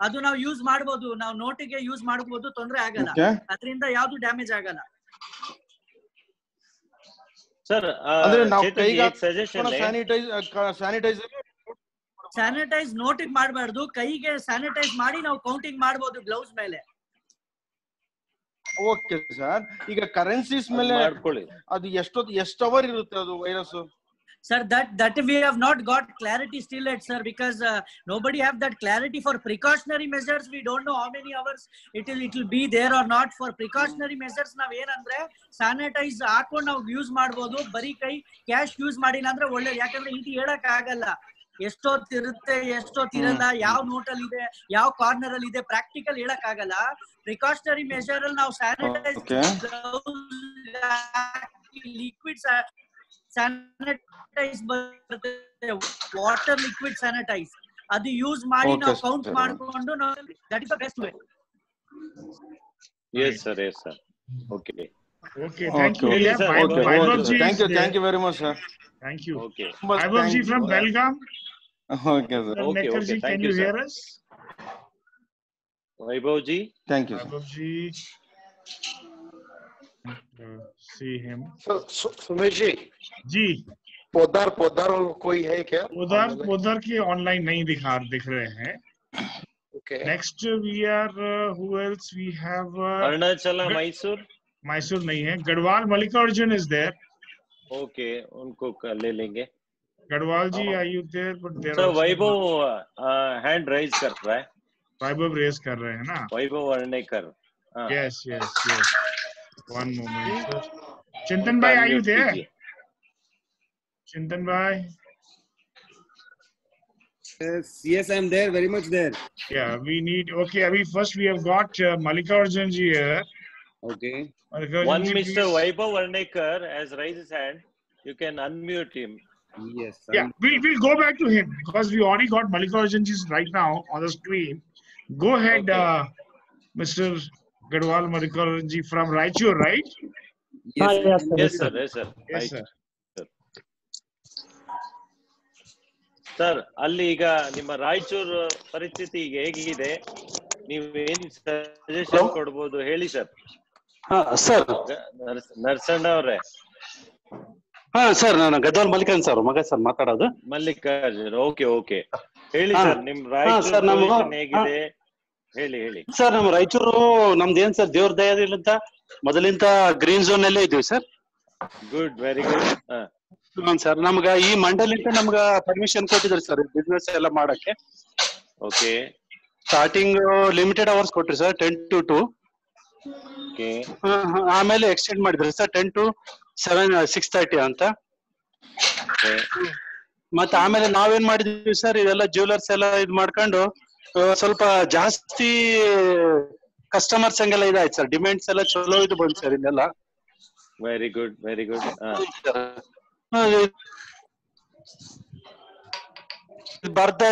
ಅದು ನಾವು ಯೂಸ್ ಮಾಡಬಹುದು, ನಾವು ನೋಟಿಗೆ ಯೂಸ್ ಮಾಡಬಹುದು, ತೊಂದರೆ ಆಗಲ್ಲ, ಅದರಿಂದ ಯಾವ್ದು ಡ್ಯಾಮೇಜ್ ಆಗಲ್ಲ. ಸರ್ ಸ್ಯಾನಿಟೈಸ್ ನೋಟಿಗೆ ಮಾಡಬಾರ್ದು, ಕೈಗೆ ಸ್ಯಾನಿಟೈಸ್ ಮಾಡಿ ನಾವು ಕೌಂಟಿಂಗ್ ಮಾಡಬಹುದು ಗ್ಲೌಸ್ ಮೇಲೆ. ಓಕೆ ಸರ್, ಈಗ ಕರೆನ್ಸೀಸ್ ಮೇಲೆ ಅದು ಎಷ್ಟು ಅವರ್ ಇರುತ್ತೆ ಅದು virus? Sir, that we have not got clarity still yet, sir, because nobody have that clarity for precautionary measures. We don't know how many hours it will be there or not. For precautionary measures ನಾವ್ ಏನಂದ್ರೆ sanitise ಹಾಕೊಂಡು ನಾವು use ಮಾಡಬಹುದು, ಬರೀ ಕೈ cash use ಮಾಡಿಲ್ಲ ಅಂದ್ರೆ ಒಳ್ಳೇದು. ಯಾಕಂದ್ರೆ ಇದು ಹೇಳಕ್ ಆಗಲ್ಲ ಎಷ್ಟೊತ್ತಿರುತ್ತೆ ಎಷ್ಟೊತ್ತಿರಲ್ಲ, ಯಾವ ನೋಟಲ್ಲಿ ಇದೆ ಯಾವ ಕಾರ್ನರ್ ಅಲ್ಲಿ ಇದೆ, ಪ್ರಾಕ್ಟಿಕಲ್ ಹೇಳಕ್ ಆಗಲ್ಲ. ಪ್ರಿಕಾಷನರಿ ಮೆಷರ್ ಅಲ್ಲಿ ನಾವು ಸ್ಯಾನಿಟೈಸ್ ಲಿಕ್ವಿಡ್ ಸ್ಯಾನಿಟೈಸ್ ಬರುತ್ತೆ, ವಾಟರ್ ಲಿಕ್ವಿಡ್ ಸ್ಯಾನಿಟೈಸ್, ಅದು ಯೂಸ್ ಮಾಡಿ ನಾವು ಕೌಂಟ್ ಮಾಡ್ಕೊಂಡು that is the best way. Yes sir, yes sir. Okay, thank you. Thank you very much sir. Thank you. Okay, Vaibhav ji from Belgaum. Okay sir. Okay, can you hear us? Vaibhav ji, thank you. Vaibhav ji, see him. Sumesh ji, Podar कोई है क्या? पोदार की online नहीं दिख रहे हैं. Okay. Next we are who else we have? Arunachala, Mysore नहीं है. Garhwal Mallikarjun is there. Okay, उनको ले लेंगे. गढ़वाल जी, are you there? But there so Vaibhav hand raise कर रहा है. Vaibhav raise कर रहे हैं ना? Vaibhav Arnekar. Yes. One moment, sir. Chintan bhai, are you there? Chintan bhai. Yes, I am there, very much there. Yeah, we need. Okay, first we have got Mallikarjun ji here. Okay. One Mr. Vaibhav Arnekar has raised his hand. You can unmute him. Yes. Yeah, we'll go back to him because we already got Mallikarjun ji right now on the screen. Go ahead, Mr. Gadwal Mallikarjun ji from Raichur, right? Yes, sir. Sir, ಅಲ್ಲಿ ಈಗ ನಿಮ್ಮ ರಾಯಚೂರು ಪರಿಸ್ಥಿತಿ ಹೇಗಿದೆ, ನೀವೇನ್ suggestion ಕೊಡ್ಬೋದು ಹೇಳಿ sir. Sir Narasanna ಅವ್ರೆ. Sir, ನಾನು ಗದ್ವಾಲ್ ಮಲ್ಲಿಕಾರ್ಜುನ್ ಸರ್ ಮಗ ಸರ್ ಮಾತಾಡೋದು. ಮಲ್ಲಿಕಾರ್ಜುನ್, ಓಕೆ ಹೇಳಿ ಸರ್, ನಿಮ್ ರಾಯಚೂರು ಹೇಗಿದೆ? ಹೇಳಿ ಹೇಳಿ. ಸರ್ ನಮ್ಮ ರಾಯಚೂರು ನಮ್ದೇನ್ ಸರ್ ದೇವ್ರ ದಯದಿಂದ ಮೊದಲಿಂದ ಗ್ರೀನ್ ಝೋನ್ ಅಲ್ಲೇ ಇದೀವಿ sir. Good, very good. Sir ನಮ್ಗ ಈ ಮಂಡಲಿಂದ ನಮ್ಗ ಪರ್ಮಿಷನ್ ಕೊಟ್ಟಿದ್ರು ಸರ್ ಬಿಸ್ನೆಸ್ ಎಲ್ಲ ಮಾಡಕ್ಕೆ. ಓಕೆ. ಸ್ಟಾರ್ಟಿಂಗ್ ಲಿಮಿಟೆಡ್ ಅವರ್ಸ್ ಕೊಟ್ರಿ ಸರ್ 10 to 2. ಓಕೆ. ಆಮೇಲೆ ಎಕ್ಸ್ಟೆಂಡ್ ಮಾಡಿದ್ರಿ ಸರ್ 10 to 6:30 ಅಂತ. ಮತ್ತೆ ಆಮೇಲೆ ನಾವೇನ್ ಮಾಡಿದ್ವಿ ಸರ್ ಇದೆಲ್ಲ ಜ್ಯುವೆಲರ್ಸ್ ಎಲ್ಲ ಇದ್ ಮಾಡ್ಕೊಂಡು ಸ್ವಲ್ಪ ಜಾಸ್ತಿ ಕಸ್ಟಮರ್ಸ್ ಹಂಗೆಲ್ಲ ಇದಾಯ್ತು ಸರ್. ಡಿಮ್ಯಾಂಡ್ಸ್ ಎಲ್ಲ ಚಲೋ ಇದು ಬಂತು ಸರ್ ಇದೆಲ್ಲ. Very good, very good. ಬರ್ತಾ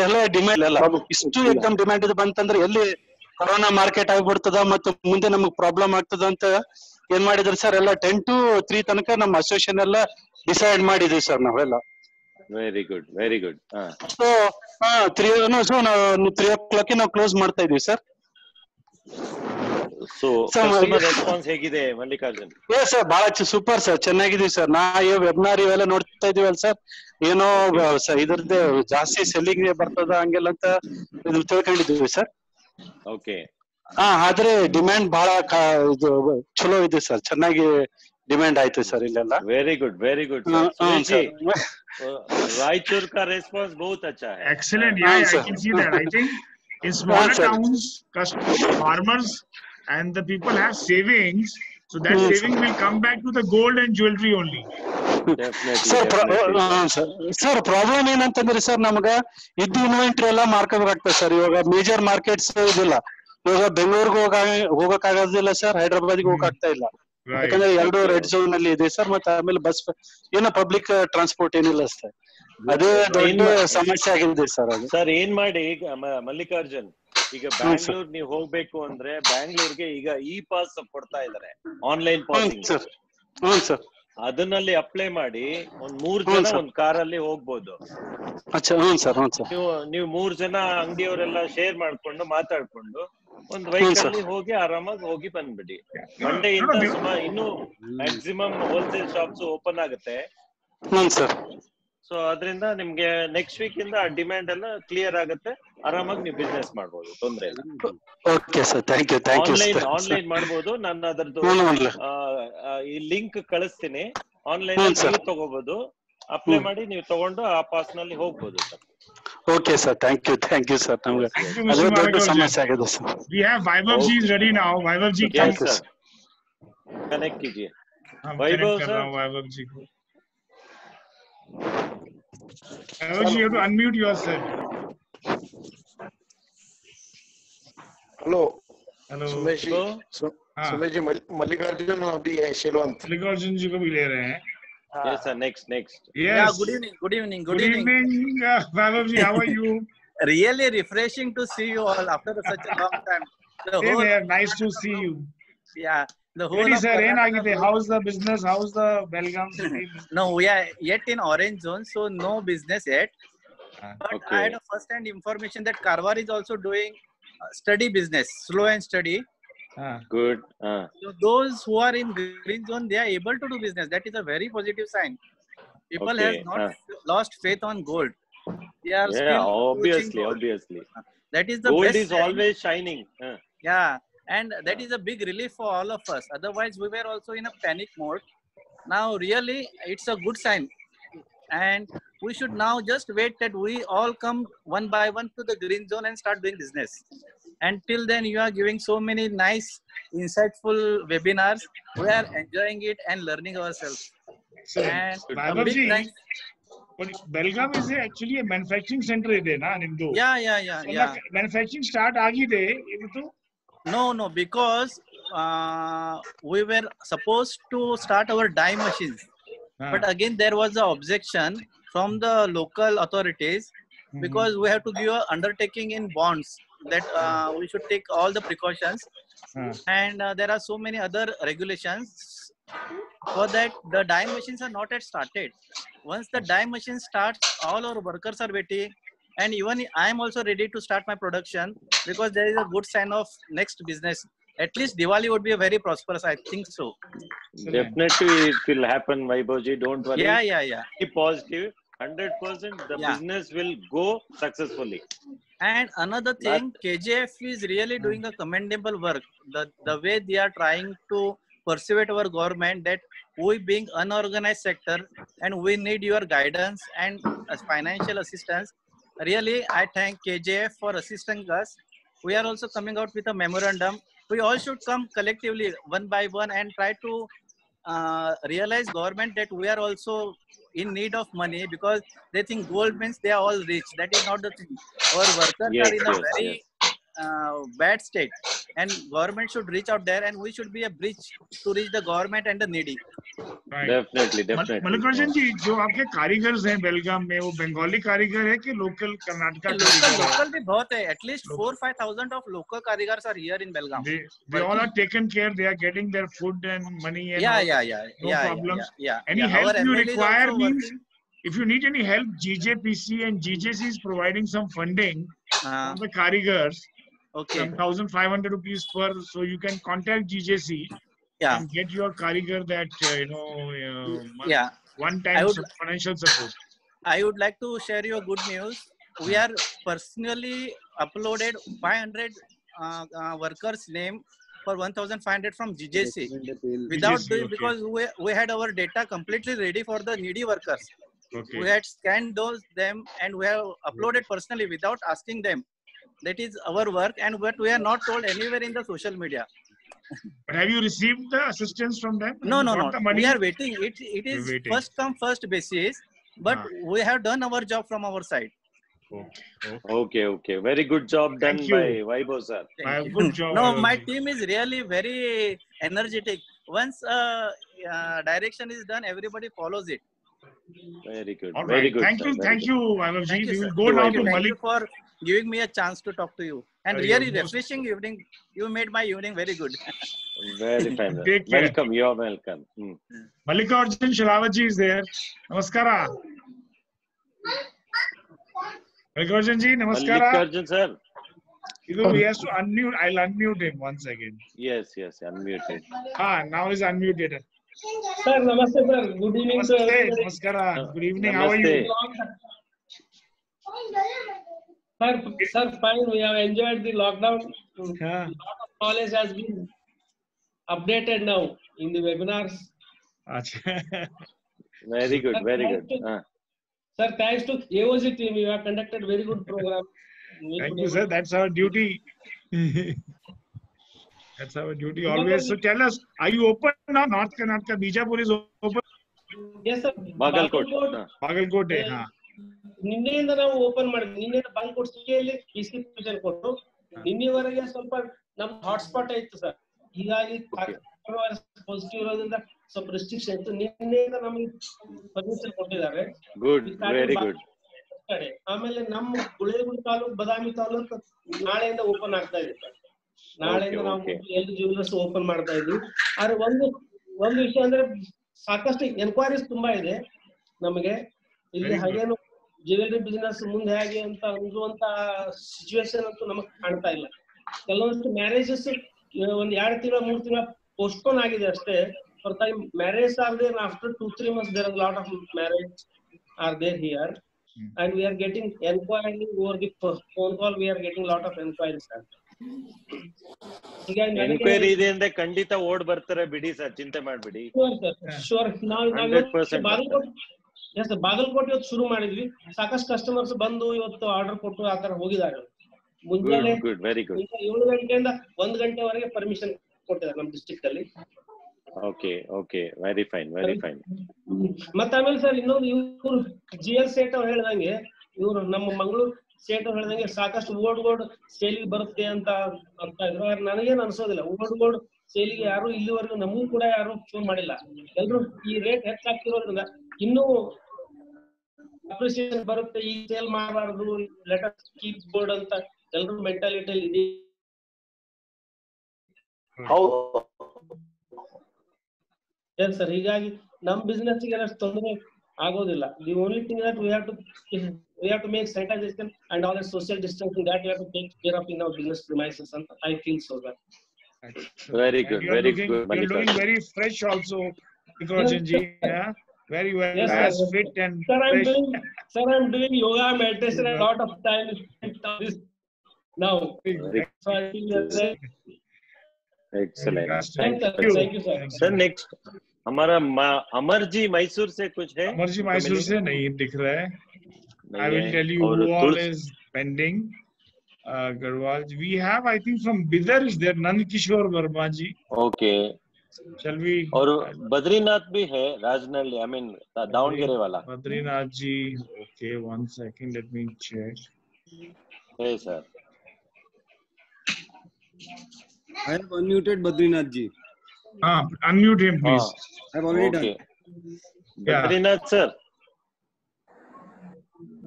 ಎಲ್ಲ ಡಿಮ್ಯಾಂಡ್ ಎಲ್ಲ ಇಷ್ಟು ಎಕ್ದಮ್ ಡಿಮ್ಯಾಂಡ್ ಇದು ಬಂತಂದ್ರೆ ಎಲ್ಲಿ ಕೊರೋನಾ ಮಾರ್ಕೆಟ್ ಆಗ್ಬಿಡ್ತದ ಮತ್ತು ಮುಂದೆ ನಮಗ್ ಪ್ರಾಬ್ಲಮ್ ಆಗ್ತದ ಅಂತ ಏನ್ ಮಾಡಿದ್ರಿ ಸರ್ ಎಲ್ಲ 10 to 3 ತನಕ ನಮ್ಮ ಅಸೋಸಿಯೇಷನ್ ಎಲ್ಲ ಡಿಸೈಡ್ ಮಾಡಿದ್ವಿ ಸರ್ ನಾವೆಲ್ಲ. Very good, very good. So 3 o'clock ನಾವು ಕ್ಲೋಸ್ ಮಾಡ್ತಾ ಇದೀವಿ ಸರ್. ಸೊ ಕಸ್ಟಮರ್ ರೆಸ್ಪಾನ್ಸ್ ಹೇಗಿದೆ ಮಲ್ಲಿಕಾರ್ಜುನ್? ಸರ್ ಬಹಳ ಸೂಪರ್ ಸರ್, ಚೆನ್ನಾಗಿದೀವಿ ಸರ್. ನಾ ವೆಬ್ನಾರ್ ಇವೆಲ್ಲ ನೋಡ್ತಾ ಇದೀವಲ್ಲ ಸರ್, ಏನೋ ಇದ್ರದ್ದೇ ಜಾಸ್ತಿ ಸೆಲ್ಲಿಂಗ್ ಬರ್ತದ ಹಂಗೆಲ್ಲ ಅಂತ ತಿಳ್ಕೊಂಡಿದೀವಿ ಸರ್. ಓಕೆ. ಆದ್ರೆ ಡಿಮ್ಯಾಂಡ್ ಬಹಳ ಇದು ಚಲೋ ಇದೆ ಸರ್, ಚೆನ್ನಾಗಿ ಡಿಮ್ಯಾಂಡ್ ಆಯ್ತು ಸರ್ ಇಲ್ಲೆಲ್ಲ. Very good, very good. Raichur का रेस्पॉन्स बहुत अच्छा है. Excellent. Yeah, I can see that. I think in smaller towns, farmers and the people have savings, so that saving will come back to the gold and jewelry only. Sir problem ಏನಂತಂದ್ರೆ sir ನಮ್ಗ ಇದ್ದು inventory ಎಲ್ಲ ಮಾರ್ಕೋಬೇಕಾಗ್ತದೆ sir. ಇವಾಗ major markets ಇದಿಲ್ಲ. ಇವಾಗ ಬೆಂಗಳೂರಿಗೆ ಹೋಗಕ್ ಆಗೋದಿಲ್ಲ ಸರ್, ಹೈದ್ರಾಬಾದ್ಗೆ ಹೋಗಕ್ಕಾಗ್ತಾ ಇಲ್ಲ. ಯಾಕಂದ್ರೆ 2 ರೆಡ್ ಝೋನ್ ಅಲ್ಲಿ ಇದೆ ಸರ್. ಮತ್ತೆ ಆಮೇಲೆ ಬಸ್ ಏನೋ ಪಬ್ಲಿಕ್ ಟ್ರಾನ್ಸ್ಪೋರ್ಟ್ ಏನಿಲ್ಲ ಸರ್. ಅದೇ ದೊಡ್ಡ ಸಮಸ್ಯೆ ಆಗಿದೆ ಸರ್ ಅದು. ಸರ್ ಏನ್ ಮಾಡಿ ಮಲ್ಲಿಕಾರ್ಜುನ್, ಈಗ ಬ್ಯಾಂಗ್ಳೂರ್ ನೀವು ಹೋಗ್ಬೇಕು ಅಂದ್ರೆ ಬ್ಯಾಂಗ್ಳೂರ್ಗೆ ಈಗ ಪಾಸ್ ಕೊಡ್ತಾ ಇದಾರೆ, ಆನ್ಲೈನ್ ಪಾಸಿಂಗ್. ಸರ್ ಅದನ್ನಲ್ಲಿ ಅಪ್ಲೈ ಮಾಡಿ 3 ಜನ ಒಂದ್ ಕಾರಲ್ಲಿ ಹೋಗ್ಬೋದು. ನೀವು 3 ಜನ ಅಂಗಡಿಯವರೆಲ್ಲ ಶೇರ್ ಮಾಡ್ಕೊಂಡು ಮಾತಾಡ್ಕೊಂಡು ಒಂದ್ ವೆಹಿಕಲ್ ಹೋಗಿ ಆರಾಮಾಗಿ ಹೋಗಿ ಬಂದ್ಬಿಡಿ. ಮಂಡೇ ಇಂದ ಸುಮಾರು ಇನ್ನು ಮ್ಯಾಕ್ಸಿಮಮ್ ಹೋಲ್ಸೇಲ್ ಶಾಪ್ಸ್ ಓಪನ್ ಆಗುತ್ತೆ. ಸೊ ಅದರಿಂದ ನಿಮ್ಗೆ ನೆಕ್ಸ್ಟ್ ವೀಕ್ ಇಂದ ಡಿಮ್ಯಾಂಡ್ ಎಲ್ಲ ಕ್ಲಿಯರ್ ಆಗುತ್ತೆ, ಆರಾಮಾಗಿ ನೀವು ಬಿಸ್ನೆಸ್ ಮಾಡ್ಬೋದು, ತೊಂದ್ರೆ ಇಲ್ಲ. ಆನ್ಲೈನ್ ಮಾಡ್ಬೋದು. ನಾನು ಅದರದ್ದು ಈ ಲಿಂಕ್ ಕಳಿಸ್ತೀನಿ, ಆನ್ಲೈನ್ ನೀವು ತಗೋಬಹುದು, ಅಪ್ಲೈ ಮಾಡಿ ನೀವು ತಗೊಂಡು ಆ ಪಾಸ್ ನಲ್ಲಿ ಹೋಗ್ಬೋದು sir. Okay sir, thank you sir. ನಮ್ಗೆ ಅದು ದೊಡ್ಡ ಸಮಸ್ಯೆ ಆಗಿದೆ sir. We have Vaibhav ji is ready now. Vaibhav ji, yes sir, connect कीजिए. Vaibhav sir, Vaibhav ji you have to unmute yourself. Hello. Sumesh जी मल्लिकार्जुन अभी है शेलवंत. मल्लिकार्जुन जी को भी ले रहे हैं. Yes sir, next. Yes. Yeah, good evening. Vaibhav ji, how are you? Really refreshing to see you all after such a long time. Nice to see you. Yeah. The whole sir, how's the business? How's the Belgaum city? No, we are yet in orange zone, so no business yet. But I had a first-hand information that Karwar is also doing steady business, slow and steady. Good. So those who are in green zone, they are able to do business. That is a very positive sign. People have not lost faith on gold. They are obviously. That is the gold best is always shining. Yeah, and that is a big relief for all of us. Otherwise, we were also in a panic mode. Now, really, it's a good sign. And we should now just wait that we all come one by one to the green zone and start doing business. Until then, you are giving so many nice, insightful webinars. We are enjoying it and learning ourselves. And but Belgaum is actually a manufacturing center, na nimdu? Yeah. Manufacturing start agide idu? No, because we were supposed to start our die machines. But again, there was an objection from the local authorities because we have to give an undertaking in bonds that we should take all the precautions. And there are so many other regulations. For that, the die machines are not yet started. Once the die machine starts, all our workers are waiting. And even I am also ready to start my production because there is a good sign of next business. At least Diwali would be a very prosperous, I think so. Definitely it will happen, Vaibhavji. Don't worry. Yeah. Keep positive. 100% the Yeah. business will go successfully. And another thing, KJF is really doing a commendable work. The way they are trying to persuade our government that we being unorganized sector and we need your guidance and financial assistance. Really, I thank KJF for assisting us. We are also coming out with a memorandum. We all should come collectively one by one and try to realize government that we are also in need of money, because they think gold means they are all rich. That is not the thing. Our workers Yes, are in a yes, very bad state, and government should reach out there, and we should be a bridge to reach the government and the needy. Right. Definitely, definitely. Mallikarjun जी, जो आपके कारीगर्स हैं बेलगाम में, वो बंगाली कारीगर है कि local Karnataka कारीगर है? Local भी बहुत है. At least 4,000-5,000 of local karigars are here in Belgaum. They all are taken care. They are getting their food and money and Yeah, all. yeah. No problems. Yeah. Any yeah. help Our you MLA is require also means, working. if you need any help, GJPC and GJC is providing some funding for the karigars. Okay. Some 1,500 rupees per, so you can contact GJC and get your karigar that one-time financial support. I would like to share you good news. We are personally uploaded 500 workers' name for 1,500 from GJC without doing, because we had our data completely ready for the needy workers. Okay. We had scanned them and we have uploaded personally without asking them. That is our work, and what we are not told anywhere in the social media. But have you received the assistance from them? No. The money? We are waiting. It is first come first basis, but we have done our job from our side. Okay. Very good job done by Vaibhav sir. Good job. No, my team is really very energetic. Once direction is done, everybody follows it. Very good. All Very right. good. Thank you, Vaibhav ji. We will go Thank now you, to thank Malik. you for giving me a chance to talk to you. And really refreshing evening. You made my evening very good. Very fine. Take care. Welcome. You are welcome. Mallikarjun Shalawat ji is there. Namaskara. Mallikarjun ji, namaskara. Mallikarjun sir. He has to unmute. I'll unmute him once again. Yes. Unmuted. Now he's unmuted. Sir, namaste sir. Good evening sir. Namaskara. Good evening. How are you? Sir, fine. We have enjoyed the lockdown. A lot of knowledge has been updated now in the webinars. Very good. Sir, thanks to AOG team, you have conducted very good program. Thank you, sir. That's our duty. That's our duty always. So tell us, are you open now? North Karnataka, Bijapur is open? Yes, sir. Bagalkote. ನಿನ್ನೆಯಿಂದ ನಾವು open ಮಾಡಿದ್ವಿ. ನಿನ್ನೆ ಬಾಗಲಕೋಟೆ ಸಿಟಿಯಲ್ಲಿ institution ಕೊಟ್ಟು ನಿನ್ನೆವರೆಗೆ ಸ್ವಲ್ಪ ನಮ್ hotspot ಇತ್ತು sir. ಹೀಗಾಗಿ ಪಾಸಿಟಿವ್ ಇರೋದ್ರಿಂದ ಸ್ವಲ್ಪ ರೆಸ್ಟ್ರಿಕ್ಷನ್ ಇತ್ತು. ನಿನ್ನೆಯಿಂದ ನಮಗೆ ಪರ್ಮಿಷನ್ ಕೊಟ್ಟಿದ್ದಾರೆ. Good, very good. ಆಮೇಲೆ ನಮ್ಮ ಗುಳೇಗುಡಿ ತಾಲೂಕು, ಬದಾಮಿ ತಾಲೂಕು ನಾಳೆಯಿಂದ ಓಪನ್ ಆಗ್ತಾ ಇದೆ ಸರ್. ನಾಳೆಯಿಂದ ನಾವು ಎಲ್ ಜ್ಯುವೆಲರ್ಸ್ ಓಪನ್ ಮಾಡ್ತಾ ಇದ್ವಿ. ಆದ್ರೆ ಒಂದು ವಿಷಯ ಅಂದ್ರೆ ಸಾಕಷ್ಟು ಎನ್ಕ್ವೈರೀಸ್ ತುಂಬಾ ಇದೆ ನಮಗೆ. ಇಲ್ಲಿ ಹಾಗೇನು ಜ್ಯುವೆಲರಿ ಬಿಸಿನೆಸ್ ಮುಂದೆ ಹೇಗೆ ಅಂತ ಅನ್ನುವಂತ ಸಿಚುವೇಶನ್ ಅಂತೂ ನಮಗ್ ಕಾಣ್ತಾ ಇಲ್ಲ. ಕೆಲವೊಂದು ಮ್ಯಾರೇಜಸ್ ಒಂದ್ 2 ತಿಂಗಳ 3 ತಿಂಗಳ ಪೋಸ್ಟ್ಪೋನ್ ಆಗಿದೆ ಅಷ್ಟೇ. ಹೊರತಾಗಿ marriage are there after 2-3 months there are a lot of marriage are there here and we are getting enquiry over the phone call. We are getting lot of enquiries sir. Enquiry ಇದೆ ಅಂದ್ರೆ ಖಂಡಿತ ಓಡ್ ಬರ್ತಾರೆ ಬಿಡಿ sir, ಚಿಂತೆ ಮಾಡ್ಬಿಡಿ. Sure. Bagalkot ಇವತ್ತು ಶುರು ಮಾಡಿದ್ವಿ. ಸಾಕಷ್ಟು ಕಸ್ಟಮರ್ಸ್ ಬಂದು ಇವತ್ತು ಆರ್ಡರ್ ಕೊಟ್ಟು ಆತರ ಹೋಗಿದ್ದಾರೆ. ಮುಂಜಾನೆ 7 ಗಂಟೆಯಿಂದ 1 ಗಂಟೆವರೆಗೆ ಪರ್ಮಿಷನ್ ಕೊಟ್ಟಿದ್ದಾರೆ ನಮ್ಮ ಡಿಸ್ಟ್ರಿಕ್ಟ್ ಅಲ್ಲಿ. Okay very fine. ಮತ್ತೆ ಆಮೇಲೆ ಸರ್ ಇನ್ನೊಂದು ಇವ್ರು GL ಸೇಟ್ ಅವ್ರು ಹೇಳ್ದಂಗೆ, ಇವ್ರು ನಮ್ಮ ಮಂಗಳೂರು ಸೇಟ್ ಅವ್ರು ಹೇಳ್ದಂಗೆ ಸಾಕಷ್ಟು ಓಡ್ ಸೇಲಿಗೆ ಬರುತ್ತೆ ಅಂತ ಇದ್ರು. ನನಗೇನು ಅನ್ಸೋದಿಲ್ಲ. ಓಡ್ ಸೇಲಿಗೆ ಯಾರು ಇಲ್ಲಿವರೆಗೂ ನಮಗೂ ಕೂಡ ಯಾರು ಫೋನ್ ಮಾಡಿಲ್ಲ. ಎಲ್ರು ಈ ರೇಟ್ ಹೆಚ್ಚಾಗ್ತಿರೋದ್ರಿಂದ ಇನ್ನೂ ಅಪ್ರಿಸಿಯೇಷನ್ ಬರುತ್ತೆ, ಈ ಸೇಲ್ ಮಾಡಬಾರ್ದು, ಲೆಟ್ ಅಸ್ ಕೀಪ್ ಗೋಲ್ಡ್ ಅಂತ ಎಲ್ರು ಮೆಂಟಾಲಿಟಿಯಲ್ಲಿ ಇದೆ. ಸರ್ ಹೀಗಾಗಿ ನಮ್ ಬಿಸ್ನೆಸ್ ಗೆ ಅಷ್ಟು ತೊಂದರೆ ಆಗೋದಿಲ್ಲ. The only thing that we have to make sanitization and all the social distancing that we have to take care of in our business premises. And I feel so that. Very good. You're looking very fresh also, Mallikarjun ji. Very well. Yes, As sir. fit and Sir, fresh. I'm doing yoga, meditation, a lot of time spent on this now. So I feel that. Excellent. Thank you. Thank you, sir. Sir, next हमारा अमर जी मैसूर से कुछ है? अमर जी मैसूर से नहीं दिख रहा है. I will tell you who all is pending. Garwal, we have, I think, from Bidar is there Nandkishore Verma ji. Okay. Shall we? और बद्रीनाथ भी है, राजनल, I mean दावणगेरे वाला. बद्रीनाथ जी, okay, 1 second, let me check. Hey sir. I have unmuted Badrinath ji. Unmute him, please. I have already done. Badrinath sir.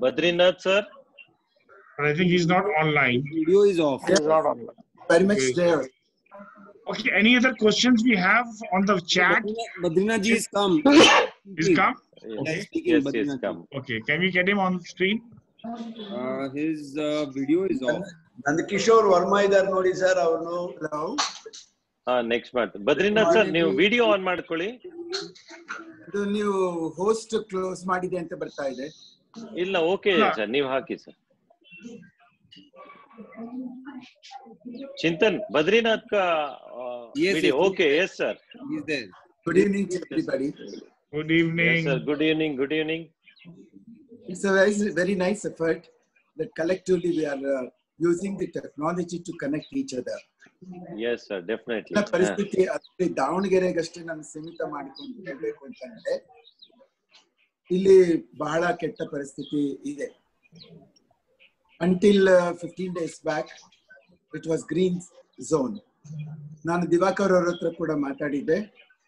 Badrinath sir. I think he's not online. Video is off. He's not online. Very much there. Okay, any other questions we have on the chat? Badrinath ji is come. He's come? Okay. Yes, he's come. Okay, can we get him on screen? His video is off. Nandkishore Verma idare nodi sir, avanu. Hello. Next month. Badrinath sir, ನೀವು video on ಮಾಡ್ಕೊಳ್ಳಿ. ಇದು ನೀವು host close ಮಾಡಿದೆ ಅಂತ ಬರ್ತಾ ಇದೆ. ಇಲ್ಲ, okay sir, ನೀವು ಹಾಕಿ ಸರ್. चिंतन बद्रीनाथ का video. Okay, yes sir. Good evening to everybody. Good evening. Yes, sir. Good evening. Good evening. It's a very nice effort that collectively we are using the technology to connect each other. Yes, sir. Definitely. ಪರಿಸ್ಥಿತಿ ಅಲ್ಲಿ ದಾವಣಗೆರೆಗಷ್ಟೇ ನಾನು ಸೀಮಿತ ಮಾಡಿಕೊಂಡು ಹೇಳಬೇಕು ಅಂತಂದ್ರೆ ಇಲ್ಲಿ ಬಹಳ ಕೆಟ್ಟ ಪರಿಸ್ಥಿತಿ ಇದೆ. Until 15 days back, it was green zone. ನಾನು ದಿವಾಕರ್ ಅವ್ರ ಹತ್ರ ಕೂಡ ಮಾತಾಡಿದ್ದೆ.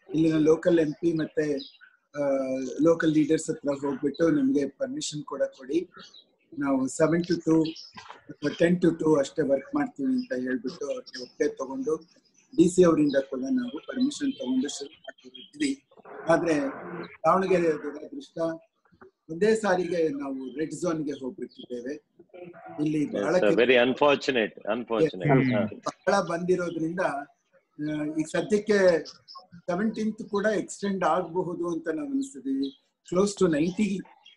ಇಲ್ಲಿನ ಲೋಕಲ್ MP ಮತ್ತೆ ಲೋಕಲ್ ಲೀಡರ್ಸ್ ಹತ್ರ ಹೋಗ್ಬಿಟ್ಟು ನಮಗೆ ಪರ್ಮಿಷನ್ ಕೂಡ ಕೊಡಿ, ನಾವು 7 to 2 ಅಥವಾ 10 to 2 ಅಷ್ಟೇ ವರ್ಕ್ ಮಾಡ್ತೀವಿ ಅಂತ ಹೇಳ್ಬಿಟ್ಟು ಅವ್ರಿಗೆ ಒಪ್ಪಿಗೆ ತಗೊಂಡು DC ಅವರಿಂದ ಕೂಡ ನಾವು ಪರ್ಮಿಷನ್ ತಗೊಂಡು ಶುರು ಮಾಡ್ತಿದ್ವಿ. ಆದ್ರೆ ದಾವಣಗೆರೆ ದುರದೃಷ್ಟ ಒಂದೇ ಸಾರಿಗೆ ನಾವು ರೆಡ್ ಝೋನ್ಗೆ ಹೋಗ್ಬಿಟ್ಟಿದ್ದೇವೆ. ಇಲ್ಲಿ ವೆರಿ ಅನ್ಫಾರ್ಚುನೇಟ್ ಬಹಳ ಬಂದಿರೋದ್ರಿಂದ ಈಗ ಸದ್ಯಕ್ಕೆ 17th ಕೂಡ ಎಕ್ಸ್ಟೆಂಡ್ ಆಗಬಹುದು ಅಂತ ನಾವು ಅನಿಸ್ತಿದೀವಿ. Close to 90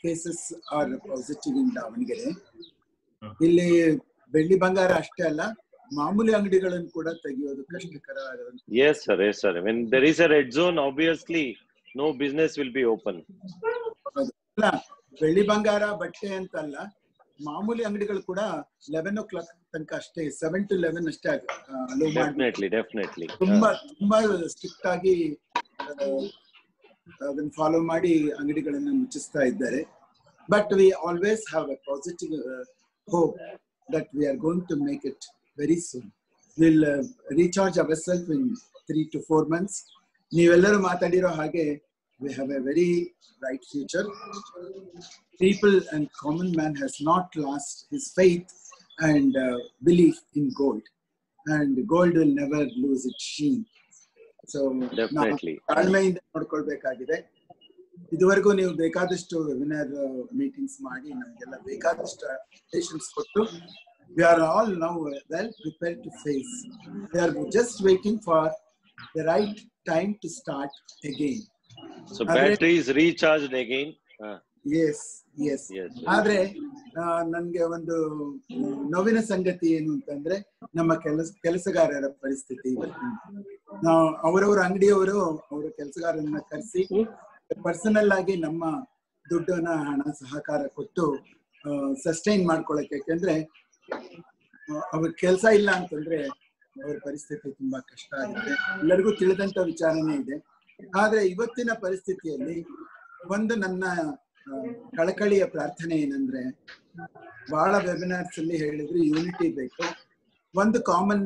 cases are positive in Davanagere. ಇಲ್ಲಿ ಬೆಳ್ಳಿ ಬಂಗಾರ ಅಷ್ಟೇ ಅಲ್ಲ, ಮಾಮೂಲಿ ಅಂಗಡಿಗಳನ್ನು ಕೂಡ ತೆಗೆಯೋದು ಕಷ್ಟಕರ. Yes sir, yes sir. When there is a red zone, obviously no business will be open. ಬೆಳ್ಳಿ ಬಂಗಾರ ಬಟ್ಟೆ ಅಂತ ಅಲ್ಲ, ಮಾಮೂಲಿ ಅಂಗಡಿಗಳು ಕೂಡ 11 o'clock ತನಕ ಅಷ್ಟೇ, 7 to 11 ಅಷ್ಟೇ ಅಲೋ ಮಾಡಿ. ಡೆಫಿನೆಟ್ಲಿ ತುಂಬಾ ಸ್ಟ್ರಿಕ್ಟ್ ಆಗಿ ಅದನ್ನ ಫಾಲೋ ಮಾಡಿ ಅಂಗಡಿಗಳನ್ನ ಮುಚ್ಚಿಸ್ತಾ ಇದ್ದಾರೆ. But we always have a positive hope that we are going to make it very soon. Will recharge ourself in 3 to 4 months. ನೀವೆಲ್ಲರೂ ಮಾತಾಡಿರೋ ಹಾಗೆ we have a very bright future. People and common man has not lost his faith and belief in gold, and gold will never lose its sheen. So definitely ತಾಳ್ಮೆಯಿಂದ ನೋಡ್ಕೊಳ್ಬೇಕಾಗಿದೆ. ಇದುವರೆಗೂ ನೀವು ಬೇಕಾದಷ್ಟು webinar meetings ಮಾಡಿ ನಮಗೆಲ್ಲ ಬೇಕಾದಷ್ಟು patience ಕೊಟ್ಟು we are all now well prepared to face. We are just waiting for the right time to start again. So battery is recharged again. Yes. ಆದ್ರೆ ನನ್ಗೆ ಒಂದು ನೋವಿನ ಸಂಗತಿ ಏನು ಅಂತಂದ್ರೆ ನಮ್ಮ ಕೆಲಸಗಾರರ ಪರಿಸ್ಥಿತಿ. ನಾವು ಅವರವರ ಅಂಗಡಿಯವರು ಅವರ ಕೆಲಸಗಾರರನ್ನ ಕರೆಸಿ ಪರ್ಸನಲ್ ಆಗಿ ನಮ್ಮ ದುಡ್ಡನ್ನ ಹಣ ಸಹಕಾರ ಕೊಟ್ಟು ಸಸ್ಟೈನ್ ಮಾಡ್ಕೊಳಕ್ಕೆ, ಯಾಕೆಂದ್ರೆ ಅವ್ರ ಕೆಲಸ ಇಲ್ಲ ಅಂತಂದ್ರೆ ಅವ್ರ ಪರಿಸ್ಥಿತಿ ತುಂಬಾ ಕಷ್ಟ ಆಗುತ್ತೆ. ಎಲ್ಲರಿಗೂ ತಿಳಿದಂತ ವಿಚಾರನೇ ಇದೆ. ಆದ್ರೆ ಇವತ್ತಿನ ಪರಿಸ್ಥಿತಿಯಲ್ಲಿ ಒಂದು ನನ್ನ ಕಳಕಳಿಯ ಪ್ರಾರ್ಥನೆ ಏನಂದ್ರೆ, ಬಹಳ ವೆಬಿನಾರ್ಸ್ ಅಲ್ಲಿ ಹೇಳಿದ್ರೆ ಯೂನಿಟಿ ಬೇಕು. ಒಂದು ಕಾಮನ್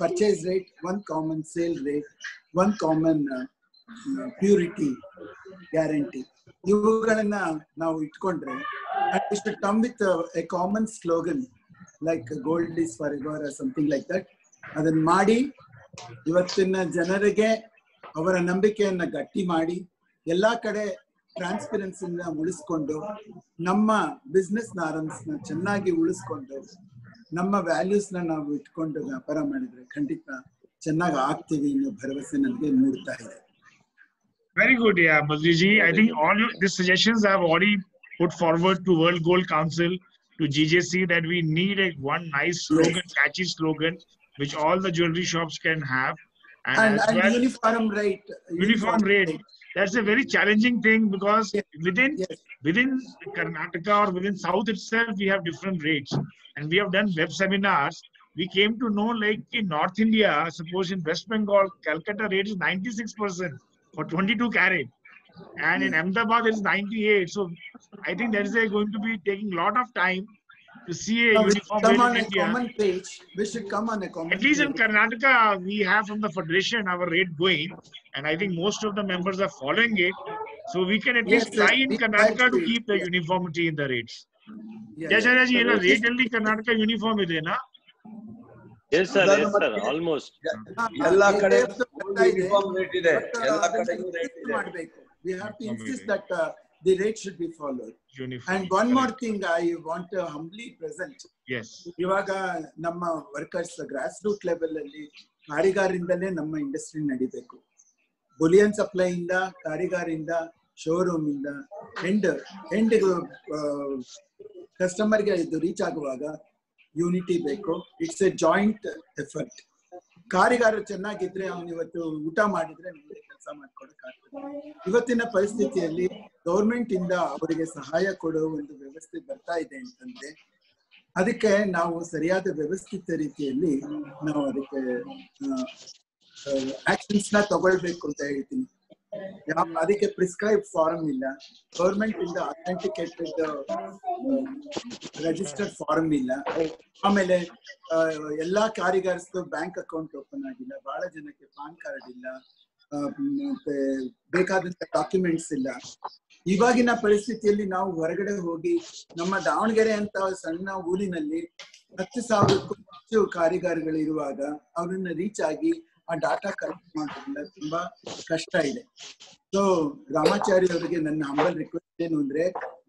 ಪರ್ಚೇಸ್ ರೇಟ್, ಒಂದು ಕಾಮನ್ ಸೇಲ್ ರೇಟ್, ಒಂದು ಕಾಮನ್ ಪ್ಯೂರಿಟಿ ಗ್ಯಾರಂಟಿ, ಇವುಗಳನ್ನ ನಾವು ಇಟ್ಕೊಂಡ್ರೆ we should come with a common slogan like gold is forever or something like that. ಅದನ್ನ ಮಾಡಿ ಇವತ್ತಿನ ಜನರಿಗೆ ಅವರ ನಂಬಿಕೆಯನ್ನ ಗಟ್ಟಿ ಮಾಡಿ ಎಲ್ಲಾ ಕಡೆ ಟ್ರಾನ್ಸ್ಪರೆನ್ಸಿನ ಉಳಿಸ್ಕೊಂಡು ನಮ್ಮ ಬಿಸ್ನೆಸ್ ನಾರ್ಮ್ಸ್ ನ ಚೆನ್ನಾಗಿ ಉಳಿಸ್ಕೊಂಡು ನಮ್ಮ ವ್ಯಾಲ್ಯೂಸ್ ನ ನಾವು ಇಟ್ಕೊಂಡು ವ್ಯಾಪಾರ ಮಾಡಿದ್ರೆ ಖಂಡಿತ ಚೆನ್ನಾಗಿ ಆಗ್ತೀವಿ ಅನ್ನೋ ಭರವಸೆ ನನಗೆ ಮೂಡ್ತಾ ಇದೆ. Very good, yeah, Badriji. I think all these suggestions I have already put forward to World Gold Council, to GJC, that we need one nice slogan, catchy slogan, which all the jewelry shops can have. And as well, uniform rate. Uniform rate. That's a very challenging thing, because within Karnataka or within South itself, we have different rates. And we have done web seminars. We came to know, like in North India, suppose in West Bengal, Calcutta rate is 96% for 22 carat. And in Ahmedabad, it is 98. So I think that is going to be taking a lot of time to see a uniform rate in India. Common page. We should come on a common At least page. in Karnataka, we have from the federation our rate going, and I think most of the members are following it. So we can at least try in Karnataka to keep the uniformity in the rates. Jayacharya ji, rate only Karnataka uniform is na? Yes, sir. Yes, sir. Almost. ಎಲ್ಲಾ ಕಡೆ uniform rate ಇದೆ. ಎಲ್ಲಾ ಕಡೆಗೂ rate ಇದೆ. We have to insist that the rate should be followed. And one more thing I want to humbly present. Yes. ಇವಾಗ ನಮ್ಮ workers grass root level ಅಲ್ಲಿ ಕಾರಿಗಾರಿಂದಲೇ ನಮ್ಮ ಇಂಡಸ್ಟ್ರಿ ನಡಿಬೇಕು. ಬುಲಿಯನ್ ಸಪ್ಲೈ ಇಂದ, ಕಾರಿಗಾರಿಂದ, ಶೋರೂಮ್ ಇಂದ ಎಂಡ್ ಕಸ್ಟಮರ್ಗೆ ಇದು ರೀಚ್ ಆಗುವಾಗ ಯೂನಿಟಿ ಬೇಕು. It's a joint effort. ಕಾರಿಗಾರ ಚೆನ್ನಾಗಿದ್ರೆ ಅವನು ಇವತ್ತು ಊಟ ಮಾಡಿದ್ರೆ ನಮಗೆ ಕೆಲಸ ಮಾಡ್ಕೊಡಕ್ಕಾಗ್ತದೆ. ಇವತ್ತಿನ ಪರಿಸ್ಥಿತಿಯಲ್ಲಿ ಗೌರ್ಮೆಂಟ್ ಇಂದ ಅವರಿಗೆ ಸಹಾಯ ಕೊಡೋ ಒಂದು ವ್ಯವಸ್ಥೆ ಬರ್ತಾ ಇದೆ ಅಂತಂದ್ರೆ ಅದಕ್ಕೆ ನಾವು ಸರಿಯಾದ ವ್ಯವಸ್ಥಿತ ರೀತಿಯಲ್ಲಿ ನಾವು ಅದಕ್ಕೆ ಆಕ್ಷನ್ಸ್ ನ ತಗೊಳ್ಬೇಕು ಅಂತ ಹೇಳ್ತೀನಿ. ಅದಕ್ಕೆ ಪ್ರಿಸ್ಕ್ರೈಬ್ ಫಾರಂ ಇಲ್ಲ, ಗೌರ್ಮೆಂಟ್ ಇಂದ ಅಥೆಂಟಿಕೇಟೆಡ್ ರಿಜಿಸ್ಟರ್ಡ್ ಫಾರಂ ಇಲ್ಲ. ಆಮೇಲೆ ಎಲ್ಲಾ ಕಾರಿಗಾರ್ಸ್ದು ಬ್ಯಾಂಕ್ ಅಕೌಂಟ್ ಓಪನ್ ಆಗಿಲ್ಲ, ಬಹಳ ಜನಕ್ಕೆ ಪಾನ್ ಕಾರ್ಡ್ ಇಲ್ಲ, ಮತ್ತೆ ಬೇಕಾದಂತ ಡಾಕ್ಯುಮೆಂಟ್ಸ್ ಇಲ್ಲ. ಇವಾಗಿನ ಪರಿಸ್ಥಿತಿಯಲ್ಲಿ ನಾವು ಹೊರಗಡೆ ಹೋಗಿ ನಮ್ಮ ದಾವಣಗೆರೆ ಅಂತ ಸಣ್ಣ ಊರಿನಲ್ಲಿ 10,000ಕ್ಕೂ ಹೆಚ್ಚು ಕಾರಿಗಾರಗಳು ಇರುವಾಗ ಅವ್ರನ್ನ ರೀಚ್ ಆಗಿ ಆ ಡಾಟಾ ಕಲೆಕ್ಟ್ ಮಾಡೋದ್ರಿಂದ ತುಂಬಾ ಕಷ್ಟ ಇದೆ. ಸೊ ರಾಮಾಚಾರಿ ಅವರಿಗೆ ನನ್ನ ಹಂಬಲ್ ರಿಕ್ವೆಸ್ಟ್ ಏನು ಅಂದ್ರೆ,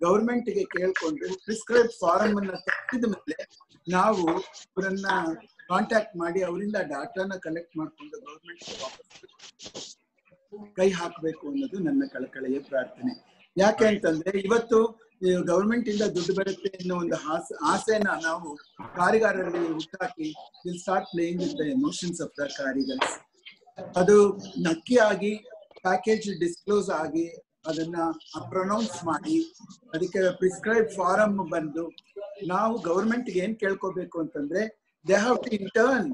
ಗೌರ್ಮೆಂಟ್ ಗೆ ಕೇಳ್ಕೊಂಡು ಪ್ರಿಸ್ಕ್ರೈಬ್ ಫಾರಂ ಅನ್ನ ತಪ್ಪಿದ ಮೇಲೆ ನಾವು ಅವರನ್ನ ಕಾಂಟ್ಯಾಕ್ಟ್ ಮಾಡಿ ಅವರಿಂದ ಡಾಟಾನ ಕಲೆಕ್ಟ್ ಮಾಡ್ಕೊಂಡು ಗೌರ್ಮೆಂಟ್ ಕೈ ಹಾಕಬೇಕು ಅನ್ನೋದು ನನ್ನ ಕಳಕಳಿಯ ಪ್ರಾರ್ಥನೆ. ಯಾಕೆ ಅಂತಂದ್ರೆ ಇವತ್ತು ಗವರ್ಮೆಂಟ್ ಇಂದ ದುಡ್ಡು ಬರುತ್ತೆ ಅನ್ನೋ ಒಂದು ಆಸೆನ ನಾವು ಕಾರಿಗಾರರಲ್ಲಿ ಹುಟ್ಟಾಕಿ will start playing with the emotions of the ಕಾರಿಗರ್ಸ್. ಅದು ನಕ್ಕಿ ಆಗಿ ಪ್ಯಾಕೇಜ್ ಡಿಸ್ಕ್ಲೋಸ್ ಆಗಿ ಅದನ್ನ ಪ್ರೊನೌನ್ಸ್ ಮಾಡಿ ಅದಕ್ಕೆ ಪ್ರಿಸ್ಕ್ರೈಬ್ ಫಾರಂ ಬಂದು ನಾವು ಗವರ್ಮೆಂಟ್ಗೆ ಏನ್ ಕೇಳ್ಕೋಬೇಕು ಅಂತಂದ್ರೆ, they have to in turn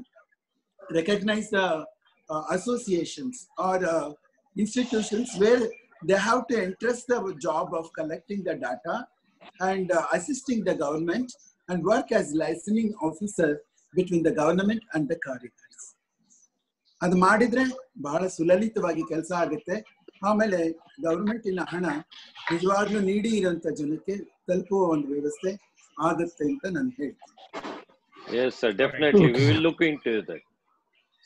recognise the associations or institutions where they have to entrust the job of collecting the data and assisting the government and work as licensing officer between the government and the carriers. ಅದು ಮಾಡಿದ್ರೆ ಬಹಳ ಸುಲಲಿತವಾಗಿ ಕೆಲಸ ಆಗುತ್ತೆ. ಆಮೇಲೆ government ಇನ ಹಣ ನಿಜವಾಗ್ಲೂ ನೀಡಿ ಇರುವಂತ ಜನಕ್ಕೆ ತಲುಪುವ ಒಂದು ವ್ಯವಸ್ಥೆ ಆಗುತ್ತೆ ಅಂತ ನಾನು ಹೇಳ್ತೀನಿ. Yes sir, definitely we will look into that.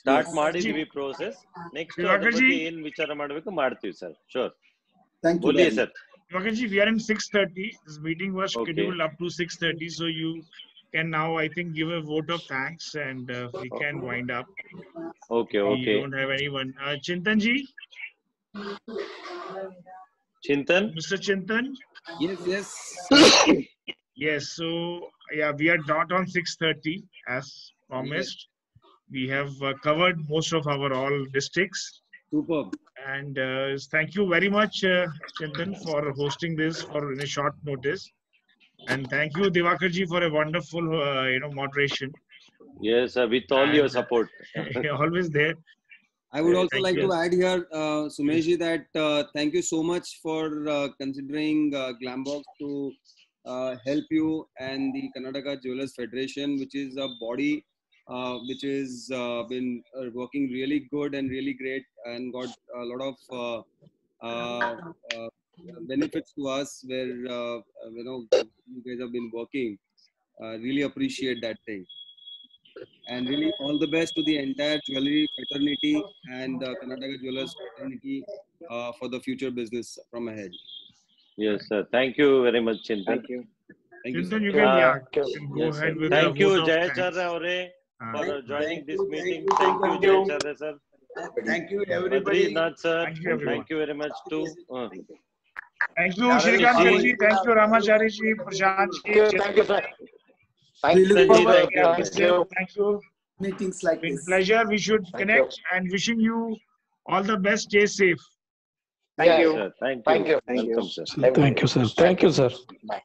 Start ಮಾಡಿದೀವಿ ಪ್ರೋಸೆಸ್. ನೆಕ್ಸ್ಟ್ ಅದರ ಬಗ್ಗೆ ಏನು ವಿಚಾರ ಮಾಡಬೇಕು ಮಾಡ್ತೀವಿ ಸರ್. ಶೋರ್. Thank you. बोलिए sir. Divakar ji, we are in 6:30. This meeting was scheduled up to 6:30, so you can now, I think, give a vote of thanks and we can wind up. Okay. We don't have anyone. Chintan ji. Chintan. Mr. Chintan. Yes. Yes. So yeah, we are dot on 6:30 as promised. We have covered most of our all districts. Superb. And thank you very much, Chintan, for hosting this for in a short notice. And thank you, Divakar ji, for a wonderful, moderation. Yes, sir, with all your support. Always there. I would also like to add here, Sumesh ji, that thank you so much for considering Glambox to help you and the Karnataka Jewelers Federation, which is a body which has been working really good and really great and got a lot of benefits to us where you guys have been working. Really appreciate that thing. And really all the best to the entire jewelry fraternity and Karnataka Jewelers fraternity for the future business from ahead. Yes sir, thank you very much Chintan. Thank you. Chintan, you can go ahead with thank you Jayacharya Avare for joining this meeting. Thank you Jayacharya sir. Thank you, everybody. Badrinath sir, Thank you, everyone. thank you very much too. Thank you, Shrikant ji. Thank you, Ramachari ji, Prashant ji. Thank you, sir. We look forward Thank you. Thank you. meetings like Been this. pleasure. We should connect and wishing you all the best. Stay safe. Thank you. Sir, thank you. Thank you. Welcome, sir. Thank you, sir. Thank you, sir. Bye.